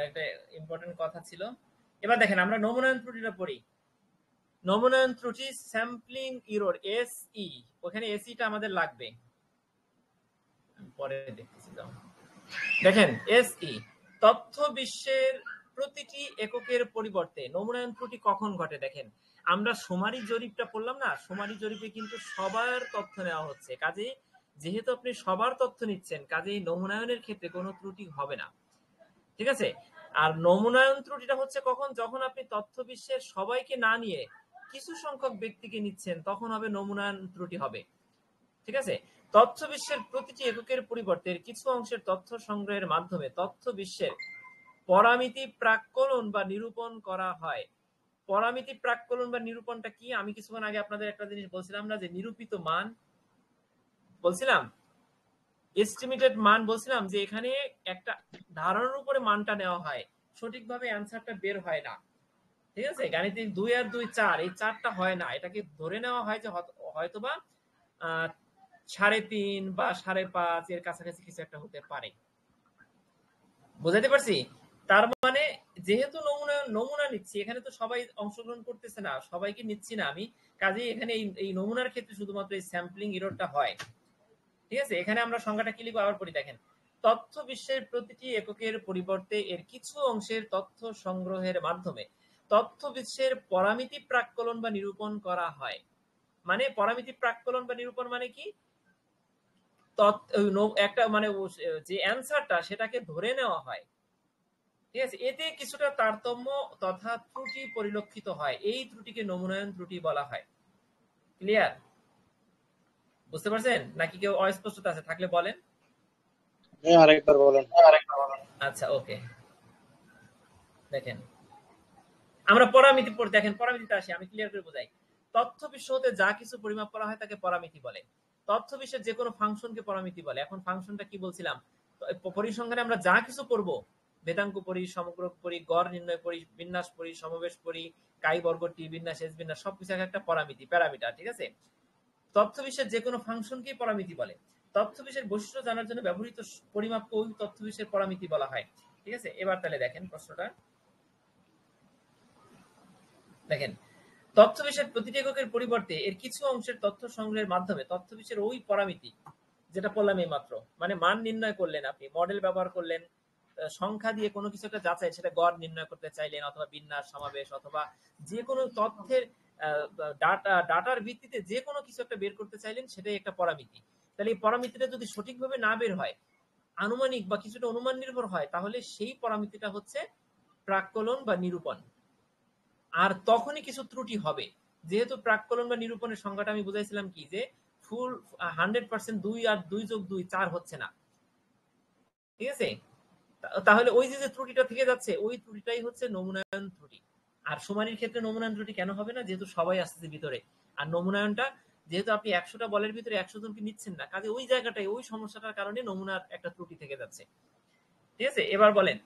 একটা ইম্পর্টেন্ট কথা ছিল। এবার দেখেন আমরা নমুনায়ন ত্রুটিটা পড়ি। নমুনায়ন ত্রুটি স্যাম্পলিং ইরর, এসই, ওখানে এসইটা আমাদের লাগবে, পরে দেখতেছি। যাও দেখেন এসই, তথ্য বিশ্বের প্রতিটি এককের পরিবর্তে নমুনায়ন ত্রুটি কখন ঘটে। দেখেন আমরা শুমারি জরিপটা পড়লাম না, শুমারি জরিপে কিন্তু সবার তথ্য নেওয়া হচ্ছে, কাজেই যেহেতু আপনি সবার তথ্য নিচ্ছেন, কাজেই নমুনায়নের ক্ষেত্রে কোনো ত্রুটি হবে না, ঠিক আছে। আর নমুনায়ন ত্রুটিটা হচ্ছে কখন, যখন আপনি তথ্য বিশ্বের সবাইকে না নিয়ে কিছু সংখ্যক ব্যক্তিকে নিচ্ছেন, তখন হবে নমুনায়ন ত্রুটি হবে, ঠিক আছে। তথ্য বিশ্বের প্রতিটি এককের পরিবর্তে কিছু অংশের তথ্য সংগ্রহের মাধ্যমে তথ্য বিশ্বের পরামিতি প্রাক্কলন বা নিরূপণ করা হয়। পরামিতি প্রাক্কলন বা নিরূপণটা কি, আমি কিছুক্ষণ আগে আপনাদের একটা জিনিস বলছিলাম না, যে নিরূপিত মান বলছিলাম, এস্টিমেটেড মান বলছিলাম, যে এখানে একটা ধারণার উপরে মানটা নেওয়া হয়, সঠিকভাবে অ্যান্সারটা বের হয় না, ঠিক আছে। গাণিতিক 2 আর 2 4, এই 4টা হয় না, এটাকে ধরে নেওয়া হয় যে হয়তোবা 3.5 বা 5.5 এর কাছাকাছি কিছু একটা হতে পারে, বুঝাতে পারছি। তার মানে যেহেতু নমুনা নিচ্ছি, এখানে তো সবাই অংশগ্রহণ করতেছে না, সবাইকে নিচ্ছি না আমি, কাজেই এখানে এই নমুনার ক্ষেত্রে শুধুমাত্র এই স্যাম্পলিং এররটা হয়, ঠিক আছে। এখানে আমরা সংজ্ঞাটা কি লিখব আবার পড়ি। দেখেন তথ্য বিশ্বের প্রতিটি এককের পরিবর্তে এর কিছু অংশের তথ্য সংগ্রহের মাধ্যমে তথ্য বিশ্বের পরামিতি প্রাক্কলন বা নিরূপণ করা হয়। মানে পরামিতি প্রাক্কলন বা নিরূপণ মানে কি, একটা মানে যে অ্যান্সারটা সেটাকে ধরে নেওয়া হয়, ঠিক আছে, এতে কিছুটা তারতম্য তথা ত্রুটি পরিলক্ষিত হয়, এই ত্রুটিকে নমুনায়ন ত্রুটি বলা হয়। ক্লিয়ার, বুঝতে পারছেন নাকি কেউ অস্পষ্টতা আছে, থাকলে বলেন। আরেকবার বলেন। আচ্ছা ওকে, দেখেন আমরা পরামিতি পড়ে, দেখেন পরামিতিতে আসি, আমি ক্লিয়ার করে বোঝাই। তথ্য বিশ্ব হতে যা কিছু পরিমাপ করা হয় তাকে পরামিতি বলে। তথ্য বিশ্বের যে কোনো ফাংশনকে পরামিতি বলে। এখন ফাংশনটা কি বলছিলাম, পরিসংখ্যানে আমরা যা কিছু করব, ভেদাঙ্ক পড়ি, সমগ্র পড়ি, গড় নির্ণয় পড়ি, বিন্যাস পড়ি, সমাবেশ পড়ি, কাই বর্গ, টি বিন্যাস, এস বিন্যাস, সবকিছু একটা পরামিতি, প্যারামিটার, ঠিক আছে। তথ্য বিশ্বের যে কোনো ফাংশনকেই পরামিতি বলে। তথ্য বিশ্বের বৈশিষ্ট্য জানার জন্য ব্যবহৃত পরিমাপকে ওই তথ্য বিশ্বের পরামিতি বলা হয়, ঠিক আছে। এবার তাহলে দেখেন প্রশ্নটা, দেখেন তথ্য বিশ্বের প্রতিটি এককের পরিবর্তে এর কিছু অংশের তথ্য সংগ্রহের মাধ্যমে তথ্য বিশ্বের ওই পরামিতি, যেটা বললাম এই মাত্র, মানে মান নির্ণয় করলেন, আপনি মডেল ব্যবহার করলেন, সংখ্যা দিয়ে কোনো কিছু একটা যাচাই, সেটা গড় নির্ণয় করতে চাইলেন, অথবা বিন্যাস, সমাবেশ, অথবা যে কোনো তথ্যের ডাটার ভিত্তিতে যে কোনো কিছু একটা বের করতে চাইলেন, সেটাই একটা পরামিতি। তাহলে এই পরামিতিটা যদি সঠিকভাবে না বের হয়, আনুমানিক বা কিছুটা অনুমান নির্ভর হয়, তাহলে সেই পরামিতিটা হচ্ছে প্রাক্কলন বা নিরূপণ। আর তখনই কিছু ত্রুটি হবে, যেহেতু প্রাক্কলন বা নিরূপণের সংজ্ঞাটা আমি বুঝাইছিলাম কি, যে ফুল 100% 2 আর 2 যোগ 2 4 হচ্ছে না, ঠিক আছে? তাহলে ওই যে ত্রুটিটা থেকে যাচ্ছে, ওই ত্রুটিটাই হচ্ছে নমুনায়ন ত্রুটি। আর শুমারির ক্ষেত্রে নমুনায়ন ত্রুটি কেন হবে না? যেহেতু সবাই আসতেছে ভিতরে, আর নমুনায়নটা যেহেতু আপনি 100টা বলের ভিতরে 100 জনকে নিচ্ছেন না, কাজে ওই জায়গাটায় ওই সমস্যাটার কারণে নমুনার একটা ত্রুটি থেকে যাচ্ছে, ঠিক আছে? এবার বলেন,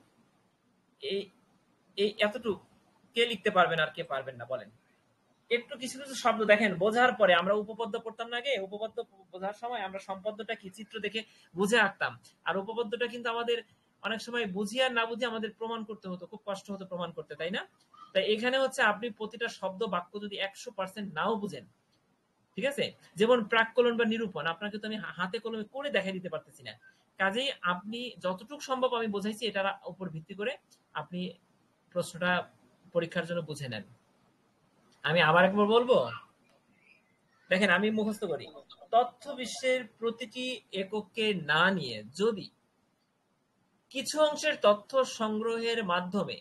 এই এই এতটুকু কে লিখতে পারবেন আর কে পারবেন না বলেন? একটু কিছু কিছু শব্দ দেখেন বোঝার পরে, আমরা উপপদ্য পড়তাম না আগে, উপপদ্য বোঝার সময় আমরা সম্পদ্যটা কি চিত্র দেখে বুঝে আঁকতাম, আর উপপদ্যটা কিন্তু আমাদের অনেক সময় বুঝি আর না বুঝি আমাদের প্রমাণ করতে হতো, খুব কষ্ট হতো প্রমাণ করতে, তাই না? তাই এখানে হচ্ছে আপনি প্রতিটা শব্দ বাক্য যদি 100% নাও বুঝেন, ঠিক আছে, যেমন প্রাক্কলন বা নিরূপণ আপনাকে তো আমি হাতে কলমে করে দেখাই দিতে পারতেছি না, কাজেই আপনি যতটুকু সম্ভব আমি বোঝাইছি এটার উপর ভিত্তি করে আপনি প্রশ্নটা পরীক্ষার জন্য বুঝে নেন। আমি আবার একবার বলবো, দেখেন আমি মুখস্থ করি। তথ্য বিশ্বের প্রতিটি এককে না নিয়ে যদি কিছু অংশের তথ্য সংগ্রহের মাধ্যমে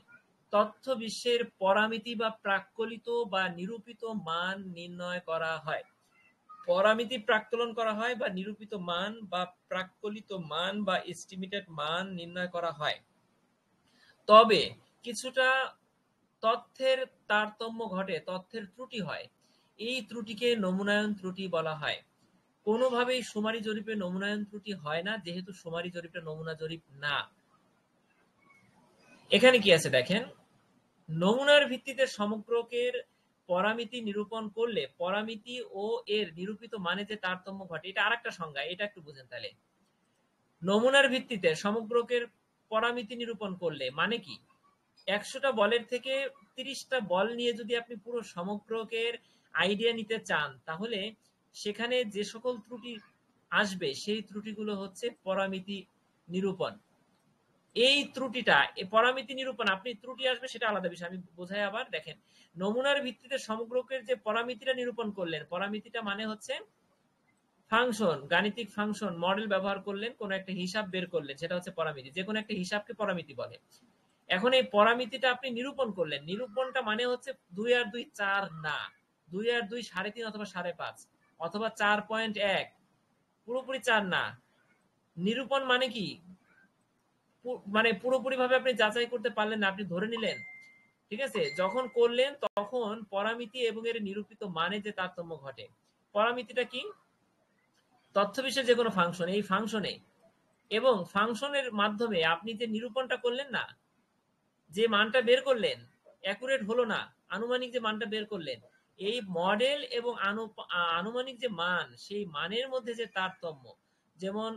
তথ্য বিশ্বের পরামিতি বা প্রাক্কলিত বা নিরূপিত মান নির্ণয় করা হয়, পরামিতি প্রাক্কলন করা হয় বা নিরূপিত মান বা প্রাক্কলিত মান বা এস্টিমেটেড মান নির্ণয় করা হয়, তবে কিছুটা তথ্যের তারতম্য ঘটে, তথ্যের ত্রুটি হয়, এই ত্রুটিকে নমুনায়ন ত্রুটি বলা হয়। কোনোভাবেই শুমারি জরিপে নমুনায়ন ত্রুটি হয় না, যেহেতু শুমারি জরিপটা নমুনা জরিপ না। এখানে কি আছে দেখেন, নমুনার ভিত্তিতে সমগ্রকের পরামিতি নিরূপণ করলে পরামিতি ও এর নিরূপিত মানে যে তারতম্য ঘটে, এটা আরেকটা সংজ্ঞা, এটা একটু বুঝেন তাহলে। নমুনার ভিত্তিতে সমগ্রকের পরামিতি নিরূপণ করলে মানে কি, 100টা বলের থেকে 30টা বল নিয়ে যদি আপনি পুরো সমগ্রকের আইডিয়া নিতে চান, তাহলে সেখানে যে সকল ত্রুটি আসবে সেই ত্রুটিগুলো হচ্ছে পরামিতি নিরূপণ। এই ত্রুটিটা পরামিতি নিরূপণ, আপনি ত্রুটি আসবে সেটা আলাদা বিষয়, আমি বোঝাই আবার। দেখেন, নমুনার ভিত্তিতে সমগ্রকের যে পরামিতিটা নিরূপণ করলেন, পরামিতিটা মানে হচ্ছে ফাংশন, গাণিতিক ফাংশন মডেল ব্যবহার করলেন, কোন একটা হিসাব বের করলেন, সেটা হচ্ছে পরামিতি, যে কোনো একটা হিসাবকে পরামিতি বলে। এখন এই পরামিতিটা আপনি নিরূপণ করলেন, নিরূপণটা মানে হচ্ছে 2 আর 2 4 না, 2 আর 2 3.5 অথবা 5.5 অথবা 4.1, পুরোপুরি 4 না। নিরূপণ মানে কি, মানে পুরোপুরি ভাবে আপনি যাচাই করতে পারলেন না, আপনি ধরে নিলেন, ঠিক আছে? যখন করলেন তখন পরামিতি এবং এর নিরূপিত মানে যে তারতম্য ঘটে। পরামিতিটা কি, তথ্য বিশ্বের যে কোনো ফাংশন, এই ফাংশনে এবং ফাংশনের মাধ্যমে আপনি যে নিরূপণটা করলেন না, যে মানটা বের করলেন অ্যাকুরেট হলো না, আনুমানিক যে মানটা বের করলেন, এই মডেল এবং আনুমানিক যে মান, সেই মানের মধ্যে যে তারতম্য, যেমন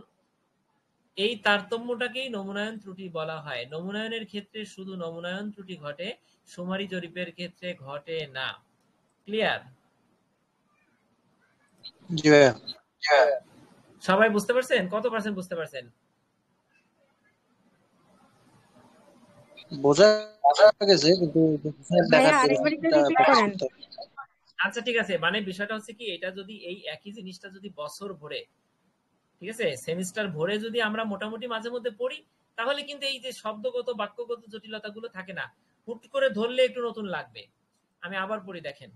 এই তারতম্যটাকেই নমুনায়ন ত্রুটি বলা হয়। নমুনায়নের ক্ষেত্রে শুধু নমুনায়ন ত্রুটি ঘটে, শুমারি জরিপের ক্ষেত্রে ঘটে না। ক্লিয়ার? জি ভাইয়া। সবাই বুঝতে পারছেন? কত পার্সেন্ট বুঝতে পারছেন? বোঝা গেছে, কিন্তু ভাইয়া দেখার আরেকবার একটু এটা রিপিট প্র্যাকটিস করেন। করতে হবে। আচ্ছা ঠিক আছে, মানে বিষয়টা হচ্ছে কি, এটা যদি এই একই জিনিসটা যদি বছর ভরে, ঠিক আছে, সেমিস্টার ভরে যদি আমরা মোটামুটি মাঝে মধ্যে পড়ি, তাহলে কিন্তু এই যে শব্দগত বাক্যগত জটিলতাগুলো থাকে না, হুট করে ধরলে একটু নতুন লাগবে। আমি আবার পড়ি, দেখেন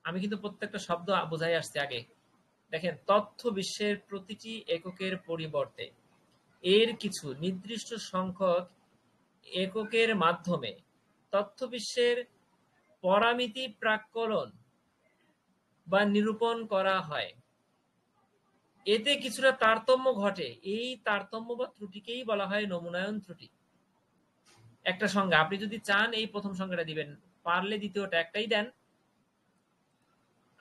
আমি কিন্তু প্রত্যেকটা শব্দ বোঝাই আসছে আগে। দেখেন, তথ্য বিশ্বের প্রতিটি এককের পরিবর্তে এর কিছু নির্দিষ্ট সংখ্যক এককের মাধ্যমে তথ্য বিশ্বের পরামিতি প্রাক্কলন বা নিরূপণ করা হয়, এতে কিছুটা তারতম্য ঘটে, এই তারতম্য বা ত্রুটিকেই বলা হয় নমুনায়ন ত্রুটি। একটা সংজ্ঞা, আপনি যদি চান এই প্রথম সংজ্ঞাটা দিবেন, পারলে দ্বিতীয়টা একটাই দেন।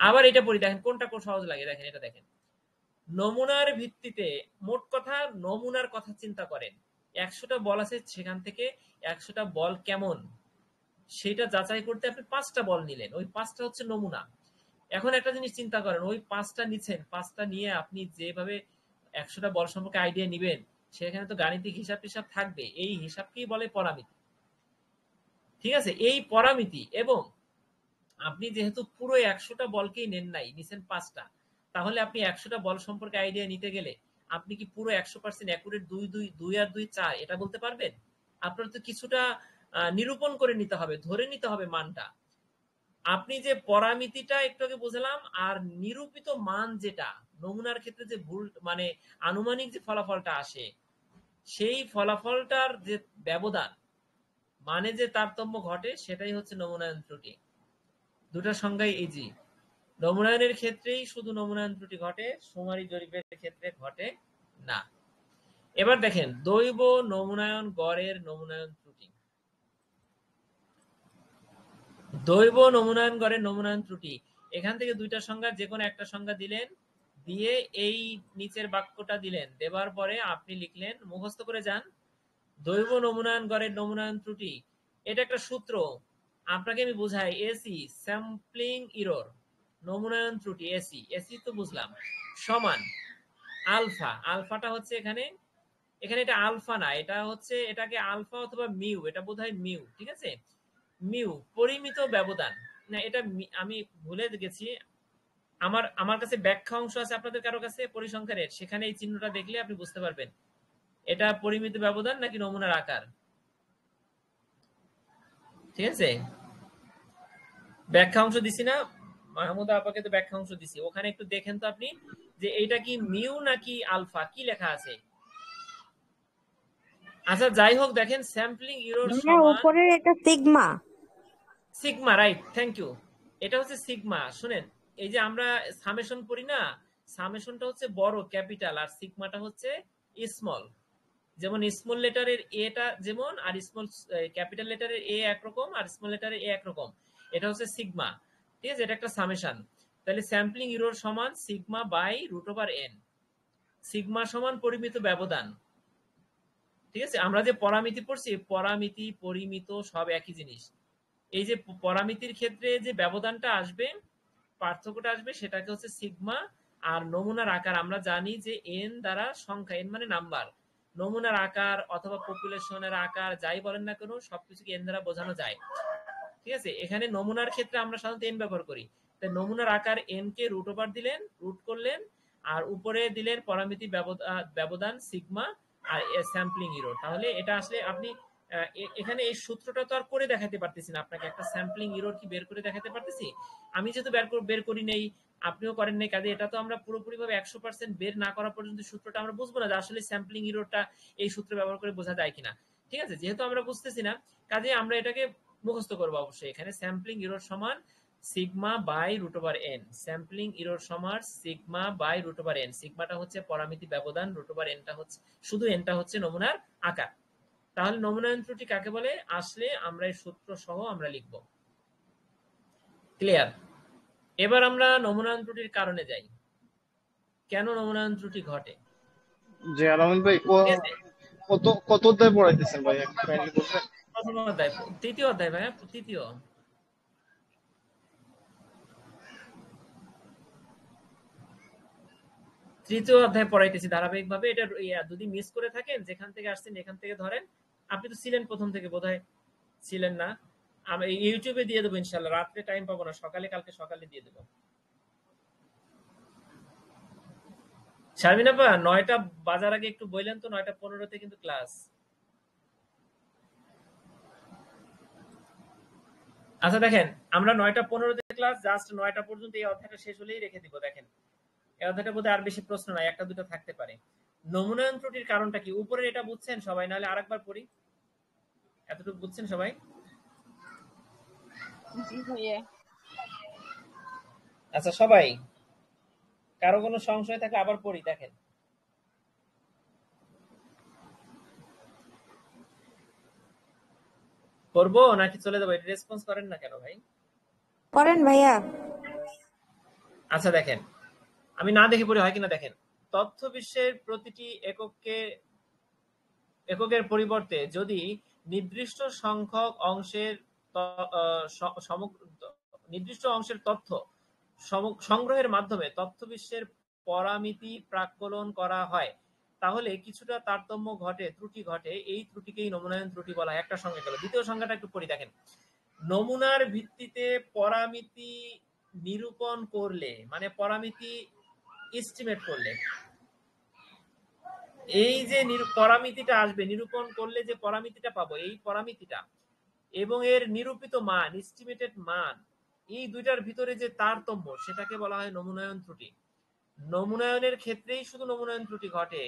আবার এটা পড়ি, দেখেন কোনটা কোন সহজ লাগে। দেখেন এটা দেখেন, নমুনার ভিত্তিতে, মোট কথা নমুনার কথা চিন্তা করেন, 100টা বল আছে, সেখান থেকে 100টা বল কেমন সেটা যাচাই করতে আপনি 5টা বল নিলেন, ওই 5টা হচ্ছে নমুনা। এখন একটা জিনিস চিন্তা করেন, ওই 5টা নিচ্ছেন, 5টা নিয়ে আপনি যেভাবে 100টা বল সম্পর্কে আইডিয়া নিবেন, সেখানে তো গাণিতিক হিসাব টিসাব থাকবে, এই হিসাবকেই বলে পরামিতি। ঠিক আছে, এই পরামিতি, এবং আপনি যেহেতু পুরো 100টা বলকেই নেন নাই, নিছেন 5টা, তাহলে আপনি 100টা বল সম্পর্কে আইডিয়া নিতে গেলে আপনি কি পুরো 100% অ্যাকুরেট 2 আর 2 4 এটা বলতে পারবেন? আপনার তো কিছুটা নিরূপণ করে নিতে হবে, ধরে নিতে হবে মানটা। আপনি যে পরামিতিটা একটু আগে বুঝলাম, আর নিরূপিত মান যেটা নমুনার ক্ষেত্রে যে ভুল মানে আনুমানিক যে ফলাফলটা আসে, সেই ফলাফলটার যে ব্যবধান মানে যে তারতম্য ঘটে সেটাই হচ্ছে নমুনায়ন ত্রুটি। দুটা সংজ্ঞাই ইজি। নমুনায়নের ক্ষেত্রেই শুধু নমুনায়ন ত্রুটি ঘটে, শুমারি জরিপের ক্ষেত্রে ঘটে না। এবার দেখেন দৈব নমুনায়ন গড়ের নমুনায়ন ত্রুটি। দৈব নমুনায়ন গড়ের নমুনায়ন ত্রুটি, এখান থেকে দুইটা সংজ্ঞা যে কোনো একটা সংজ্ঞা দিলেন, দিয়ে এই নিচের বাক্যটা দিলেন, দেবার পরে আপনি লিখলেন, মুখস্থ করে যান, দৈব নমুনায়ন গড়ের নমুনায়ন ত্রুটি, এটা একটা সূত্র। আপনাকে আমি বুঝাই, এসি স্যাম্পলিং ইরর, নমুনায়ন ত্রুটি এসি, এসি তো বুঝলাম, সমান আলফা, আলফাটা হচ্ছে এখানে এটা আলফা না, এটা হচ্ছে এটাকে আলফা অথবা মিউ, এটা বোধহয় মিউ, ঠিক আছে, মিউ পরিমিত ব্যবধান না, এটা আমি ভুলে গেছি। আমার কাছে ব্যাখ্যা অংশ আছে, আপনাদের কারো কাছে পরিসংখ্যানের, সেখানে এই চিহ্নটা দেখলে আপনি বুঝতে পারবেন এটা পরিমিত ব্যবধান নাকি নমুনার আকার। ঠিক আছে, ব্যাখ্যা অংশ দিছি না, মাহমুদা আপাকে তো ব্যাখ্যা অংশ দিছি, ওখানে একটু দেখেন তো আপনি যে এইটা কি মিউ নাকি আলফা, কি লেখা আছে। আচ্ছা যাই হোক, দেখেন স্যাম্পলিং ইরর সমান উপরের এটা sigma. Sigma, right, thank you. এটা হচ্ছে সিগমা। শুনেন, এই যে আমরা সামেশন পড়ি না, সামেশনটা হচ্ছে বড় ক্যাপিটাল আর সিগমাটা হচ্ছে স্মল। যেমন স্মল লেটারের এটা যেমন, আর স্মল ক্যাপিটাল লেটারের এ একরকম আর স্মল লেটারের এ একরকম, এটা হচ্ছে সিগমা। ঠিক আছে, এটা একটা সামেশন। তাহলে স্যাম্পলিং ইরর সমান sigma by root over N. Sigma সমান পরিমিত ব্যবধান। ঠিক আছে, আমরা যে পরামিতি পড়ছি, পরামিতি পরিমিত সব একই জিনিস। এই যে পরামিতির ক্ষেত্রে যে ব্যবধানটা আসবে, পার্থক্যটা আসবে, সেটাকে হচ্ছে সিগমা। আর নমুনার আকার আমরা জানি যে এন দ্বারা সংখ্যা, এন মানে নাম্বার, নমুনার আকার অথবা পপুলেশনের আকার যাই বলেন না কেন, সবকিছুকে এন দ্বারা বোঝানো যায়। ঠিক আছে, এখানে নমুনার ক্ষেত্রে আমরা সাধারণত এন ব্যবহার করি। তাই নমুনার আকার এন কে রুট ওভার দিলেন, রুট করলেন, আর উপরে দিলেন পরামিতি ব্যবধান সিগমা আর স্যাম্পলিং ইরর। তাহলে এটা আসলে আপনি এখানে এই সূত্রটা তো আর করে দেখাতে পারতেছি না আপনাকে, একটা স্যাম্পলিং ইরর কি বের করে দেখাতে পারতেছি, আমি যেহেতু বের করি নেই, আপনিও করেন নাই, কাজে এটা তো আমরা পুরোপুরি ভাবে 100% বের না করা পর্যন্ত সূত্রটা আমরা বুঝবো না যে আসলে স্যাম্পলিং ইররটা এই সূত্র ব্যবহার করে বোঝা যায় কিনা। ঠিক আছে, যেহেতু আমরা বুঝতেছি না, কাজে আমরা এটাকে মুখস্থ করবো অবশ্যই। এখানে স্যাম্পলিং ইরর সমান sigma by root over n, sampling error সমান sigma by root over n. সিগমাটা হচ্ছে পরামিতি ব্যবধান, রুট ওভার এনটা হচ্ছে শুধু এনটা হচ্ছে নমুনার আকার। তাহলে নমুনায়ন ত্রুটি কাকে বলে আসলে আমরা এই সূত্র সহ আমরা লিখব। ক্লিয়ার? এবার আমরা নমুনায়ন ত্রুটির কারণে যাই, কেন নমুনায়ন ত্রুটি ঘটে। জি আলামিন ভাই, ঠিক আছে, কত কত অধ্যায় পড়াইতেছেন ভাই, একটু কাইন্ডলি বলবেন? প্রথম অধ্যায়, তৃতীয় অধ্যায় ভাইয়া, তৃতীয় অধ্যায় পড়াইতেছি ধারাবাহিকভাবে। এটা যদি মিস করে থাকেন, যেখান থেকে আসছেন এখান থেকে ধরেন। আপনি তো ছিলেন প্রথম থেকে, বোধহয় ছিলেন না। আমি ইউটিউবে দিয়ে দেবো ইনশাল্লাহ, রাত্রে টাইম পাবো না, কালকে সকালে দিয়ে দেবো। শারমিন আপা 9টা বাজার আগে একটু বললেন তো, 9:15 কিন্তু ক্লাস। আচ্ছা দেখেন, আমরা 9:15 ক্লাস, জাস্ট 9টা পর্যন্ত এই অধ্যায়টা শেষ হলেই রেখে দিব। দেখেন এই অধ্যায়টা বোধহয় আর বেশি প্রশ্ন নাই, একটা দুটো থাকতে পারে। নমুনায়ন ত্রুটির কারণটা কি, উপরে এটা বুঝছেন সবাই, নাহলে আরেকবার পড়ি। এতটুকু বুঝছেন সবাই? জি ভাইয়া। আচ্ছা সবাই, কারো কোনো সংশয় থাকলে আবার পড়ি। দেখেন, পড়বো নাকি চলে যাবো, এটা রেসপন্স করেন না কেন ভাই? করেন ভাইয়া। আচ্ছা দেখেন, আমি না দেখে পড়ি হয় কিনা দেখেন। তথ্য বিশ্বের প্রতিটি এককের পরিবর্তে যদি নির্দিষ্ট সংখ্যক নির্দিষ্ট অংশের তথ্য সংগ্রহের মাধ্যমে তথ্য বিশ্বের পরামিতি প্রাক্কলন করা হয়, তাহলে কিছুটা তারতম্য ঘটে, ত্রুটি ঘটে। এই ত্রুটিকেই নমুনায়ন ত্রুটি বলা হয়। একটা সংজ্ঞা গেল, দ্বিতীয় সংজ্ঞাটা একটু পড়ি। দেখেন, নমুনার ভিত্তিতে পরামিতি নিরূপণ করলে, মানে পরামিতি এস্টিমেট করলে, এই যে পরামিতিটা আসবে, নিরূপণ করলে যে পরামিতিটা পাবো, এই পরামিতিটা এবং এর নিরূপিত মান, এস্টিমেটেড মান, এই দুইটার ভিতরে যে তারতম্য, সেটাকে বলা হয় নমুনায়ন ত্রুটি। নমুনায়নের ক্ষেত্রেই শুধু নমুনায়ন ত্রুটি ঘটে,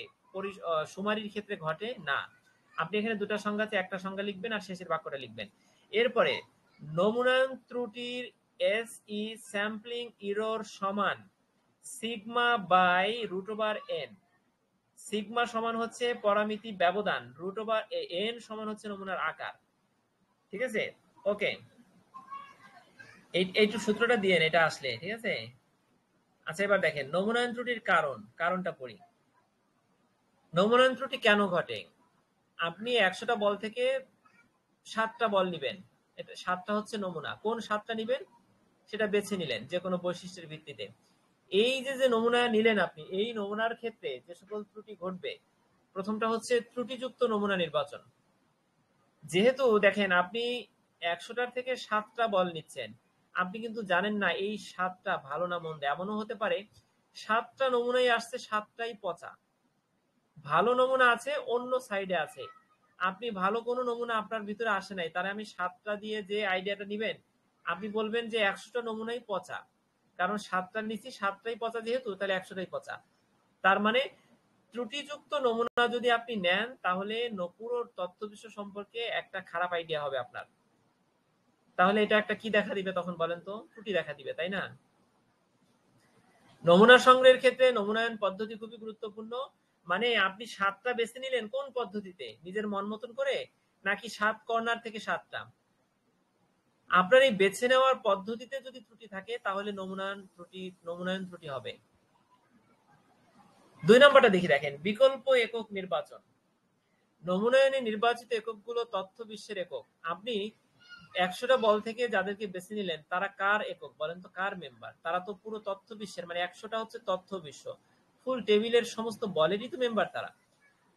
সুমারির ক্ষেত্রে ঘটে না। আপনি এখানে দুটা সংজ্ঞা আছে, একটা সংজ্ঞা লিখবেন আর শেষের বাক্যটা লিখবেন। এরপরে নমুনায়ন ত্রুটির SE স্যাম্পলিং এরর সমান সিগমা বাই √n। সিগমা সমান হচ্ছে পরামিতি ব্যবধান, √n সমান হচ্ছে নমুনার আকার। ঠিক আছে, ওকে, এইটু সূত্রটা দিয়ে এটা আসলে ঠিক আছে। আচ্ছা, এবার দেখেন নমুনায়ন ত্রুটির কারণটা পড়ি। নমুনায়ন ত্রুটি কেন ঘটে? আপনি 100টা বল থেকে 7টা বল নিবেন, এটা 7টা হচ্ছে নমুনা। কোন 7টা নিবেন সেটা বেছে নিলেন যে কোনো বৈশিষ্ট্যের ভিত্তিতে। এই যে নমুনা নিলেন আপনি, এই নমুনার ক্ষেত্রে যে সকল ত্রুটি ঘটবে, প্রথমটা হচ্ছে ত্রুটিযুক্ত নমুনা নির্বাচন। যেহেতু দেখেন আপনি 100টার থেকে 7টা বল নিচ্ছেন, আপনি কিন্তু জানেন না এই 7টা ভালো না মন্দ। এমনও হতে পারে 7টা নমুনাই আসছে, 7টাই পচা। ভালো নমুনা আছে অন্য সাইডে আছে, আপনি ভালো কোনো নমুনা আপনার ভিতরে আসে নাই, তারা আমি 7টা দিয়ে যে আইডিয়াটা নিবেন, আপনি বলবেন যে 100টা নমুনাই পচা, কারণ 7টা নিচ্ছি, 7টাই পচা যেহেতু, তাহলে 100টাই পচা। তার মানে ত্রুটিযুক্ত নমুনা যদি আপনি নেন, তাহলে পুরো তথ্য বিশ্ব সম্পর্কে একটা খারাপ আইডিয়া হবে আপনার। তাহলে এটা একটা কি দেখা দিবে তখন বলেন তো? ত্রুটি দেখা দিবে, তাই না? নমুনা সংগ্রহের ক্ষেত্রে নমুনায়ন পদ্ধতি খুবই গুরুত্বপূর্ণ। মানে আপনি 7টা বেছে নিলেন কোন পদ্ধতিতে, নিজের মন মতন করে, নাকি 7 কর্নার থেকে 7টা? আপনার এই বেছে নেওয়ার পদ্ধতিতে যদি ত্রুটি থাকে, তাহলে নমুনায়ন ত্রুটি হবে। 2 নম্বরটা দেখি, দেখেন বিকল্প একক নির্বাচন। নমুনায়নে নির্বাচিত এককগুলো তথ্য বিশ্বের একক। আপনি 100টা বল থেকে যাদেরকে বেছে নিলেন, তারা কার একক বলেন তো? কার মেম্বার? তারা তো পুরো তথ্য বিশ্বের, মানে 100টা হচ্ছে তথ্য বিশ্ব, ফুল টেবিলের সমস্ত বলেরই তো মেম্বার তারা।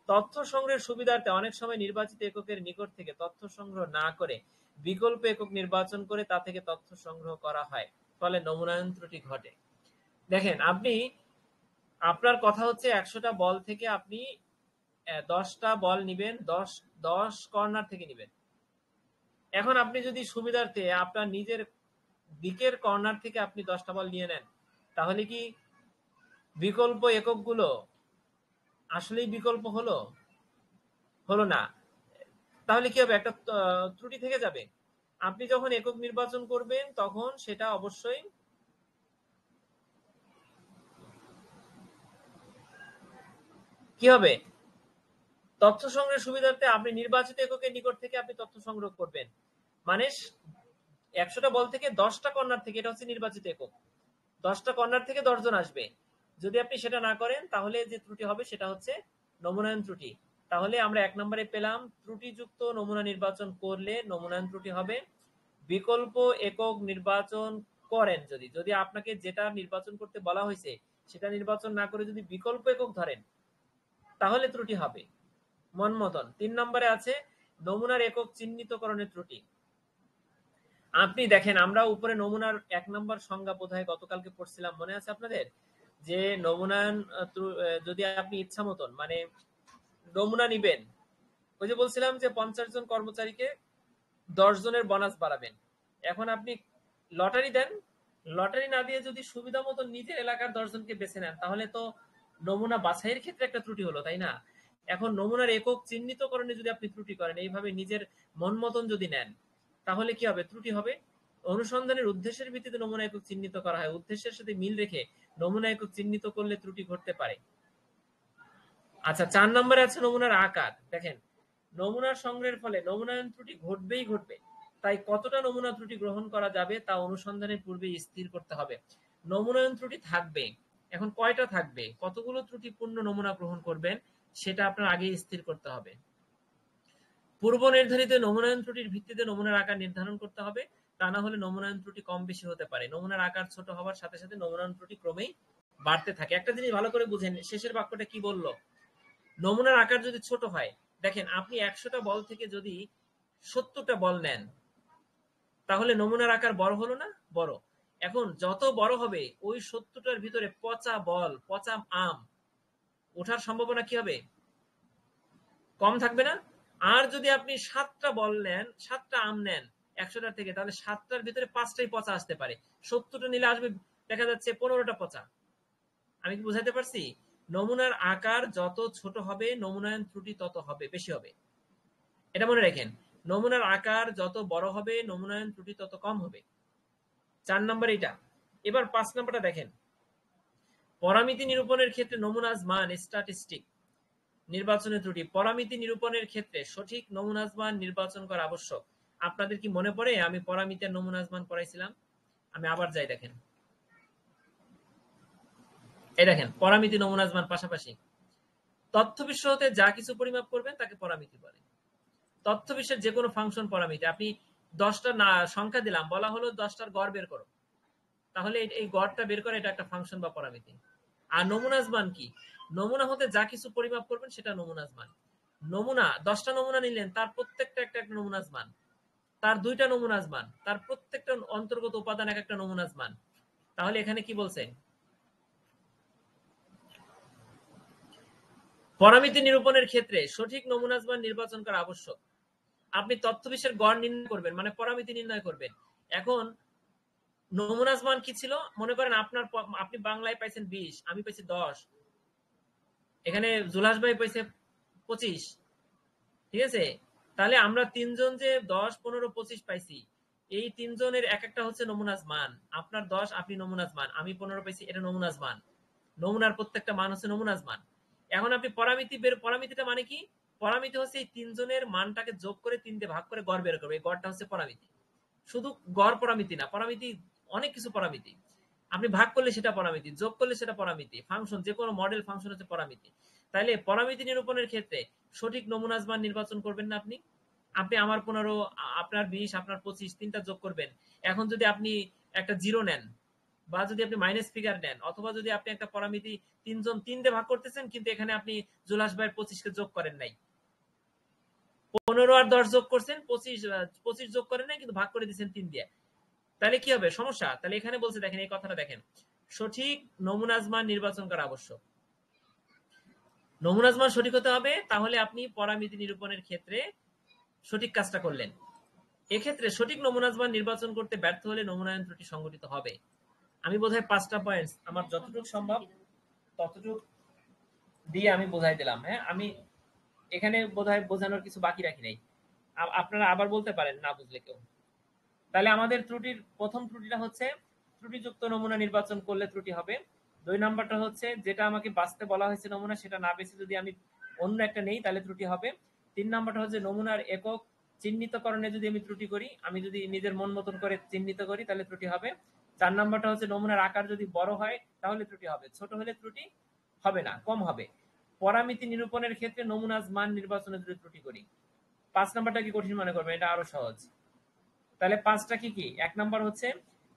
তথ্য সংগ্রহের সুবিধার্থে অনেক সময় নির্বাচিত এককের নিকট থেকে তথ্য সংগ্রহ না করে বিকল্প একক নির্বাচন করে তা থেকে তথ্য সংগ্রহ করা হয়, ফলে নমুনায়ন ত্রুটি ঘটে। দেখেন আপনি, আপনার কথা হচ্ছে 100টা বল থেকে আপনি 10টা বল নিবেন, 10 কর্নার থেকে নিবেন। এখন আপনি যদি সুবিধার্থে আপনার নিজের দিকের কর্নার থেকে আপনি 10টা বল নিয়ে নেন, তাহলে কি বিকল্প এককগুলো আসলেই বিকল্প হলো না? তাহলে কি হবে? একটা ত্রুটি থেকে যাবে। আপনি যখন একক নির্বাচন করবেন, তখন সেটা অবশ্যই কি হবে? তথ্য সংগ্রহের সুবিধার্থে আপনি নির্বাচিত এককের নিকট থেকে আপনি তথ্য সংগ্রহ করবেন, মানে 100টা বল থেকে 10টা কর্নার থেকে, এটা হচ্ছে নির্বাচিত একক, 10টা কর্নার থেকে 10 জন আসবে। যদি আপনি সেটা না করেন, তাহলে যে ত্রুটি হবে সেটা হচ্ছে নমুনায়ন ত্রুটি। তাহলে আমরা 1 নম্বরে পেলাম ত্রুটিযুক্ত নমুনা নির্বাচন করলে নমুনায়ন ত্রুটি হবে। বিকল্প একক নির্বাচন করেন যদি আপনাকে যেটা নির্বাচন করতে বলা হয়েছে সেটা নির্বাচন না করে যদি বিকল্প একক ধরেন, তাহলে ত্রুটি হবে মন মতন। 3 নম্বরে আছে নমুনার একক চিহ্নিতকরণের ত্রুটি। আপনি দেখেন, আমরা উপরে নমুনার 1 নম্বর সংজ্ঞা বোধহয় গতকালকে পড়ছিলাম, মনে আছে আপনাদের? যে নমুনায়ন যদি আপনি ইচ্ছা মতন মানে নমুনা নিবেন, ওই যে বলছিলাম যে 50 জন কর্মচারীকে 10 জনের বোনাস বাড়াবেন। এখন আপনি লটারি দেন, লটারি না দিয়ে যদি সুবিধা মতো নিজের এলাকার 10 জনকে বেছে নেন, তাহলে তো নমুনা বাছাইয়ের ক্ষেত্রে একটা ত্রুটি হলো, তাই না? এখন নমুনার একক চিহ্নিতকরণে যদি আপনি ত্রুটি করেন, এইভাবে নিজের মন মতন যদি নেন, তাহলে কি হবে? ত্রুটি হবে। অনুসন্ধানের উদ্দেশ্যের ভিত্তিতে নমুনা একক চিহ্নিত করা হয়, উদ্দেশ্যের সাথে মিল রেখে নমুনা একক চিহ্নিত করলে ত্রুটি ঘটতে পারে। আচ্ছা, 4 নম্বরে আছে নমুনার আকার। দেখেন, নমুনার সংগ্রহের ফলে নমুনায়ন ত্রুটি ঘটবে, তাই কতটা নমুনা ত্রুটি গ্রহণ করা যাবে তা অনুসন্ধানের পূর্বে স্থির করতে হবে। নমুনায়ন ত্রুটি থাকবে, এখন কয়টা থাকবে, কতগুলো ত্রুটিপূর্ণ নমুনা গ্রহণ করবেন, সেটা আপনার আগেই স্থির করতে হবে। পূর্ব নির্ধারিত নমুনায়ন ত্রুটির ভিত্তিতে নমুনার আকার নির্ধারণ করতে হবে, তা না হলে নমুনায়ন ত্রুটি কম বেশি হতে পারে। নমুনার আকার ছোট হওয়ার সাথে সাথে নমুনায়ন ত্রুটি ক্রমেই বাড়তে থাকে। একটা জিনিস ভালো করে বুঝেন, শেষের বাক্যটা কি বললো? নমুনার আকার যদি ছোট হয়, দেখেন আপনি 100টা বল থেকে যদি 70টা বল নেন, তাহলে নমুনার আকার বড় হলো না? বড়। এখন যত বড় হবে, ওই 70টার ভিতরে পচা বল, পচা আম ওঠার সম্ভাবনা কি হবে? কম থাকবে না? আর যদি আপনি 7টা বল নেন, 7টা আম নেন 100টার থেকে, তাহলে 7টার ভিতরে 5টাই পচা আসতে পারে। 70টা নিলে আসবে দেখা যাচ্ছে 15টা পচা। আমি কি বুঝাতে পারছি? নমুনার আকার যত ছোট হবে নমুনায়ন ত্রুটি তত হবে, বেশি হবে। এটা মনে রাখেন, নমুনার আকার যত বড় হবে নমুনায়ন ত্রুটি তত কম হবে। 4 নম্বর এটা। এবার 5 নম্বরটা দেখেন, পরামিতি নিরূপণের ক্ষেত্রে নমুনাজ মান স্ট্যাটিস্টিক নির্বাচনের ত্রুটি। পরামিতি নিরূপণের ক্ষেত্রে সঠিক নমুনাজ মান নির্বাচন করা আবশ্যক। আপনাদের কি মনে পড়ে আমি পরামিতির নমুনাজ মান পড়াইছিলাম? আমি আবার যাই, দেখেন এই দেখেন পরামিতি নমুনাজ মান পাশাপাশি। তথ্য বিশ্ব হতে যা কিছু পরিমাপ করবেন তাকে পরামিতি বলে। তথ্য বিশ্বের যে কোনো ফাংশন পরামিতি। আপনি 10টা না সংখ্যা দিলাম, বলা হলো 10টার গড় বের করো, তাহলে এই গড়টা বের করে এটা একটা ফাংশন বা পরামিতি। আর নমুনাজ মান কি? নমুনা হতে যা কিছু পরিমাপ করবেন সেটা নমুনাজ মান। নমুনা 10টা নমুনা নিলেন, তার প্রত্যেকটা একটা একটা নমুনাজ মান, তার 2টা নমুনাজ মান, তার প্রত্যেকটা অন্তর্গত উপাদান এক একটা নমুনাজ মান। তাহলে এখানে কি বলছে? পরামিতি নিরূপণের ক্ষেত্রে সঠিক নমুনাজ মান নির্বাচন করা আবশ্যক। আপনি তথ্য বিশ্বের গড় নির্ণয় করবেন, মানে পরামিতি নির্ণয় করবেন। এখন নমুনাজ মান কি ছিল? মনে করেন আপনি বাংলায় পাইছেন 20, আমি পাইছি 10, এখানে জুলাস ভাই পাইছে 25, ঠিক আছে? তাহলে আমরা তিনজন যে 10, 15, 25 পাইছি, এই তিনজনের এক একটা হচ্ছে নমুনাজ মান। আপনার 10, আপনি নমুনাজ মান, আমি 15 পাইছি, এটা নমুনাজ মান। নমুনার প্রত্যেকটা মান হচ্ছে নমুনাজ মান। এখন আপনি পরামিতিটা মানে কি? পরামিতি হচ্ছে এই তিনজনের মানটাকে যোগ করে 3 দিয়ে ভাগ করে গড় বের করবে, এই গড়টা হচ্ছে পরামিতি। শুধু গড় পরামিতি না, পরামিতি অনেক কিছু পরামিতি। আপনি ভাগ করলে সেটা পরামিতি, যোগ করলে সেটা পরামিতি, ফাংশন যে কোনো মডেল ফাংশন হচ্ছে পরামিতি। তাইলে পরামিতি নিরূপণের ক্ষেত্রে সঠিক নমুনাজ মান নির্বাচন করবেন না আপনি। আপনি আমার 15, আপনার 20, আপনার 25, তিনটা যোগ করবেন। এখন যদি আপনি একটা জিরো নেন, বা যদি আপনি মাইনাস ফিগার নেন, অথবা যদি আপনি একটা পরামিতি তিনজন 3 দিয়ে ভাগ করতেছেন, কিন্তু এখানে আপনি জুলাস ভাইয়ের 25কে যোগ করেন নাই, 15 আর 10 যোগ করছেন, 25 যোগ করেন নাই, কিন্তু ভাগ করে দিচ্ছেন 3 দিয়ে, তাহলে কি হবে? সমস্যা। তাহলে এখানে বলছে, দেখেন এই কথাটা দেখেন, সঠিক নমুনাজ মান নির্বাচন করা আবশ্যক। নমুনাজ মান সঠিক হতে হবে, তাহলে আপনি পরামিতি নিরূপণের ক্ষেত্রে সঠিক কাজটা করলেন। এক্ষেত্রে সঠিক নমুনাজ মান নির্বাচন করতে ব্যর্থ হলে নমুনায়ন ত্রুটি সংঘটিত হবে। আমি বোধহয় 5টা পয়েন্টস আমার যতটুকু সম্ভব ততটুকু দিয়ে আমি বোঝাই দিলাম। হ্যাঁ, আমি এখানে বোধহয় বোঝানোর কিছু বাকি রাখি নাই। আপনারা আবার বলতে পারেন না বুঝলে কেউ। তাহলে আমাদের প্রথম ত্রুটিটা হচ্ছে ত্রুটিযুক্ত নমুনা নির্বাচন করলে ত্রুটি হবে। 2 নাম্বারটা হচ্ছে যেটা আমাকে বাছতে বলা হয়েছে নমুনা, সেটা না বেছে যদি আমি অন্য একটা নেই তাহলে ত্রুটি হবে। 3 নাম্বারটা হচ্ছে নমুনার একক চিহ্নিতকরণে যদি আমি ত্রুটি করি, আমি যদি নিজের মন মতন করে চিহ্নিত করি তাহলে ত্রুটি হবে। 4 নাম্বারটা হচ্ছে নমুনার আকার যদি বড় হয় তাহলে ত্রুটি হবে, ছোট হলে ত্রুটি হবে না, কম হবে। পরামিতি নিরূপণের ক্ষেত্রে নমুনাজ মান নির্বাচনে যদি ত্রুটি করি। 5 নাম্বারটা কি কঠিন মনে করবেন? এটা আরো সহজ। তাহলে 5টা কি কি? 1 নাম্বার হচ্ছে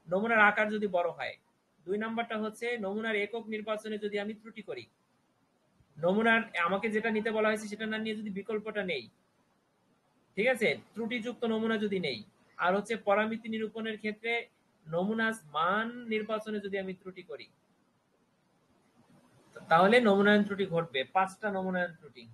নমুনার আকার যদি বড় হয়। 2 নাম্বারটা হচ্ছে নমুনার একক নির্বাচনে যদি আমি ত্রুটি করি। নমুনার আমাকে যেটা নিতে বলা হয়েছে সেটা না নিয়ে যদি বিকল্পটা নেই, ঠিক আছে, ত্রুটিযুক্ত নমুনা যদি নেই। আর হচ্ছে পরামিতি নিরূপণের ক্ষেত্রে নমুনাজ মান নির্বাচনে যদি আমি ত্রুটি করি, তাহলে নমুনায়ন ত্রুটি ঘটবে। 5টা নমুনায়ন ত্রুটি।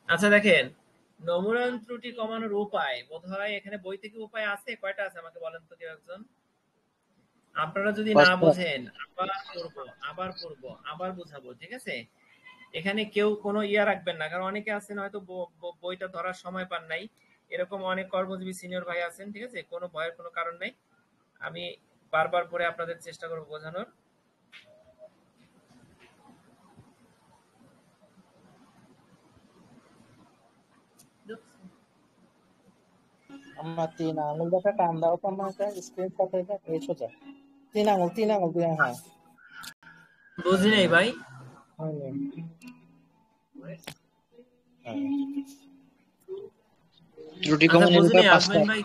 আচ্ছা দেখেন, নমুনায়ন ত্রুটি কমানোর উপায় বোধহয় এখানে বই থেকে উপায় আছে। কয়টা আছে আমাকে বলেন তো কেউ একজন। আপনারা যদি না 5টা। বোঝেন আবার পড়বো, আবার বুঝাবো, ঠিক আছে? এখানে কেউ কোনো ইয়া রাখবেন না, কারণ অনেকে আছেন হয়তো বইটা ধরার সময় পান নাই, এরকম অনেক কর্মজীবী সিনিয়র ভাই আছেন, ঠিক আছে? কোনো ভয়ের কোনো কারণ নাই। আমি বারবার পরে আপনাদের চেষ্টা করবো বোঝানোর। আমার 3 আঙুল দেখা টান দাও তো, আমার স্ক্রিন শট এটা এই সোজা। তিন আঙুল হ্যাঁ বুঝি নাই ভাই। ত্রুটি আচ্ছা কমানোর বুঝি উপায় নাই পাঁচটা। আজমাইন ভাই।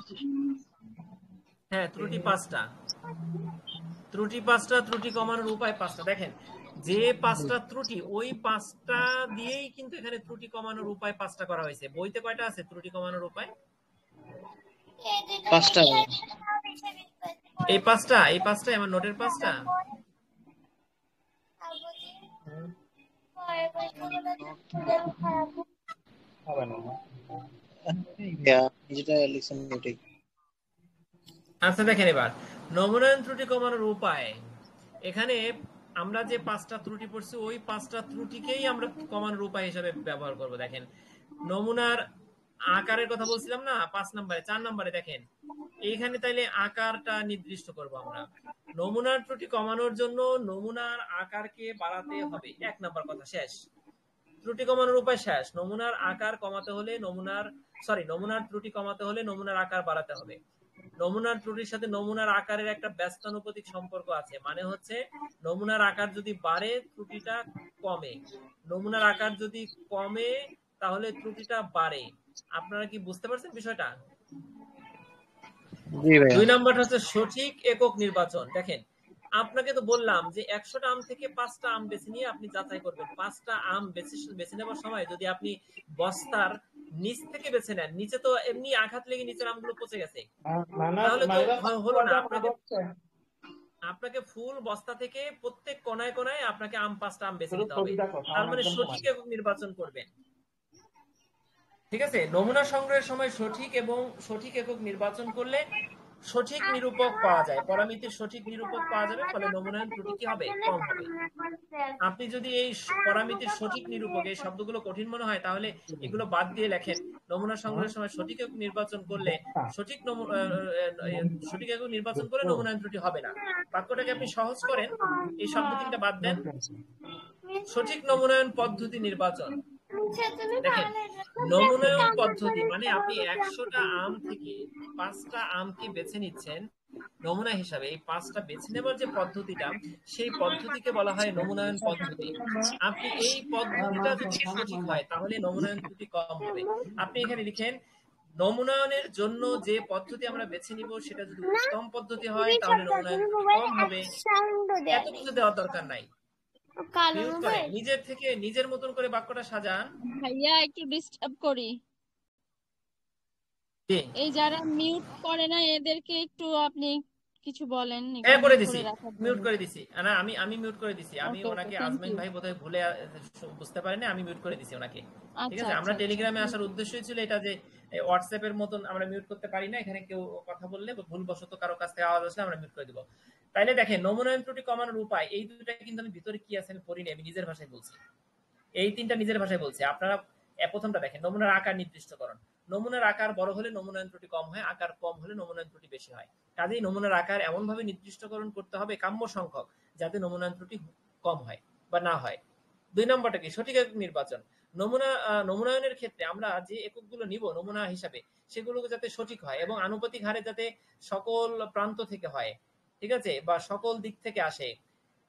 হ্যাঁ, ত্রুটি পাঁচটা, ত্রুটি কমানোর উপায় পাঁচটা। দেখেন, যে পাঁচটা ত্রুটি, ওই পাঁচটা দিয়েই কিন্তু এখানে ত্রুটি কমানোর উপায় পাঁচটা করা হয়েছে। বইতে কয়টা আছে ত্রুটি কমানোর উপায়? পাঁচটা এই পাঁচটা আমার নোটের পাঁচটা। যেটা লিখছেন ওটাই। আচ্ছা দেখেন, এবার নমুনায়ন ত্রুটি কমানোর উপায়, এখানে আমরা যে পাঁচটা ত্রুটি পড়ছি ওই পাঁচটা ত্রুটিকেই আমরা কমানোর উপায় হিসেবে ব্যবহার করব। দেখেন, নমুনার আকারের কথা বলছিলাম না 5 নম্বরে, 4 নম্বরে দেখেন এইখানে তাইলে আকারটা নির্দিষ্ট করব আমরা। নমুনার ত্রুটি কমানোর জন্য নমুনার আকারকে বাড়াতে হবে, 1 নম্বর কথা শেষ। ত্রুটি কমানোর উপায় শেষ। নমুনার আকার কমাতে হলে নমুনার ত্রুটি কমাতে হলে নমুনার আকার বাড়াতে হবে। নমুনার ত্রুটির সাথে নমুনার আকারের একটা ব্যস্তানুপাতিক সম্পর্ক আছে, মানে হচ্ছে নমুনার আকার যদি বাড়ে ত্রুটিটা কমে, নমুনার আকার যদি কমে তাহলে ত্রুটিটা বাড়ে। আপনারা কি বুঝতে পারছেন বিষয়টা? জি ভাইয়া। 2 নম্বরটা হচ্ছে সঠিক একক নির্বাচন। দেখেন, আপনাকে তো বললাম যে 100টা আম থেকে 5টা আম বেছে নিয়ে আপনি যাচাই করবেন। 5টা আম বেছে নেওয়ার সময় যদি আপনি বস্তার নিচ থেকে বেছে নেন, নিচে তো এমনি আঘাত লেগে নিচের আমগুলো পচে গেছে, তাহলে তো হলো না। আপনাকে ফুল বস্তা থেকে প্রত্যেক কোনায় কোনায় আপনাকে 5টা আম বেছে নিতে হবে। তার মানে সঠিক একক নির্বাচন করবেন। ঠিক আছে, নমুনা সংগ্রহের সময় সঠিক একক নির্বাচন করলে সঠিক নিরূপক পাওয়া যায়, পরামিতির সঠিক নিরূপক পাওয়া যাবে, ফলে নমুনায়ন ত্রুটি কি হবে? কম হবে। আপনি যদি এই পরামিতির সঠিক নিরূপক, এই শব্দগুলো কঠিন মনে হয় তাহলে এগুলো বাদ দিয়ে লেখেন, নমুনা সংগ্রহের সময় সঠিক একক নির্বাচন করলে সঠিক একক নির্বাচন করে নমুনায়ন ত্রুটি হবে না। বাক্যটাকে আপনি সহজ করেন, এই শব্দ তিনটা বাদ দেন, সঠিক নমুনায়ন পদ্ধতি নির্বাচন। দেখেন, নমুনায়ন পদ্ধতি মানে আপনি 100টা আম থেকে 5টা আমকে বেছে নিচ্ছেন নমুনা হিসাবে। এই 5টা বেছে নেবার যে পদ্ধতিটা, সেই পদ্ধতিকে বলা হয় নমুনায়ন পদ্ধতি। আপনি এই পদ্ধতিটা যদি সঠিক হয় তাহলে নমুনায়ন ত্রুটি কম হবে। আপনি এখানে লিখেন, নমুনায়নের জন্য যে পদ্ধতি আমরা বেছে নিব সেটা যদি উত্তম পদ্ধতি হয় তাহলে নমুনায়ন ত্রুটি কম হবে। এত কিছু দেওয়ার দরকার নাই। মিউট করেন, নিজের মতন করে বাক্যটা সাজান। ভাইয়া একটু ডিস্টার্ব করি, জি, এই যারা মিউট করে না এদেরকে একটু আপনি কিছু বলেন, একটু হ্যাঁ করে মিউট দিছি, করে রাখার মিউট জন্য। করে দিছি। না, আমি মিউট করে দিছি। আমি ওকে ওকে, ওনাকে, থ্যাংক আজমাইন ইউ। ভাই বোধহয় ভুলে বুঝতে পারেনি, আমি মিউট করে দিছি ওনাকে। ঠিক আচ্ছা আছে, আমরা আচ্ছা আচ্ছা, টেলিগ্রামে থ্যাংক আসার ইউ। উদ্দেশ্যই ছিল এটা যে হোয়াটসঅ্যাপ এর মতন আমরা মিউট করতে পারি না, এখানে কেউ কথা বললে বা ভুলবশত কারো কাছ থেকে আওয়াজ আসলে আমরা মিউট করে দিব। তাইলে দেখেন, নমুনায়ন ত্রুটি কমানোর উপায় এই দুটো কিন্তু আমি ভিতরে কি আছে আমি পড়িনি, আমি নিজের ভাষায় বলছি। এই তিনটা নিজের ভাষায় বলছি। আপনারা প্রথমটা দেখেন, নমুনার আকার নির্দিষ্টকরণ। নমুনার আকার বড় হলে নমুনায়ন ত্রুটি কম হয়, আকার কম হলে নমুনায়ন ত্রুটি বেশি হয়। কাজেই নমুনার আকার এমন ভাবে নির্দিষ্টকরণ করতে হবে কাম্য সংখ্যক, যাতে নমুনায়ন ত্রুটি কম হয় বা না হয়। 2 নম্বরটা কি? সঠিক একক নির্বাচন। নমুনায়নের ক্ষেত্রে আমরা যে এককগুলো নিব নমুনা হিসাবে, সেগুলো যাতে সঠিক হয় এবং আনুপাতিক হারে যাতে সকল প্রান্ত থেকে হয়, ঠিক আছে, বা সকল দিক থেকে আসে,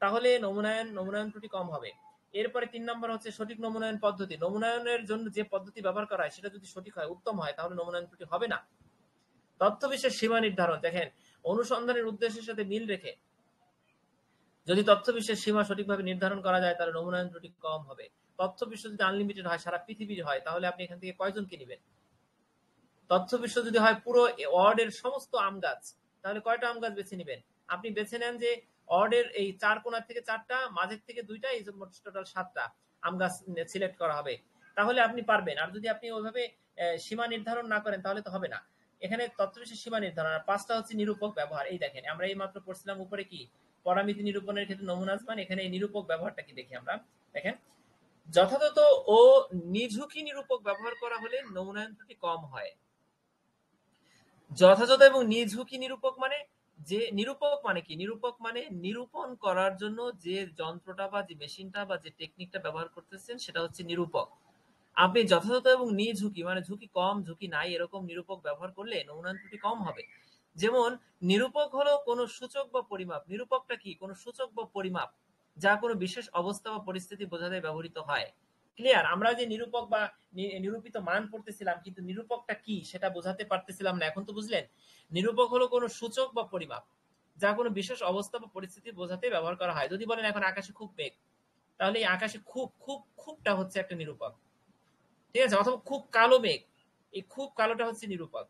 তাহলে নমুনায়ন ত্রুটি কম হবে। এরপরে 3 নম্বর হচ্ছে সঠিক নমুনায়ন পদ্ধতি। নমুনায়নের জন্য যে পদ্ধতি ব্যবহার করা হয় সেটা যদি সঠিক হয়, উত্তম হয়, তাহলে নমুনায়ন ত্রুটি হবে না। তথ্য বিশ্বের সীমা নির্ধারণ। দেখেন, অনুসন্ধানের উদ্দেশ্যের সাথে মিল রেখে যদি তথ্য বিশ্বের সীমা সঠিকভাবে নির্ধারণ করা যায় তাহলে নমুনায়ন ত্রুটি কম হবে। তথ্য বিশ্ব যদি আনলিমিটেড হয়, সারা পৃথিবীর হয়, তাহলে আপনি এখান থেকে কয়জনকে নেবেন? তথ্য বিশ্ব যদি হয় পুরো ওয়ার্ল্ডের সমস্ত আম গাছ, তাহলে কয়টা আম গাছ বেছে নেবেন? আপনি বেছে নেন যে ওয়ার্ল্ডের এই 4 কোণা থেকে 4টা, মাঝের থেকে 2টা, এই মোট টোটাল 7টা আম গাছ সিলেক্ট করা হবে, তাহলে আপনি পারবেন। আর যদি আপনি ওইভাবে সীমা নির্ধারণ না করেন তাহলে তো হবে না। এখানে তথ্য বিশ্বের সীমা নির্ধারণ। আর 5টা হচ্ছে নিরূপক ব্যবহার। এই দেখেন, আমরা এই মাত্র পড়ছিলাম উপরে কি পরামিতি নিরূপণের ক্ষেত্রে নমুনা মান, এখানে এই নিরূপক ব্যবহারটা কি দেখি আমরা। দেখেন, যথাযথ ও নিঝুঁকি নিরূপক ব্যবহার করা হলে নমুনায়ন ত্রুটি কম হয়। যথাযথ এবং নিঝুঁকি নিরূপক মানে কি? নিরূপক মানে নিরূপণ করার জন্য যে যন্ত্রটা বা যে মেশিনটা বা যে টেকনিকটা ব্যবহার করতেছেন সেটা হচ্ছে নিরূপক। আপনি যথাযথ এবং নিঝুঁকি মানে ঝুঁকি কম, ঝুঁকি নাই, এরকম নিরূপক ব্যবহার করলে নমুনায়ন ত্রুটি কম হবে। যেমন নিরূপক হলো কোনো সূচক বা পরিমাপ। নিরূপকটা কি? কোনো সূচক বা পরিমাপ যা কোনো বিশেষ অবস্থা বা পরিস্থিতি বোঝাতে ব্যবহৃত হয়। ক্লিয়ার? আমরা যে নিরূপক বা নিরূপিত মান পড়তেছিলাম, কিন্তু নিরূপকটা কি সেটা বোঝাতে পারতেছিলাম না। এখন তো বুঝলেন। নিরূপক হলো কোনো সূচক বা পরিমাপ যা কোনো বিশেষ অবস্থা বা পরিস্থিতি বোঝাতে ব্যবহার করা হয়। যদি বলেন এখন আকাশে খুব মেঘ, তাহলে এই আকাশে খুব খুব খুবটা হচ্ছে একটা নিরূপক। ঠিক আছে? অথবা খুব কালো মেঘ, এই খুব কালোটা হচ্ছে নিরূপক।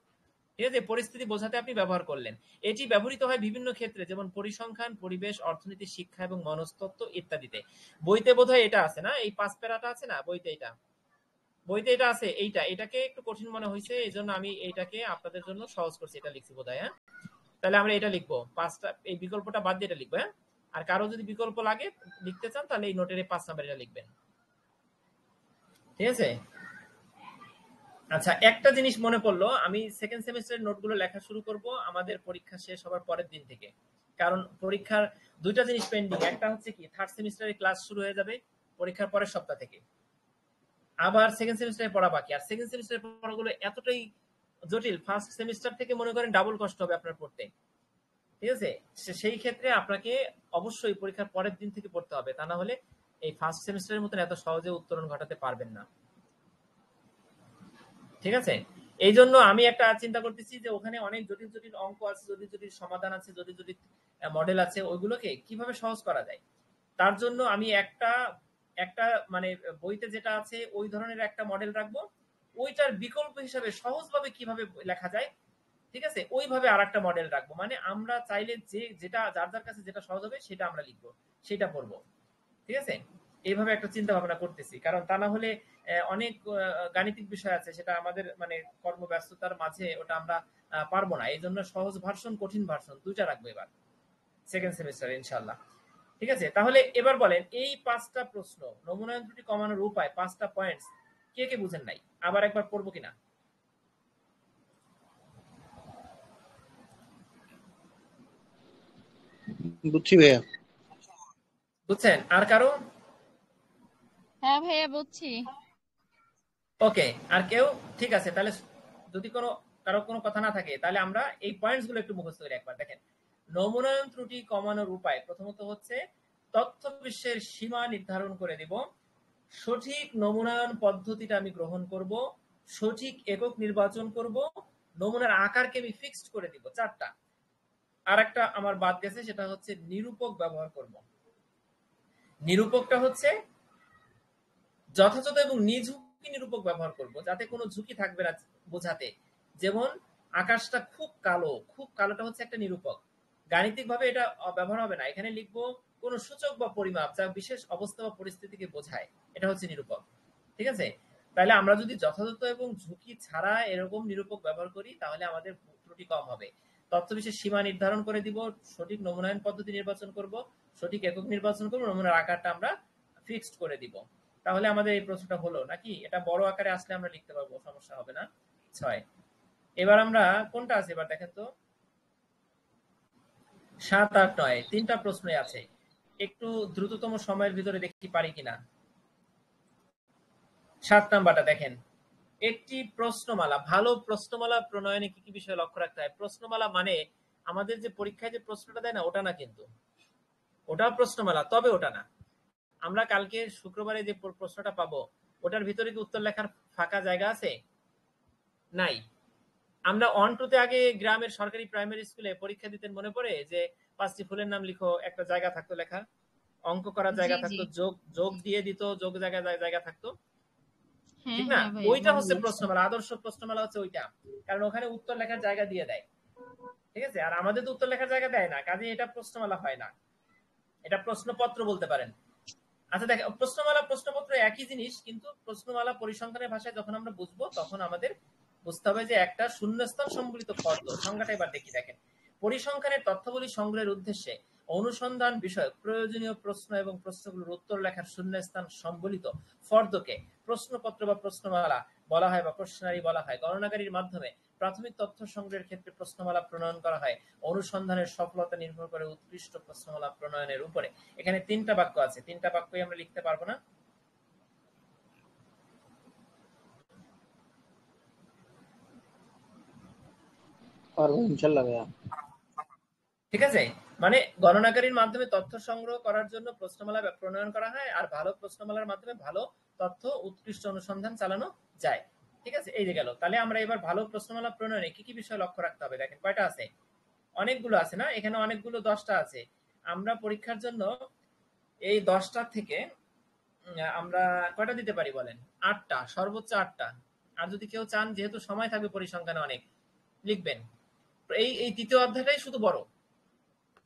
ঠিক আছে? পরিস্থিতি বোঝাতে আপনি ব্যবহার করলেন। এটি ব্যবহৃত হয় বিভিন্ন ক্ষেত্রে, যেমন পরিসংখ্যান, পরিবেশ, অর্থনীতি, শিক্ষা এবং মনস্তত্ত্ব ইত্যাদিতে। বইতে বোধহয় এটা আছে না? এই 5 প্যারাটা আছে না বইতে? বইতে এটা আছে। এটাকে একটু কঠিন মনে হয়েছে, এই জন্য আমি এইটাকে আপনাদের জন্য সহজ করছি। এটা লিখছি বোধহয়। হ্যাঁ, তাহলে আমরা এটা লিখবো 5টা, এই বিকল্পটা বাদ দিয়ে এটা লিখবো। হ্যাঁ, আর কারো যদি বিকল্প লাগে লিখতে চান তাহলে এই নোটের 5 নাম্বার এটা লিখবেন। ঠিক আছে? আচ্ছা, একটা জিনিস মনে পড়লো, আমি সেকেন্ড সেমিস্টারের নোটগুলো লেখা শুরু করব আমাদের পরীক্ষা শেষ হবার পরের দিন থেকে। কারণ পরীক্ষার দুইটা জিনিস পেন্ডিং। একটা হচ্ছে কি, থার্ড সেমিস্টারের ক্লাস শুরু হয়ে যাবে পরীক্ষার পরের সপ্তাহ থেকে। আবার সেকেন্ড সেমিস্টারে পড়া বাকি। আর সেকেন্ড সেমিস্টারের পড়াগুলো এতটাই জটিল, ফার্স্ট সেমিস্টার থেকে মনে করেন ডাবল কষ্ট হবে আপনার পড়তে। ঠিক আছে? সেই ক্ষেত্রে আপনাকে অবশ্যই পরীক্ষার পরের দিন থেকে পড়তে হবে, তা না হলে এই ফার্স্ট সেমিস্টারের মতন এত সহজে উত্তরণ ঘটাতে পারবেন না। ঠিক আছে? এই জন্য আমি একটা চিন্তা করতেছি যে ওখানে অনেক জটিল জটিল অঙ্ক আছে, জটিল জটিল সমাধান আছে, জটিল জটিল মডেল আছে, ওইগুলোকে কিভাবে সহজ করা যায় তার জন্য আমি একটা একটা মানে বইতে যেটা আছে ওই ধরনের একটা মডেল রাখবো। ওইটার বিকল্প হিসাবে সহজভাবে কিভাবে লেখা যায়, ঠিক আছে, ওইভাবে আর একটা মডেল রাখবো। মানে আমরা চাইলে যেটা যার যার কাছে যেটা সহজ হবে সেটা আমরা লিখবো, সেটা পড়বো। ঠিক আছে? এইভাবে একটা চিন্তা ভাবনা করতেছি। কারণ তা না হলে অনেক গাণিতিক বিষয় আছে, সেটা আমাদের মানে কর্মব্যস্ততার মাঝে ওটা আমরা পারবো না। এই জন্য সহজ ভার্সন, কঠিন ভার্সন দুইটা রাখবো এবার সেকেন্ড সেমিস্টারে ইনশাল্লাহ। ঠিক আছে? তাহলে এবার বলেন, এই 5টা প্রশ্ন, নমুনায়ন ত্রুটি কমানোর উপায়, 5টা পয়েন্টস কে কে বুঝেন নাই? আবার একবার পড়বো কিনা? বুঝছি ভাইয়া। বুঝছেন? আর কারো? হ্যাঁ ভাইয়া বুঝছি। ওকে, আর কেউ? ঠিক আছে, তাহলে যদি কারো কোনো কথা না থাকে তাহলে আমরা এই পয়েন্টস গুলো একটু মুখস্থ করি একবার। দেখেন, নমুনায়ন ত্রুটি কমানোর উপায় প্রথমত হচ্ছে তথ্য বিশ্বের সীমা নির্ধারণ করে দিব, সঠিক নমুনায়ন পদ্ধতিটা আমি গ্রহণ করব, সঠিক একক নির্বাচন করব, নমুনার আকারকে আমি ফিক্সড করে দিব। 4টা। আর একটা আমার বাদ গেছে, সেটা হচ্ছে নিরূপক ব্যবহার করব। নিরূপকটা হচ্ছে যথাযথ এবং নিঝুঁকি নিরূপক ব্যবহার করব, যাতে কোনো ঝুঁকি থাকবে না বোঝাতে। যেমন আকাশটা খুব কালো, খুব কালোটা হচ্ছে একটা নিরূপক। গাণিতিক ভাবে এটা ব্যবহার হবে না, এখানে লিখবো কোন সূচক বা পরিমাপ যা বিশেষ অবস্থা বা পরিস্থিতিকে বোঝায়, এটা হচ্ছে নিরূপক। ঠিক আছে? তাহলে আমরা যদি যথাযথ এবং ঝুঁকি ছাড়া এরকম নিরূপক ব্যবহার করি তাহলে আমাদের ত্রুটি কম হবে। তথ্য বিশেষ সীমা নির্ধারণ করে দিব, সঠিক নমুনায়ন পদ্ধতি নির্বাচন করব, সঠিক একক নির্বাচন করব, নমুনার আকারটা আমরা ফিক্সড করে দিব। তাহলে আমাদের এই প্রশ্নটা হলো নাকি? এটা বড় আকারে আসলে আমরা লিখতে পারবো, সমস্যা হবে না। 6। এবার আমরা কোনটা আছে এবার দেখেন তো? 7, 8, 9 তিনটা প্রশ্নই আছে। একটু দ্রুততম সময়ের ভিতরে দেখি পারি কিনা। 7 নাম্বারটা দেখেন, একটি প্রশ্নমালা। ভালো প্রশ্নমালা প্রণয়নে কি কি বিষয় লক্ষ্য রাখতে হয়? প্রশ্নমালা মানে আমাদের যে পরীক্ষায় যে প্রশ্নটা দেয় না ওটা না, কিন্তু ওটাও প্রশ্নমালা, তবে ওটা না। আমরা কালকে শুক্রবারে যে প্রশ্নটা পাবো ওটার ভিতরে কি উত্তর লেখার ফাঁকা জায়গা আছে? নাই। আমরা 1-2 তে আগে গ্রামের সরকারি প্রাইমারি স্কুলে পরীক্ষা দিতেন, মনে পড়ে যে 5টি ফুলের নাম লিখো, একটা জায়গা থাকতো লেখা, অঙ্ক করার জি জায়গা জি। থাকতো, যোগ যোগ দিয়ে দিত, যোগ জায়গা জায়গা থাকতো। হ্যাঁ ঠিক না? হ্যাঁ ভাইয়া ওইটা মনে হচ্ছে আছে। প্রশ্নমালা, আদর্শ প্রশ্নমালা হচ্ছে ওইটা। কারণ ওখানে উত্তর লেখার জায়গা দিয়ে দেয়। ঠিক আছে? আর আমাদের তো উত্তর লেখার জায়গা দেয় না, কাজে এটা প্রশ্নমালা হয় না, এটা প্রশ্নপত্র বলতে পারেন। আচ্ছা দেখ, প্রশ্নমালা প্রশ্নপত্র একই জিনিস, কিন্তু প্রশ্নমালা পরিসংখ্যানের ভাষায় যখন আমরা বুঝবো তখন আমাদের বুঝতে হবে যে একটা শূন্যস্থান সম্বলিত ফর্দ। সংজ্ঞাটা এবার দেখি। দেখেন, পরিসংখ্যানের তথ্যাবলী সংগ্রহের উদ্দেশ্যে অনুসন্ধান বিষয়ক প্রয়োজনীয় প্রশ্ন এবং প্রশ্নগুলোর উত্তর লেখার শূন্যস্থান সম্বলিত ফর্দকে প্রশ্নপত্র বা প্রশ্নমালা বলা হয় বা প্রশ্নারি বলা হয়। গণনাগারির মাধ্যমে প্রাথমিক তথ্য সংগ্রহের ক্ষেত্রে প্রশ্নমালা প্রণয়ন করা হয়। অনুসন্ধানের সফলতা নির্ভর করে উৎকৃষ্ট প্রশ্নমালা প্রণয়নের উপরে। এখানে 3টা বাক্য আছে, 3টা বাক্যই আমরা লিখতে পারবো না। পারবো ইনশাল্লাহ ভাইয়া। ঠিক আছে, মানে গণনাকারীর মাধ্যমে তথ্য সংগ্রহ করার জন্য প্রশ্নমালা প্রণয়ন করা হয়, আর ভালো প্রশ্নমালার মাধ্যমে ভালো তথ্য উৎকৃষ্ট অনুসন্ধান চালানো যায়। ঠিক আছে, এই যে গেল। তাহলে আমরা এবার ভালো প্রশ্নমালা প্রণয়নে কি কি বিষয় লক্ষ্য রাখতে হবে দেখেন, কয়টা আছে? অনেকগুলো আছে না, এখানে অনেকগুলো, 10টা আছে। আমরা পরীক্ষার জন্য এই 10টা থেকে আমরা কয়টা দিতে পারি বলেন? 8টা, সর্বোচ্চ 8টা। আর যদি কেউ চান, যেহেতু সময় থাকবে পরিসংখ্যানে অনেক, লিখবেন। এই তৃতীয় অধ্যায়টাই শুধু বড়।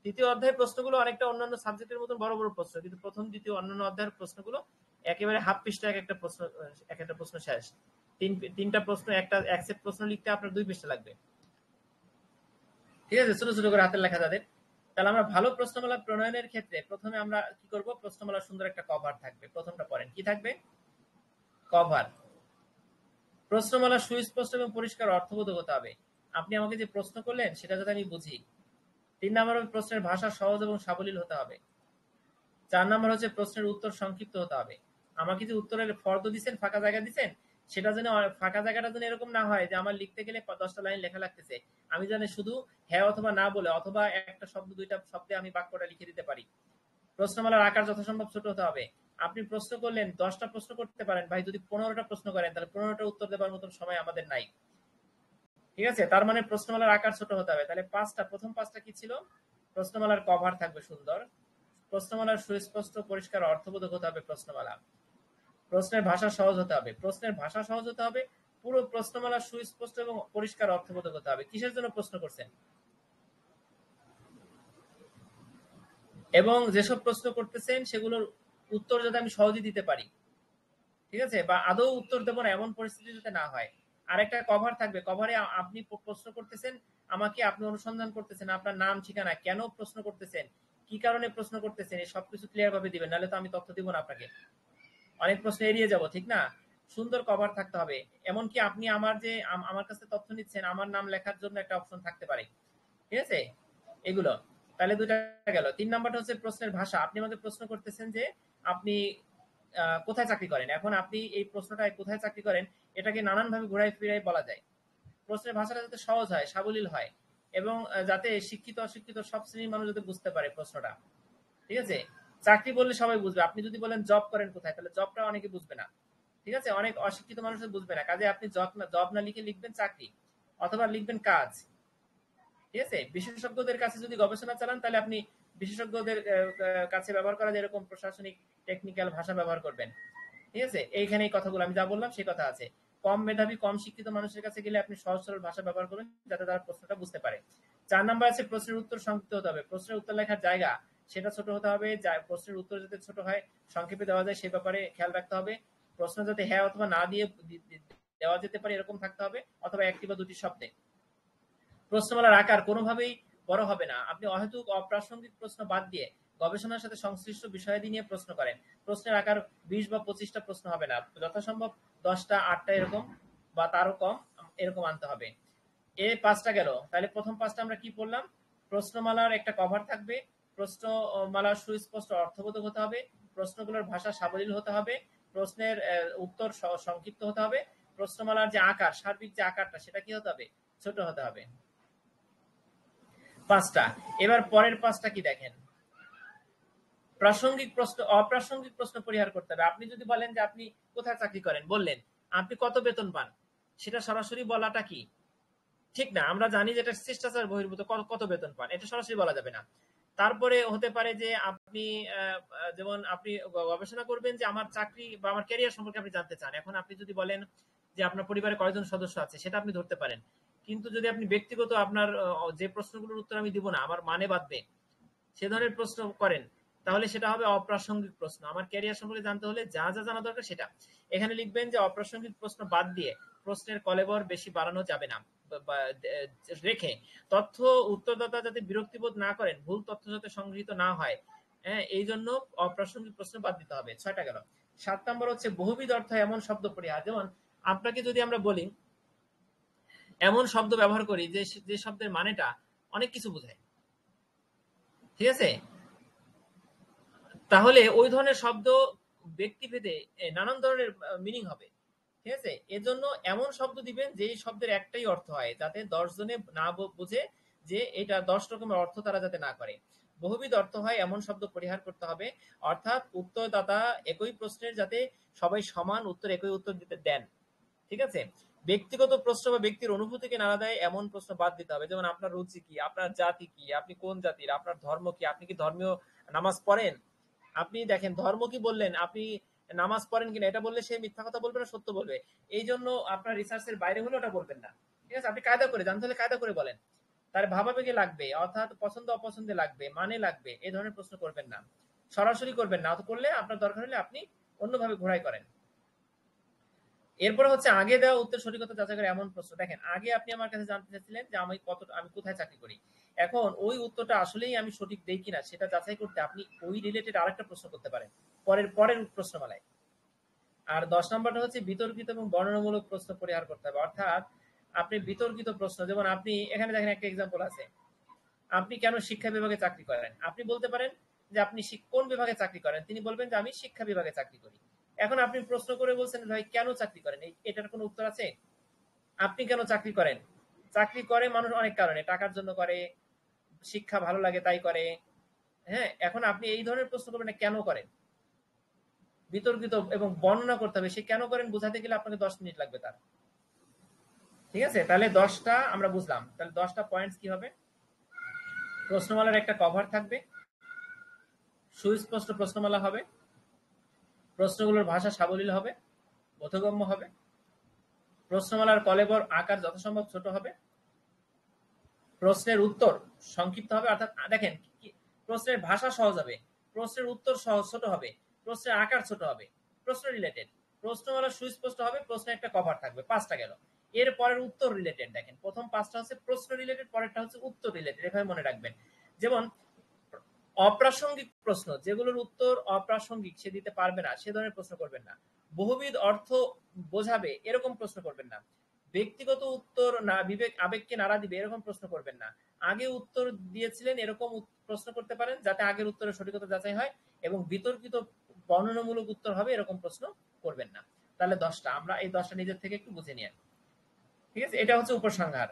তৃতীয় অধ্যায়ের প্রশ্নগুলো অনেকটা অন্যান্য সাবজেক্টের মতন বড় বড় প্রশ্ন, কিন্তু প্রথম দ্বিতীয় অন্যান্য অধ্যায়ের প্রশ্নগুলো একেবারে হাফ পৃষ্ঠা এক একটা প্রশ্ন শেষ। তিনটা প্রশ্ন, একটা এক সেট প্রশ্ন লিখতে আপনার 2 পৃষ্ঠা লাগবে। ঠিক আছে, ছোট ছোট করে হাতের লেখা তাদের। তাহলে আমরা ভালো প্রশ্নমালা প্রণয়নের ক্ষেত্রে প্রথমে আমরা কি করব, প্রশ্নমালার সুন্দর একটা কভার থাকবে। প্রথমটা পড়েন, কি থাকবে? কভার। প্রশ্নমালা সুস্পষ্ট এবং পরিষ্কার অর্থবোধক হতে হবে। আপনি আমাকে যে প্রশ্ন করলেন সেটা যাতে আমি বুঝি। 3 নম্বর, প্রশ্নের ভাষা সহজ এবং সাবলীল হতে হবে। 4 নম্বর হচ্ছে প্রশ্নের উত্তর সংক্ষিপ্ত হতে হবে। আমাকে যে উত্তরের ফর্দ দিচ্ছেন, ফাঁকা জায়গা দিচ্ছেন, সেটা যেন, ফাঁকা জায়গাটা যেন এরকম না হয় যে আমার লিখতে গেলে 10টা লাইন লেখা লাগতেছে। আমি জানি শুধু হ্যাঁ অথবা না বলে, অথবা একটা শব্দ, 2টা শব্দে আমি বাক্যটা লিখে দিতে পারি। প্রশ্নমালার আকার যথাসম্ভব ছোট হতে হবে। আপনি প্রশ্ন করলেন, 10টা প্রশ্ন করতে পারেন ভাই, যদি 15টা প্রশ্ন করেন তাহলে 15টা উত্তর দেওয়ার মতন সময় আমাদের নাই। ঠিক আছে, তার মানে প্রশ্নমালার আকার ছোট হতে হবে। তাহলে 5টা, প্রথম 5টা কি ছিল? প্রশ্নমালার কভার থাকবে সুন্দর, প্রশ্নমালার সুস্পষ্ট পরিষ্কার অর্থবোধক হতে হবে প্রশ্নমালা, প্রশ্নের ভাষা সহজ হতে হবে। প্রশ্নের ভাষা সহজ হতে হবে, পুরো প্রশ্নমালা সুস্পষ্ট এবং পরিষ্কার অর্থবোধক হতে হবে। কিসের জন্য প্রশ্ন করছেন, এবং যেসব প্রশ্ন করতেছেন সেগুলোর উত্তর যাতে আমি সহজেই দিতে পারি। ঠিক আছে, বা আদৌ উত্তর দেবো না এমন পরিস্থিতি যাতে না হয়। আরেকটা কভার থাকবে, কভারে আপনি প্রশ্ন করতেছেন আমাকে, আপনি অনুসন্ধান করতেছেন আপনার নাম, ঠিকানা, কেন প্রশ্ন করতেছেন, কি কারণে প্রশ্ন করতেছেন, এই সবকিছু ক্লিয়ার ভাবে দিবেন, নাহলে তো আমি তথ্য দিব না আপনাকে, অনেক প্রশ্ন এড়িয়ে যাব, ঠিক না? সুন্দর কভার থাকতে হবে। এমনকি আপনি আমার কাছে তথ্য নিচ্ছেন, আমার নাম লেখার জন্য একটা অপশন থাকতে পারে। ঠিক আছে, এগুলো। তাহলে 2টা গেল। 3 নাম্বারটা হচ্ছে প্রশ্নের ভাষা। আপনি আমাকে প্রশ্ন করতেছেন যে আপনি কোথায় চাকরি করেন। এখন আপনি এই প্রশ্নটা কোথায় চাকরি করেন, এটাকে নানান ভাবে ঘুরাই ফিরাই বলা যায়। প্রশ্নের ভাষাটা যাতে সহজ হয়, সাবলীল হয়, এবং যাতে শিক্ষিত অশিক্ষিত সব শ্রেণীর মানুষ যাতে বুঝতে পারে প্রশ্নটা। ঠিক আছে, চাকরি বললে সবাই বুঝবে। আপনি যদি বলেন জব করেন কোথায়, তাহলে জবটা অনেকে বুঝবে না। ঠিক আছে, অনেক অশিক্ষিত মানুষ বুঝবে না। কাজে আপনি জব না লিখে লিখবেন চাকরি, অথবা লিখবেন কাজ। ঠিক আছে, বিশেষজ্ঞদের কাছে যদি গবেষণা চালান, তাহলে আপনি বিশেষজ্ঞদের কাছে ব্যবহার করা এরকম প্রশাসনিক টেকনিক্যাল ভাষা ব্যবহার করবেন। ঠিক আছে, এইখানে এই কথাগুলো আমি যা বললাম সেই কথা আছে। কম মেধাবী, কম শিক্ষিত মানুষের কাছে গেলে আপনি সহজ সরল ভাষা ব্যবহার করবেন, যাতে তারা প্রশ্নটা বুঝতে পারে। 4 নাম্বার আছে প্রশ্নের উত্তর সংক্ষিপ্ত হতে হবে। প্রশ্নের উত্তর লেখার জায়গা সেটা ছোট হতে হবে, প্রশ্নের উত্তর যাতে ছোট হয়, সংক্ষেপে দেওয়া যায়, সেই ব্যাপারে খেয়াল রাখতে হবে। প্রশ্ন যাতে হ্যাঁ অথবা না দিয়ে দেওয়া যেতে পারে এরকম থাকতে হবে, অথবা একটি বা দুটি শব্দে। প্রশ্নমালার আকার কোনোভাবেই বড় হবে না। আপনি অহেতুক অপ্রাসঙ্গিক প্রশ্ন বাদ দিয়ে গবেষণার সাথে সংশ্লিষ্ট বিষয়াদি নিয়ে প্রশ্ন করেন। প্রশ্নের আকার 20 বা 25টা প্রশ্ন হবে না, যথাসম্ভব 10টা, 8টা এরকম, বা তারও কম এরকম আনতে হবে। 5টা গেল। তাহলে প্রথম 5টা আমরা কি পড়লাম? প্রশ্নমালার একটা কভার থাকবে, প্রশ্নমালার সুস্পষ্ট অর্থবোধক হতে হবে, প্রশ্নগুলোর ভাষা সাবলীল হতে হবে, প্রশ্নের উত্তর সংক্ষিপ্ত হতে হবে, প্রশ্নমালার যে আকার, সার্বিক যে আকারটা, সেটা কি হতে হবে? ছোট হতে হবে। 5টা। এবার পরের 5টা কি দেখেন, প্রাসঙ্গিক প্রশ্ন, অপ্রাসঙ্গিক প্রশ্ন পরিহার করতে হবে। আপনি যদি বলেন যে আপনি কোথায় চাকরি করেন, বললেন আপনি কত বেতন পান, সেটা সরাসরি বলাটা কি ঠিক না। আমরা জানি যে এটা শিষ্টাচার বহির্ভূত, কত বেতন পান, এটা সরাসরি বলা যাবে না। তারপরে হতে পারে যে আপনি যেমন আপনি গবেষণা করবেন যে আমার চাকরি বা আমার ক্যারিয়ার সম্পর্কে আপনি জানতে চান। এখন আপনি যদি বলেন যে আপনার পরিবারে কয়জন সদস্য আছে, সেটা আপনি ধরতে পারেন। কিন্তু যদি আপনি ব্যক্তিগত আপনার যে প্রশ্নগুলোর উত্তর আমি দিব না, আমার মানে বাদবে, সে ধরনের প্রশ্ন করেন, তাহলে সেটা হবে অপ্রাসঙ্গিক প্রশ্ন। আমার ক্যারিয়ার সম্পর্কে জানতে হলে যা যা জানা দরকার সেটা। এখানে লিখবেন যে অপ্রাসঙ্গিক প্রশ্ন বাদ দিয়ে প্রশ্নের কলেবর বেশি বাড়ানো যাবে না, রেখে তথ্য উত্তরদাতা যাতে বিরক্তিবোধ না করেন, ভুল তথ্য যাতে সংগৃহীত না হয়, হ্যাঁ, এই জন্য অপ্রাসঙ্গিক প্রশ্ন বাদ দিতে হবে। 6টা গেল। 7 নম্বর হচ্ছে বহুবিধ অর্থ এমন শব্দ পরিহার। যেমন আপনাকে যদি আমরা বলি, এমন শব্দ ব্যবহার করি যে শব্দের মানেটা অনেক কিছু বোঝায়, ঠিক আছে, তাহলে ওই ধরনের শব্দ ব্যক্তিভেদে নানান ধরনের মিনিং হবে। ঠিক আছে, এজন্য এমন শব্দ দিবেন যেই শব্দের একটাই অর্থ হয়, যাতে 10 জনে না বুঝে যে এটা 10 রকমের অর্থ তারা যাতে না করে। বহুবিধ অর্থ হয় এমন শব্দ পরিহার করতে হবে, অর্থাৎ উত্তরদাতা একই প্রশ্নের যাতে সবাই সমান উত্তর একই উত্তর দিতে দেন। ঠিক আছে, ব্যক্তিগত প্রশ্ন বা ব্যক্তির অনুভূতিকে নাড়া দেয় এমন প্রশ্ন বাদ দিতে হবে। যেমন আপনার রুচি কি, আপনার জাতি কি, আপনি কোন জাতির, আপনার ধর্ম কি, আপনি কি ধর্মীয় নামাজ পড়েন। আপনি দেখেন ধর্ম কি বললেন, আপনি নামাজ পড়েন কিনা এটা বললে সে মিথ্যা কথা বলবে না সত্য বলবে। এই জন্য আপনার রিসার্চের বাইরে হলে ওটা বলবেন না। ঠিক আছে, আপনি কায়দা করে জানতে হলে কায়দা করে বলেন। তার ভাবাবেগে লাগবে, অর্থাৎ পছন্দ অপছন্দে লাগবে, মানে লাগবে, এই ধরনের প্রশ্ন করবেন না, সরাসরি করবেন না। তো করলে আপনার দরকার হলে আপনি অন্যভাবে ঘোরাই করেন। এরপরে হচ্ছে আগে দেওয়া উত্তর সঠিকতা যাচাই করে এমন প্রশ্ন। দেখেন আগে আপনি আমার কাছে জানতে চাচ্ছিলেন যে আমি কোথায় চাকরি করি, এখন ওই উত্তরটা আসলেই আমি সঠিক দেই কিনা সেটা যাচাই করতে আপনি ওই রিলেটেড আরেকটা প্রশ্ন করতে পারেন পরের প্রশ্নমালায়। আর 10 নম্বরটা হচ্ছে বিতর্কিত এবং বর্ণনামূলক প্রশ্ন পরিহার করতে হবে, অর্থাৎ আপনি বিতর্কিত প্রশ্ন, যেমন আপনি এখানে দেখেন একটা এক্সাম্পল আছে, আপনি কেন শিক্ষা বিভাগে চাকরি করেন। আপনি বলতে পারেন যে আপনি কোন বিভাগে চাকরি করেন, তিনি বলবেন যে আমি শিক্ষা বিভাগে চাকরি করি। এখন আপনি প্রশ্ন করে বলছেন ভাই কেন চাকরি করেন, এটার কোনো উত্তর আছে? আপনি কেন চাকরি করেন? চাকরি করে মানুষ অনেক কারণে, টাকার জন্য করে, শিক্ষা ভালো লাগে তাই করে। হ্যাঁ, এখন আপনি এই ধরনের প্রশ্ন করবেন না কেন করেন, বিতর্কিত এবং বর্ণনা করতে হবে। সে কেন করেন বোঝাতে গেলে আপনাকে 10 মিনিট লাগবে তার। ঠিক আছে, তাহলে 10টা আমরা বুঝলাম। তাহলে 10টা পয়েন্টস কি হবে? প্রশ্নমালার একটা কভার থাকবে, সুস্পষ্ট প্রশ্নমালা হবে, প্রশ্নগুলোর ভাষা সাবলীল হবে, বোধগম্য হবে, প্রশ্নমালার কলেবর আকার যথাসম্ভব ছোট হবে, প্রশ্নের উত্তর সংক্ষিপ্ত হবে, অর্থাৎ দেখেন প্রশ্নের ভাষা সহজ হবে, প্রশ্নের উত্তর সহজ ছোট হবে, প্রশ্নের আকার ছোট হবে, প্রশ্ন রিলেটেড, প্রশ্নমালা সুস্পষ্ট হবে, প্রশ্নের একটা কভার থাকবে। 5টা গেল। এর পরের উত্তর রিলেটেড, দেখেন প্রথম 5টা হচ্ছে প্রশ্ন রিলেটেড, পরেরটা হচ্ছে উত্তর রিলেটেড, এভাবে মনে রাখবেন। যেমন অপ্রাসঙ্গিক প্রশ্ন, যেগুলোর উত্তর অপ্রাসঙ্গিক, সে দিতে পারবে না, সে ধরনের প্রশ্ন করবেন না। বহুবিধ অর্থ বোঝাবে এরকম প্রশ্ন করবেন না। ব্যক্তিগত উত্তর না বিবেক আবেগকে নাড়া দিবে এরকম প্রশ্ন করবেন না। আগে উত্তর দিয়েছিলেন এরকম প্রশ্ন করতে পারেন, যাতে আগের উত্তরের সঠিকতা যাচাই হয়, এবং বিতর্কিত বর্ণনামূলক উত্তর হবে এরকম প্রশ্ন করবেন না। তাহলে 10টা, আমরা এই 10টা নিজের থেকে একটু বুঝে নিয়ে। ঠিক আছে, এটা হচ্ছে উপসংহার।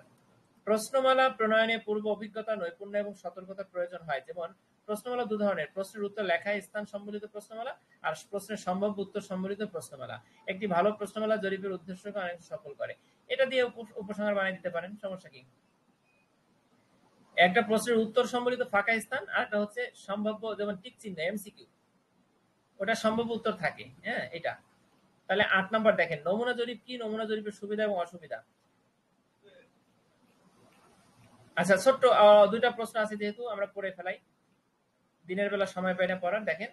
প্রশ্নমালা প্রণয়নে পূর্ব অভিজ্ঞতা, নৈপুণ্য এবং সতর্কতার প্রয়োজন হয়। যেমন প্রশ্নমালা 2 ধরনের, প্রশ্নের উত্তর লেখায় স্থান সম্বলিত প্রশ্নমালা আর প্রশ্নের সম্ভাব্য উত্তর সম্বলিত প্রশ্নমালা। একটি ভালো প্রশ্নমালা জরিপের উদ্দেশ্যকে অনেক সফল করে। এটা দিয়ে উপসংহার বানিয়ে দিতে পারেন, সমস্যা কি? একটা প্রশ্নের উত্তর সম্বলিত ফাঁকা স্থান, আর একটা হচ্ছে সম্ভাব্য, যেমন টিক চিহ্ন এমসিকিউ, ওটা সম্ভাব্য উত্তর থাকে। হ্যাঁ, এটা। তাহলে 8 নাম্বার দেখেন, নমুনা জরিপ কি, নমুনা জরিপের সুবিধা এবং অসুবিধা। আচ্ছা, ছোট্ট 2টা প্রশ্ন আছে, যেহেতু আমরা পড়ে ফেলাই, দিনের বেলা সময় পাই না পড়ার। দেখেন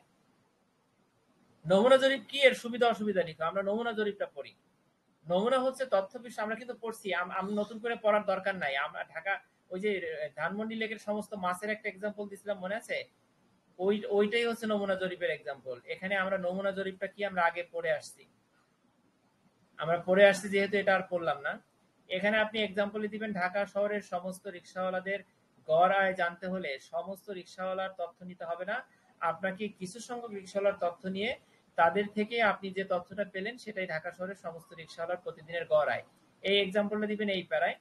নমুনা জরিপ কি, এর সুবিধা অসুবিধা লিখো। আমরা নমুনা জরিপটা পড়ি। নমুনা হচ্ছে তথ্য বিষয়, আমরা কিন্তু পড়ছি, আমি নতুন করে পড়ার দরকার নাই। আমরা ঢাকা ওই যে ধানমন্ডি লেকের সমস্ত মাছের একটা এক্সাম্পল দিছিলাম, মনে আছে? ওইটাই হচ্ছে নমুনা জরিপের এক্সাম্পল। এখানে আমরা নমুনা জরিপটা কি আমরা আগে পড়ে আসছি, যেহেতু এটা আর পড়লাম না। এখানে আপনি এক্সাম্পলে দিবেন ঢাকা শহরের সমস্ত রিকশাওয়ালাদের গড় আয় জানতে হলে সমস্ত রিকশাওয়ালার তথ্য নিতে হবে না, আপনাকে কিছু সংখ্যক রিকশাওয়ালার তথ্য নিয়ে তাদের থেকে আপনি যে তথ্যটা পেলেন সেটাই ঢাকা শহরের সমস্ত রিকশাওয়ালার প্রতিদিনের গড় আয়। এই এক্সাম্পলটা দিবেন এই প্যারায়।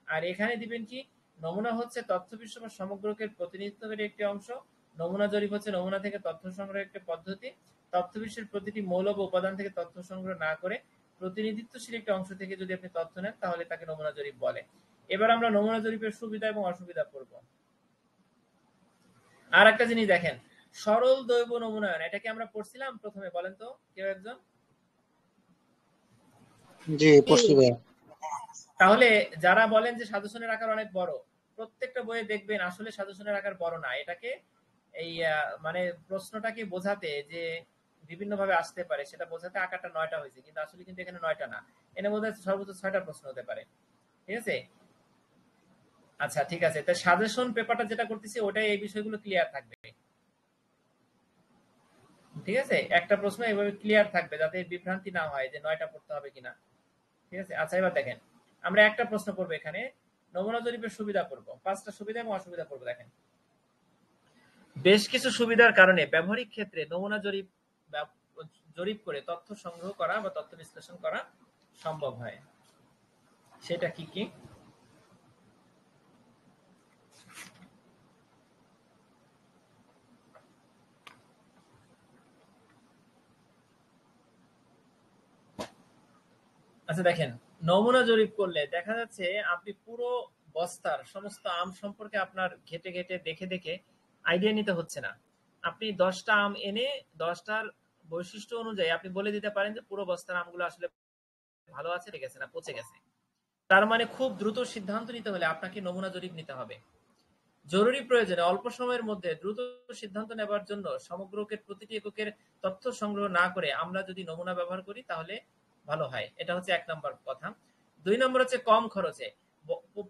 আর এখানে দিবেন কি, নমুনা হচ্ছে তথ্য বিশ্ব বা সমগ্রকের প্রতিনিধিত্বের একটি অংশ। নমুনা জরিপ হচ্ছে নমুনা থেকে তথ্য সংগ্রহের একটি পদ্ধতি। তথ্য বিশ্বের প্রতিটি মৌল বা উপাদান থেকে তথ্য সংগ্রহ না করে প্রতিনিধিত্বশীল একটি অংশ থেকে যদি আপনি তথ্য নেন, তাহলে তাকে নমুনা জরিপ বলে। এবার আমরা নমুনা জরিপের সুবিধা এবং অসুবিধা পড়ব। আর একটা জিনিস দেখেন, সরল দৈব নমুনায়ন, এটাকে আমরা পড়ছিলাম প্রথমে, বলেন তো কেউ একজন? জি পড়ছি ভাই। তাহলে যারা বলেন যে সাজেশনের আকার অনেক বড়, প্রত্যেকটা বইয়ে দেখবেন আসলে সাজেশনের আকার বড় না। এটাকে এই মানে প্রশ্নটাকে বোঝাতে যে বিভিন্ন ভাবে আসতে পারে সেটা বোঝাতে আকারটা 9টা হয়েছে, কিন্তু আসলে কিন্তু এখানে 9টা না, এর মধ্যে সর্বোচ্চ 6টা প্রশ্ন হতে পারে। ঠিক আছে, আচ্ছা ঠিক আছে। তাই সাজেশন পেপারটা যেটা করতেছি ওটাই এই বিষয়গুলো ক্লিয়ার থাকবে। ঠিক আছে, একটা প্রশ্ন এইভাবে ক্লিয়ার থাকবে যাতে বিভ্রান্তি না হয় যে 9টা পড়তে হবে কিনা। ঠিক আছে, আচ্ছা এবার দেখেন আমরা একটা প্রশ্ন করবো এখানে, নমুনা জরিপের সুবিধা করব, 5টা সুবিধা এবং অসুবিধা করব। দেখেন, বেশ কিছু সুবিধার কারণে ব্যবহারিক ক্ষেত্রে নমুনা জরিপ করে তথ্য সংগ্রহ করা বা তথ্য বিশ্লেষণ করা সম্ভব হয়, সেটা কি কি? আচ্ছা দেখেন, নমুনা জরিপ করলে দেখা যাচ্ছে আপনি পুরো বস্তার সমস্ত আম সম্পর্কে আপনার ঘেটে ঘেটে দেখে দেখে আইডিয়া নিতে হচ্ছে না। আপনি 10টা আম এনে 10টার বৈশিষ্ট্য অনুযায়ী আপনি বলে দিতে পারেন যে পুরো বস্তার আমগুলো আসলে ভালো আছে, ঠিক আছে না পচে গেছে। তার মানে খুব দ্রুত সিদ্ধান্ত নিতে হলে আপনাকে নমুনা জরিপ নিতে হবে। জরুরি প্রয়োজনে অল্প সময়ের মধ্যে দ্রুত সিদ্ধান্ত নেবার জন্য সমগ্রকের প্রতিটি এককের তথ্য সংগ্রহ না করে আমরা যদি নমুনা ব্যবহার করি তাহলে ভালো হয়। এটা হচ্ছে 1 নম্বর কথা। 2 নম্বর হচ্ছে কম খরচে।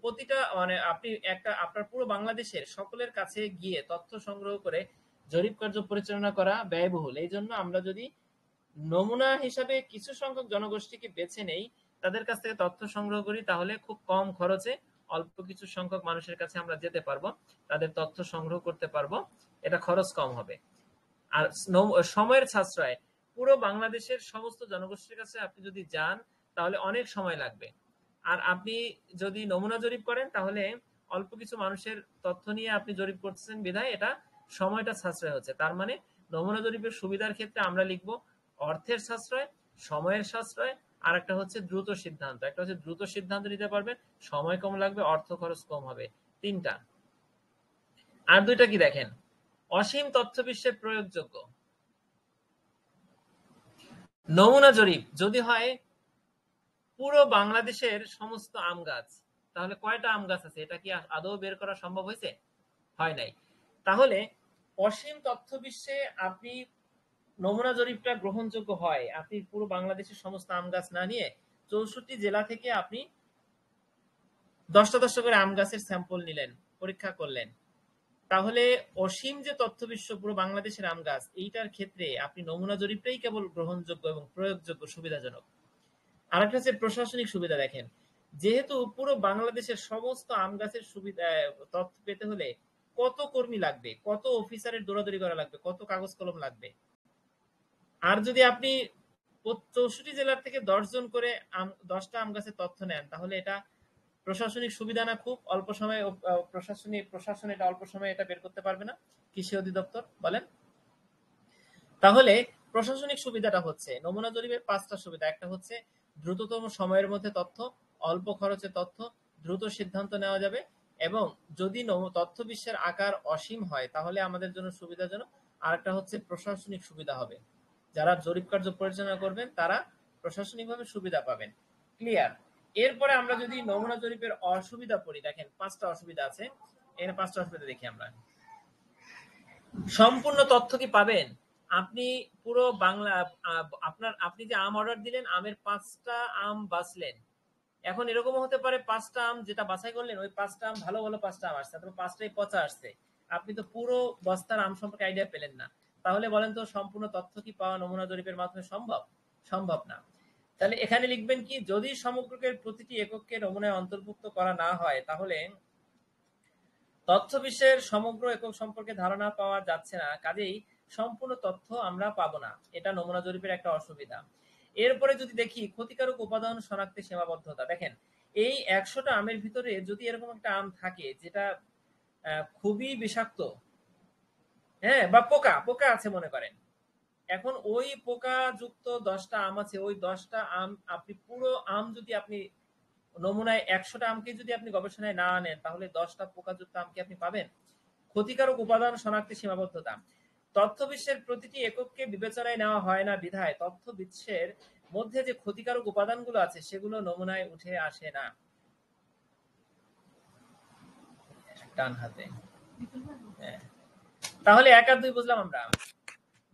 প্রতিটা মানে আপনি একটা আপনার পুরো বাংলাদেশের সকলের কাছে গিয়ে তথ্য সংগ্রহ করে জরিপ কার্য পরিচালনা করা ব্যয়বহুল। এই জন্য আমরা যদি নমুনা হিসাবে কিছু সংখ্যক জনগোষ্ঠীকে বেছে নেই, তাদের কাছ থেকে তথ্য সংগ্রহ করি, তাহলে খুব কম খরচে অল্প কিছু সংখ্যক মানুষের কাছে আমরা যেতে পারবো, তাদের তথ্য সংগ্রহ করতে পারবো, এটা খরচ কম হবে। আর সময়ের সাশ্রয়, পুরো বাংলাদেশের সমস্ত জনগোষ্ঠীর কাছে আপনি যদি যান তাহলে অনেক সময় লাগবে। আর আপনি যদি নমুনা জরিপ করেন তাহলে অল্প কিছু মানুষের তথ্য নিয়ে আপনি জরিপ করতেছেন বিধায় এটা সময়টা সাশ্রয় হচ্ছে। তার মানে নমুনা জরিপের সুবিধার ক্ষেত্রে আমরা লিখবো অর্থের সাশ্রয়, সময়ের সাশ্রয়, আর একটা হচ্ছে দ্রুত সিদ্ধান্ত। একটা হচ্ছে দ্রুত সিদ্ধান্ত নিতে পারবেন, সময় কম লাগবে, অর্থ খরচ কম হবে। 3টা। আর 2টা কি দেখেন, অসীম তথ্য বিশ্বের প্রয়োগযোগ্য। নমুনা জরিপ যদি হয় পুরো বাংলাদেশের সমস্ত আম গাছ, তাহলে কয়টা আম গাছ আছে এটা কি আদৌ বের করা সম্ভব হয়েছে? হয় নাই। তাহলে অসীম তথ্য বিশ্বে আপনি নমুনা জরিপটা গ্রহণযোগ্য হয় আপনি পুরো বাংলাদেশের সমস্ত আম গাছ না নিয়ে 64 জেলা থেকে আপনি 10টা করে আম গাছের স্যাম্পল নিলেন, পরীক্ষা করলেন। তাহলে অসীম যে তথ্য বিশ্ব পুরো বাংলাদেশের আম গাছ, এইটার ক্ষেত্রে আপনি নমুনা জরিপটাই কেবল গ্রহণযোগ্য এবং প্রয়োগযোগ্য, সুবিধাজনক। আরেকটা হচ্ছে প্রশাসনিক সুবিধা। দেখেন, যেহেতু পুরো বাংলাদেশের সমস্ত আম গাছের সুবিধা তথ্য পেতে হলে কত কর্মী লাগবে, কত অফিসারের দৌড়াদৌড়ি করা লাগবে, কত কাগজ কলম লাগবে। আর যদি আপনি 64 জেলার থেকে 10 জন করে 10টা আম গাছের তথ্য নেন, তাহলে এটা প্রশাসনিক সুবিধা না? খুব অল্প সময়ে প্রশাসন এটা অল্প সময়ে এটা বের করতে পারবে না? কৃষি অধিদপ্তর বলেন। তাহলে প্রশাসনিক সুবিধাটা হচ্ছে নমুনা জরিপের 5টা সুবিধা। একটা হচ্ছে দ্রুততম সময়ের মধ্যে তথ্য, অল্প খরচে তথ্য, দ্রুত সিদ্ধান্ত নেওয়া যাবে, এবং যদি তথ্য বিশ্বের আকার অসীম হয় তাহলে আমাদের জন্য সুবিধাজনক। আরেকটা হচ্ছে প্রশাসনিক সুবিধা হবে, যারা জরিপ কার্য পরিচালনা করবেন তারা প্রশাসনিকভাবে সুবিধা পাবেন। ক্লিয়ার? এরপরে আমরা যদি নমুনা জরিপের অসুবিধা পড়ি, দেখেন 5টা অসুবিধা আছে। এখানে 5টা অসুবিধা দেখি আমরা। সম্পূর্ণ তথ্য কি পাবেন? আপনি পুরো বাংলা আপনি যে আম অর্ডার দিলেন, আমের 5টা আম বাছলেন। এখন এরকমও হতে পারে 5টা আম যেটা বাছাই করলেন ওই 5টা আম ভালো 5টা আম আসছে, তারপর 5টাই পচা আসছে। আপনি তো পুরো বস্তার আম সম্পর্কে আইডিয়া পেলেন না। তাহলে বলেন তো সম্পূর্ণ তথ্য কি পাওয়া নমুনা জরিপের মাধ্যমে সম্ভব? সম্ভব না। তাহলে এখানে লিখবেন কি, যদি সমগ্রকের প্রতিটি একককে নমুনায় অন্তর্ভুক্ত করা না হয় তাহলে তথ্য বিশ্বের সমগ্র একক সম্পর্কে ধারণা পাওয়া যাচ্ছে না, কাজেই সম্পূর্ণ তথ্য আমরা পাবো না। এটা নমুনা জরিপের একটা অসুবিধা। এরপরে যদি দেখি ক্ষতিকারক উপাদান শনাক্তে সীমাবদ্ধতা। দেখেন, এই 100টা আমের ভিতরে যদি এরকম একটা আম থাকে যেটা খুবই বিষাক্ত, হ্যাঁ, বা পোকা পোকা আছে মনে করেন, এখন ওই পোকা যুক্ত 10টা আম আছে, ওই 10টা আম আপনি পুরো আম যদি আপনি নমুনায় 100টা আমকে যদি আপনি গবেষণায় না আনেন তাহলে 10টা পোকাযুক্ত আমকে আপনি পাবেন। ক্ষতিকারক উপাদান শনাক্তে সীমাবদ্ধতা। তথ্য বিশ্বের প্রতিটি একককে বিবেচনায় নেওয়া হয় না বিধায় তথ্য বিশ্বের মধ্যে যে ক্ষতিকারক উপাদানগুলো আছে সেগুলো নমুনায় উঠে আসে না। ডান হাতে, হ্যাঁ। তাহলে 1 আর 2 বুঝলাম আমরা।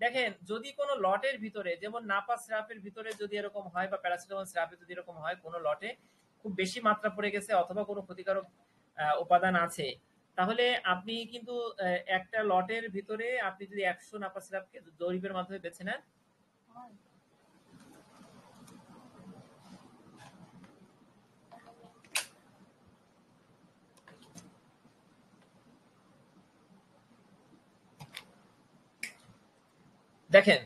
দেখেন, যদি কোনো লটের ভিতরে, যেমন নাপা সিরাপের ভিতরে যদি এরকম হয় বা প্যারাসিটামল সিরাপে যদি এরকম হয়, কোনো লটে খুব বেশি মাত্রা পড়ে গেছে অথবা কোনো ক্ষতিকারক উপাদান আছে, তাহলে আপনি কিন্তু একটা লটের ভিতরে আপনি যদি 100 নাপা সিরাপকে জরিপের মাধ্যমে বেছে নেন, দেখেন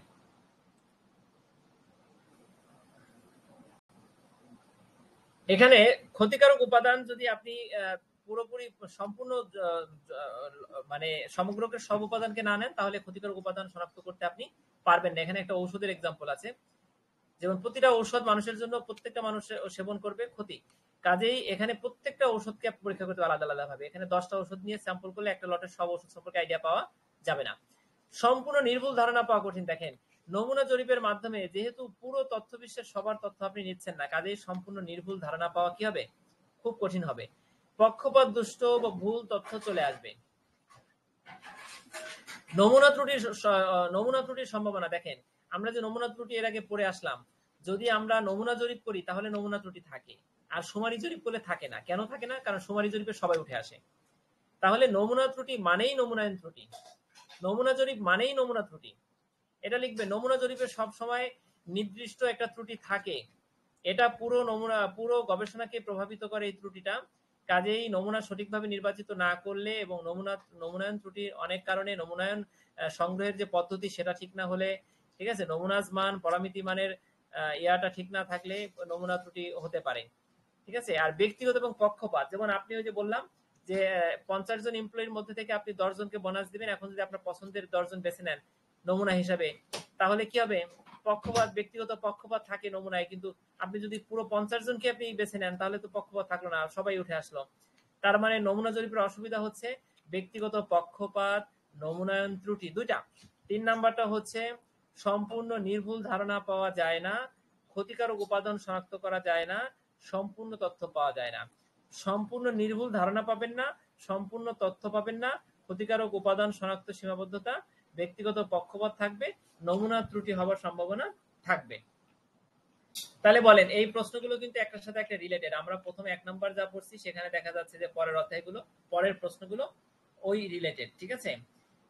এখানে ক্ষতিকারক উপাদান যদি আপনি পুরোপুরি সম্পূর্ণ মানে সমগ্রকে সব উপাদানকে না নেন তাহলে ক্ষতিকারক উপাদান শনাক্ত করতে আপনি পারবেন না। এখানে একটা ঔষধের এক্সাম্পল আছে, যেমন প্রতিটা ঔষধ মানুষের জন্য প্রত্যেকটা মানুষ সেবন করবে ক্ষতি, কাজেই এখানে প্রত্যেকটা ঔষধকে পরীক্ষা করতে আলাদা আলাদা ভাবে। এখানে 10টা ওষুধ নিয়ে স্যাম্পল করলে একটা লটের সব ওষুধ সম্পর্কে আইডিয়া পাওয়া যাবে না। সম্পূর্ণ নির্ভুল ধারণা পাওয়া কঠিন। দেখেন নমুনা জরিপের মাধ্যমে যেহেতু পুরো তথ্য বিশ্বের সবার তথ্য আপনি নিচ্ছেন না, কাজেই সম্পূর্ণ নির্ভুল ধারণা পাওয়া কি হবে, খুব কঠিন হবে। পক্ষপাত দুষ্ট বা ভুল তথ্য চলে আসবে। নমুনা ত্রুটির সম্ভাবনা দেখেন, আমরা যে নমুনা ত্রুটি এর আগে পড়ে আসলাম, যদি আমরা নমুনা জরিপ করি তাহলে নমুনা ত্রুটি থাকে, আর শুমারি জরিপ করলে থাকে না। কেন থাকে না? কারণ শুমারি জরিপে সবাই উঠে আসে। তাহলে নমুনা ত্রুটি মানেই নমুনায়ন ত্রুটি, নমুনা জরিপ মানেই নমুনা ত্রুটি। এটা লিখবে, নমুনা জরিপে সব সময় নির্দিষ্ট একটা ত্রুটি থাকে, এটা পুরো গবেষণাকে প্রভাবিত করে এই ত্রুটিটা। কাজেই নমুনা সঠিকভাবে নির্বাচিত না করলে এবং নমুনায়ন ত্রুটি অনেক কারণে, নমুনায়ন সংগ্রহের যে পদ্ধতি সেটা ঠিক না হলে, ঠিক আছে, নমুনাজ মান পরামিতি মানের ইয়াটা ঠিক না থাকলে নমুনা ত্রুটি হতে পারে, ঠিক আছে। আর ব্যক্তিগত এবং পক্ষপাত, যেমন আপনি ওই যে বললাম যে 50 জন এমপ্লয়ির মধ্যে থেকে আপনি 10 জনকে বোনাস দিবেন, এখন যদি আপনার পছন্দের 10 জন বেছে নেন নমুনা হিসাবে, তাহলে কি হবে, পক্ষপাত, ব্যক্তিগত পক্ষপাত থাকে নমুনায়। কিন্তু আপনি যদি পুরো 50 জনকে আপনি বেছে নেন তাহলে তো পক্ষপাত থাকলো না, সবাই উঠে আসলো। তার মানে নমুনা জরিপের অসুবিধা হচ্ছে ব্যক্তিগত পক্ষপাত, নমুনায়ন ত্রুটি দুইটা। 3 নাম্বারটা হচ্ছে সম্পূর্ণ নির্ভুল ধারণা পাওয়া যায় না, ক্ষতিকারক উপাদান শনাক্ত করা যায় না, সম্পূর্ণ তথ্য পাওয়া যায় না। সম্পূর্ণ নির্ভুল ধারণা পাবেন না, সম্পূর্ণ তথ্য পাবেন না, ক্ষতিকারক উপাদান শনাক্ত সীমাবদ্ধতা, ব্যক্তিগত পক্ষপাত থাকবে, নমুনা ত্রুটি হওয়ার সম্ভাবনা থাকবে। তাহলে বলেন, এই প্রশ্নগুলো কিন্তু একটার সাথে একটা রিলেটেড। আমরা প্রথমে 1 নাম্বার যা পড়ছি সেখানে দেখা যাচ্ছে যে পরের অধ্যায়গুলো, পরের প্রশ্নগুলো ওই রিলেটেড, ঠিক আছে।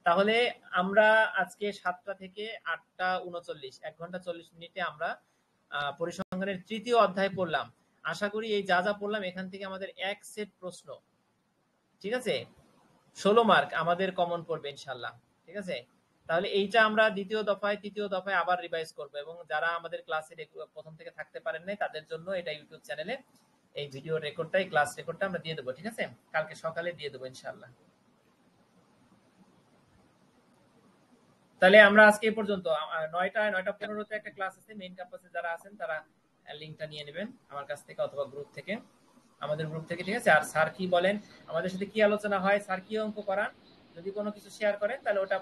তাহলে আমরা আজকে 7টা থেকে 8টা 39, 1 ঘন্টা 40 মিনিটে আমরা পরিসংখ্যানের তৃতীয় অধ্যায় পড়লাম। আশা করি এই যা যা পড়লাম এখান থেকে আমাদের এক সেট প্রশ্ন, ঠিক আছে, 16 মার্ক আমাদের কমন পড়বে ইনশাল্লাহ, ঠিক আছে। তাহলে এইটা আমরা তৃতীয় দফায় আবার রিভাইজ করব, এবং যারা আমাদের ক্লাসে প্রথম থেকে থাকতে পারেন নাই তাদের জন্য এটা ইউটিউব চ্যানেলে এই ভিডিও রেকর্ডটা, এই ক্লাস রেকর্ডটা আমরা দিয়ে দেবো, ঠিক আছে, কালকে সকালে দিয়ে দেবো ইনশাল্লাহ। তাহলে আমরা আজকে এই পর্যন্ত। 9টা-9টা-15-তে একটা ক্লাস আছে, মেইন ক্যাম্পাসে যারা আছেন তারা লিংকটা নিয়ে নেবেন আমার কাছ থেকে অথবা গ্রুপ থেকে, আমাদের গ্রুপ থেকে, ঠিক আছে। আর স্যার কি বলেন, আমাদের সাথে কি আলোচনা হয়, স্যার কি অঙ্ক করান, যদি কোনো কিছু শেয়ার করেন তাহলে ওটা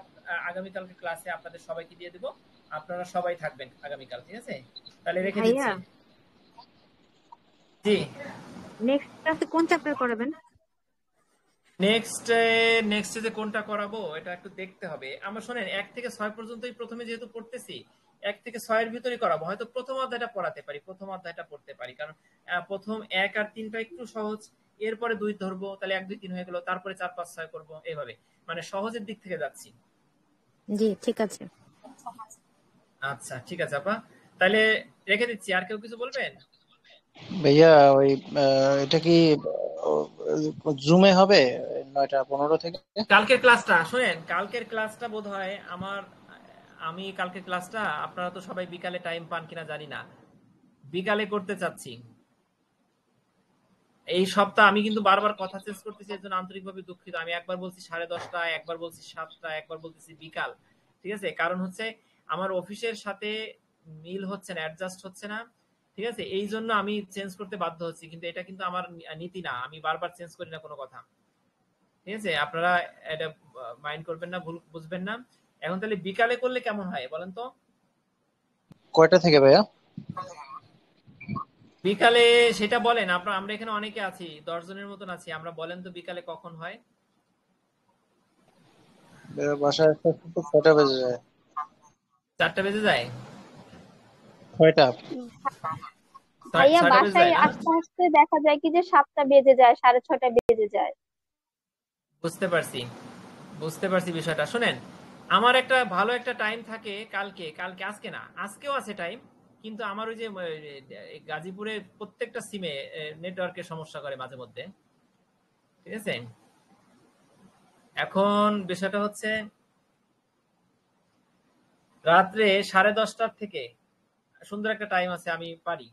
আগামীকালকে ক্লাসে আপনাদের সবাইকে দিয়ে দেবো, আপনারা সবাই থাকবেন আগামীকাল, ঠিক আছে। তাহলে রেখে ভাইয়া, দিচ্ছি। জি, নেক্সট ক্লাসে কোন চ্যাপ্টার করাবেন? নেক্সটে যে কোনটা করাবো এটা একটু দেখতে হবে। আমরা শোনেন 1 থেকে 6 পর্যন্তই প্রথমে যেহেতু পড়তেছি, 1 থেকে 6 এর ভিতরে করাবো। হয়তো প্রথম অধ্যায়টা পড়াতে পারি, প্রথম অধ্যায়টা পড়তে পারি, কারণ প্রথম 1 আর 3টা একটু সহজ, এরপরে 2 ধরবো, তাহলে 1, 2, 3 হয়ে গেল, তারপরে 4, 5, 6 করবো, এইভাবে মানে সহজের দিক থেকে যাচ্ছি। জি ঠিক আছে। আচ্ছা ঠিক আছে আপা, তাহলে রেখে দিচ্ছি। আর কেউ কিছু বলবেন? ভাইয়া ওই এটা কি জুমে হবে 9টা 15 থেকে? কালকের ক্লাসটা শোনেন, কালকের ক্লাসটা বোধ হয় আমি কালকের ক্লাসটা, আপনারা তো সবাই বিকালে টাইম পান কিনা জানি না, বিকালে করতে চাচ্ছি। এই সপ্তাহ আমি কিন্তু বারবার কথা চেঞ্জ করতেছি, এর জন্য আন্তরিকভাবে দুঃখিত। আমি একবার বলছি 10:30, একবার বলছি 7টা, একবার বলতেছি বিকাল, ঠিক আছে। কারণ হচ্ছে আমার অফিসের সাথে মিল হচ্ছে না, অ্যাডজাস্ট হচ্ছে না, ঠিক আছে, এই জন্য আমি চেঞ্জ করতে বাধ্য হচ্ছি। কিন্তু এটা কিন্তু আমার নীতি না, আমি বারবার চেঞ্জ করি না কোনো কথা, ঠিক আছে। আপনারা এটা মাইন্ড করবেন না, ভুল বুঝবেন না। এখন তাহলে বিকালে করলে কেমন হয় বলেন তো? কয়টা থেকে ভাইয়া? বিকালে সেটা বলেন, আমরা এখানে অনেকে আছি, 10 জনের মতন আছি, আমরা বলেন তো বিকালে কখন হয়? বাসায় আসতে আসতে তো 6টা বেজে যায়। 4টা বেজে যায়? 6টা। ভাইয়া 6টা বেজে বাসায় যায় না? আসতে আসতে দেখা যায় কি যে 7টা বেজে যায়, 6:30 বেজে যায়। বুঝতে পারছি, বুঝতে পারছি বিষয়টা। শুনেন, আমার একটা ভালো একটা টাইম থাকে কালকে, আজকে না, আজকেও আছে টাইম, কিন্তু আমার ওই যে গাজীপুরে প্রত্যেকটা সিমে নেটওয়ার্কের সমস্যা করে মাঝে মধ্যে, ঠিক আছে। এখন বিষয়টা হচ্ছে রাত্রে 10:30 থেকে সুন্দর একটা টাইম আছে, আমি পারি,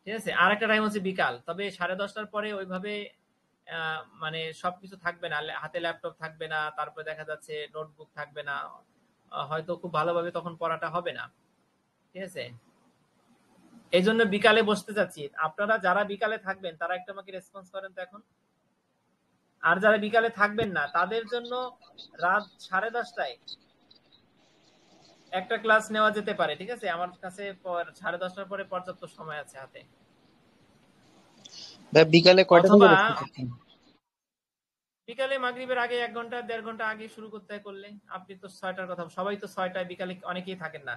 ঠিক আছে। আর একটা টাইম হচ্ছে বিকাল, তবে 10:30টার পরে ওইভাবে মানে সবকিছু থাকবে না, হাতে ল্যাপটপ থাকবে না, তারপরে দেখা যাচ্ছে নোটবুক থাকবে না, হয়তো খুব ভালোভাবে তখন পড়াটা হবে না। ঠিক আছে, এই জন্য বিকালে বসতে চাচ্ছি। আপনারা যারা বিকালে থাকবেন তারা একটু আমাকে রেসপন্স করেন তো এখন। আর যারা বিকালে থাকবেন না তাদের জন্য রাত 10:30টায় একটা ক্লাস নেওয়া যেতে পারে। ঠিক আছে, আমার কাছে 10:30টার পরে পর্যাপ্ত সময় আছে হাতে। ভাই বিকালে কয়টা থেকে অথবা বসতে চাচ্ছেন? বিকালে মাগরিবের আগে 1 ঘন্টা 1.5 ঘন্টা আগে শুরু করতে হয় করলে। আপনি তো 6টার কথা, সবাই তো 6টায়, বিকালে অনেকেই থাকেন না,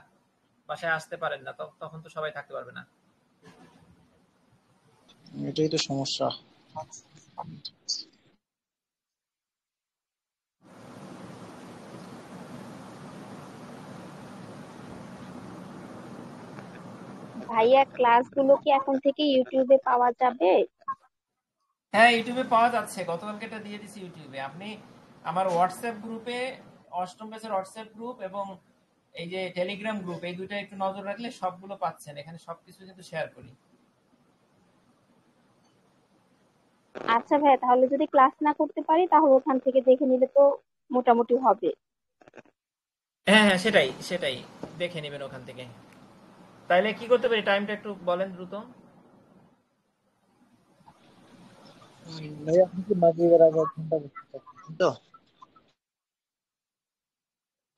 বাসায় আসতে পারেন না, তখন তো সবাই থাকতে পারবে না। এটাই তো সমস্যা। ভাইয়া ক্লাসগুলো কি এখন থেকে ইউটিউবে পাওয়া যাবে? হ্যাঁ, ইউটিউবে পাওয়া যাচ্ছে, গতকালকে এটা দিয়ে দিছি ইউটিউবে। আপনি আমার হোয়াটসঅ্যাপ গ্রুপে, অষ্টম ব্যাচের হোয়াটসঅ্যাপ গ্রুপ এবং এই যে টেলিগ্রাম গ্রুপ, এই দুইটা একটু নজর রাখলে সবগুলো পাচ্ছেন। এখানে সবকিছু কিন্তু শেয়ার করি। আচ্ছা ভাইয়া, তাহলে যদি ক্লাস না করতে পারি তাহলে ওখান থেকে দেখে নিলে তো মোটামুটি হবে। হ্যাঁ হ্যাঁ, সেটাই সেটাই, দেখে নেবেন ওখান থেকে। তাইলে কি করতে পারি, টাইমটা একটু বলেন দ্রুত। ভাই আপনি কি মাগরিবের আগে 1 ঘন্টা বসতে চাচ্ছেন তো?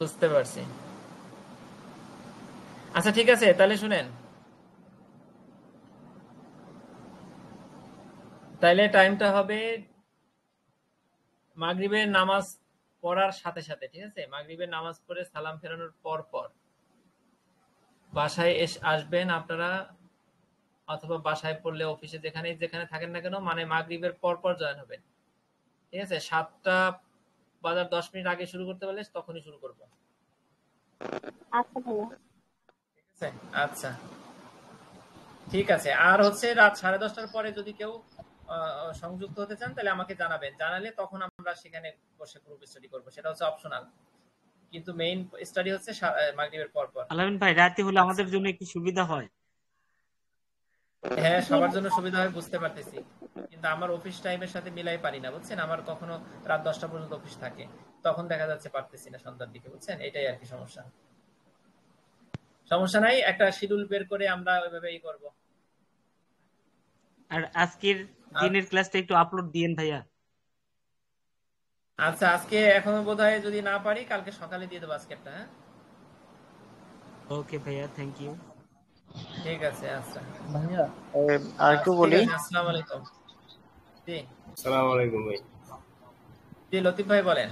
বুঝতে পারছি। আচ্ছা ঠিক আছে, তাহলে শুনেন, তাইলে টাইমটা হবে মাগরিবের নামাজ পড়ার সাথে সাথে। ঠিক আছে, মাগরিবের নামাজ পড়ে সালাম ফেরানোর পর পর বাসায় আসবেন আপনারা, অথবা বাসায় পড়লে অফিসে যেখানে যেখানে থাকেন না কেন, মানে মাগরিবের পর পর জয়েন হবেন। ঠিক আছে, 7:10 আগে শুরু করতে পারলে তখনই শুরু করবো। আচ্ছা ভাইয়া। ঠিক আছে, আচ্ছা ঠিক আছে। আর হচ্ছে রাত 10:30টার পরে যদি কেউ সংযুক্ত হতে চান তাহলে আমাকে জানাবেন, জানালে তখন আমরা সেখানে বসে গ্রুপ স্টাডি করবো, সেটা হচ্ছে অপশনাল, কিন্তু মেইন স্টাডি হচ্ছে মাগরিবের পর পর। আলামিন ভাই, রাতে হলে আমাদের জন্য একটু সুবিধা হয়। হ্যাঁ, জি সবার ভাইয়া। জন্য সুবিধা হয় বুঝতে পারতেছি, কিন্তু আমার অফিস টাইমের সাথে মিলাই পারি না, বুঝছেন। আমার কখনো রাত 10টা পর্যন্ত অফিস থাকে, তখন দেখা যাচ্ছে পারতেছি না সন্ধ্যার দিকে, বুঝছেন। এটাই আর কি সমস্যা। সমস্যা নাই, একটা শিডিউল বের করে আমরা ওইভাবেই করবো। আর আজকের দিনের ক্লাসটা একটু আপলোড দিয়েন ভাইয়া। আচ্ছা, আজকে এখনো বোধহয় যদি না পারি কালকে সকালে দিয়ে দেবো আজকেরটা। হ্যাঁ, ওকে ভাইয়া, থ্যাংক ইউ। ঠিক আছে, আচ্ছা ভাইয়া আর একটু ঠিক বলি। আছে। আসসালামু আলাইকুম। জি সালাম আলাইকুম ভাই। জি, লতিফ ভাই বলেন।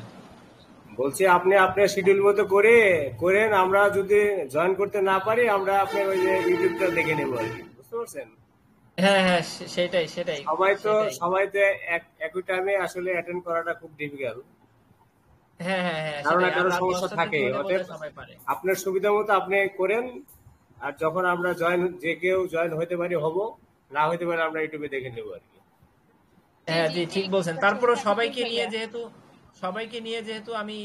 বলছি আপনি আপনার শিডিউল মতো করেন, আমরা যদি জয়েন করতে না পারি আমরা আপনার ওই যে ইউটিউবটা দেখে নেবো আর কি, বুঝতে পারছেন। হ্যাঁ হ্যাঁ, সেটাই সেটাই সবাই তো একই টাইমে আসলে অ্যাটেন্ড করাটা খুব ডিফিকাল্ট, হ্যাঁ হ্যাঁ হ্যাঁ, কারো না সেটাই। আর কারো রাত সমস্যা 10টার দিকে থাকে। হলে অতএব বোধহয় সবাই পারে। আপনার সুবিধা মতো আপনি করেন, আর যখন আমরা যে কেউ জয়েন হতে পারি হব, না হতে পারে আমরা ইউটিউবে দেখে নেবো আর কি। হ্যাঁ জি, ঠিক বলছেন। তারপরে সবাইকে নিয়ে ভাইয়া যেহেতু আমি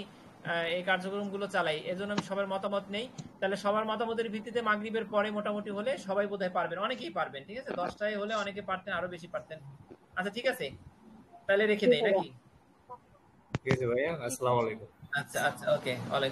এই কার্যক্রমগুলো চালাই, এজন্য আমি সবার মতামত নেই। তাহলে সবার মতামতের ভিত্তিতে মাগরিবের পরে মোটামুটি হলে সবাই বোধহয় পারবেন, অনেকেই পারবেন। ঠিক আছে, 10টায় হলে অনেকে পারতেন, আরো বেশি পারতেন। আচ্ছা ঠিক আছে, তাহলে রেখে জি দেই ভাইয়া। নাকি? ঠিক আছে ভাইয়া, আসসালামু আলাইকুম। আচ্ছা আচ্ছা, ওকে, ওয়ালাইকুম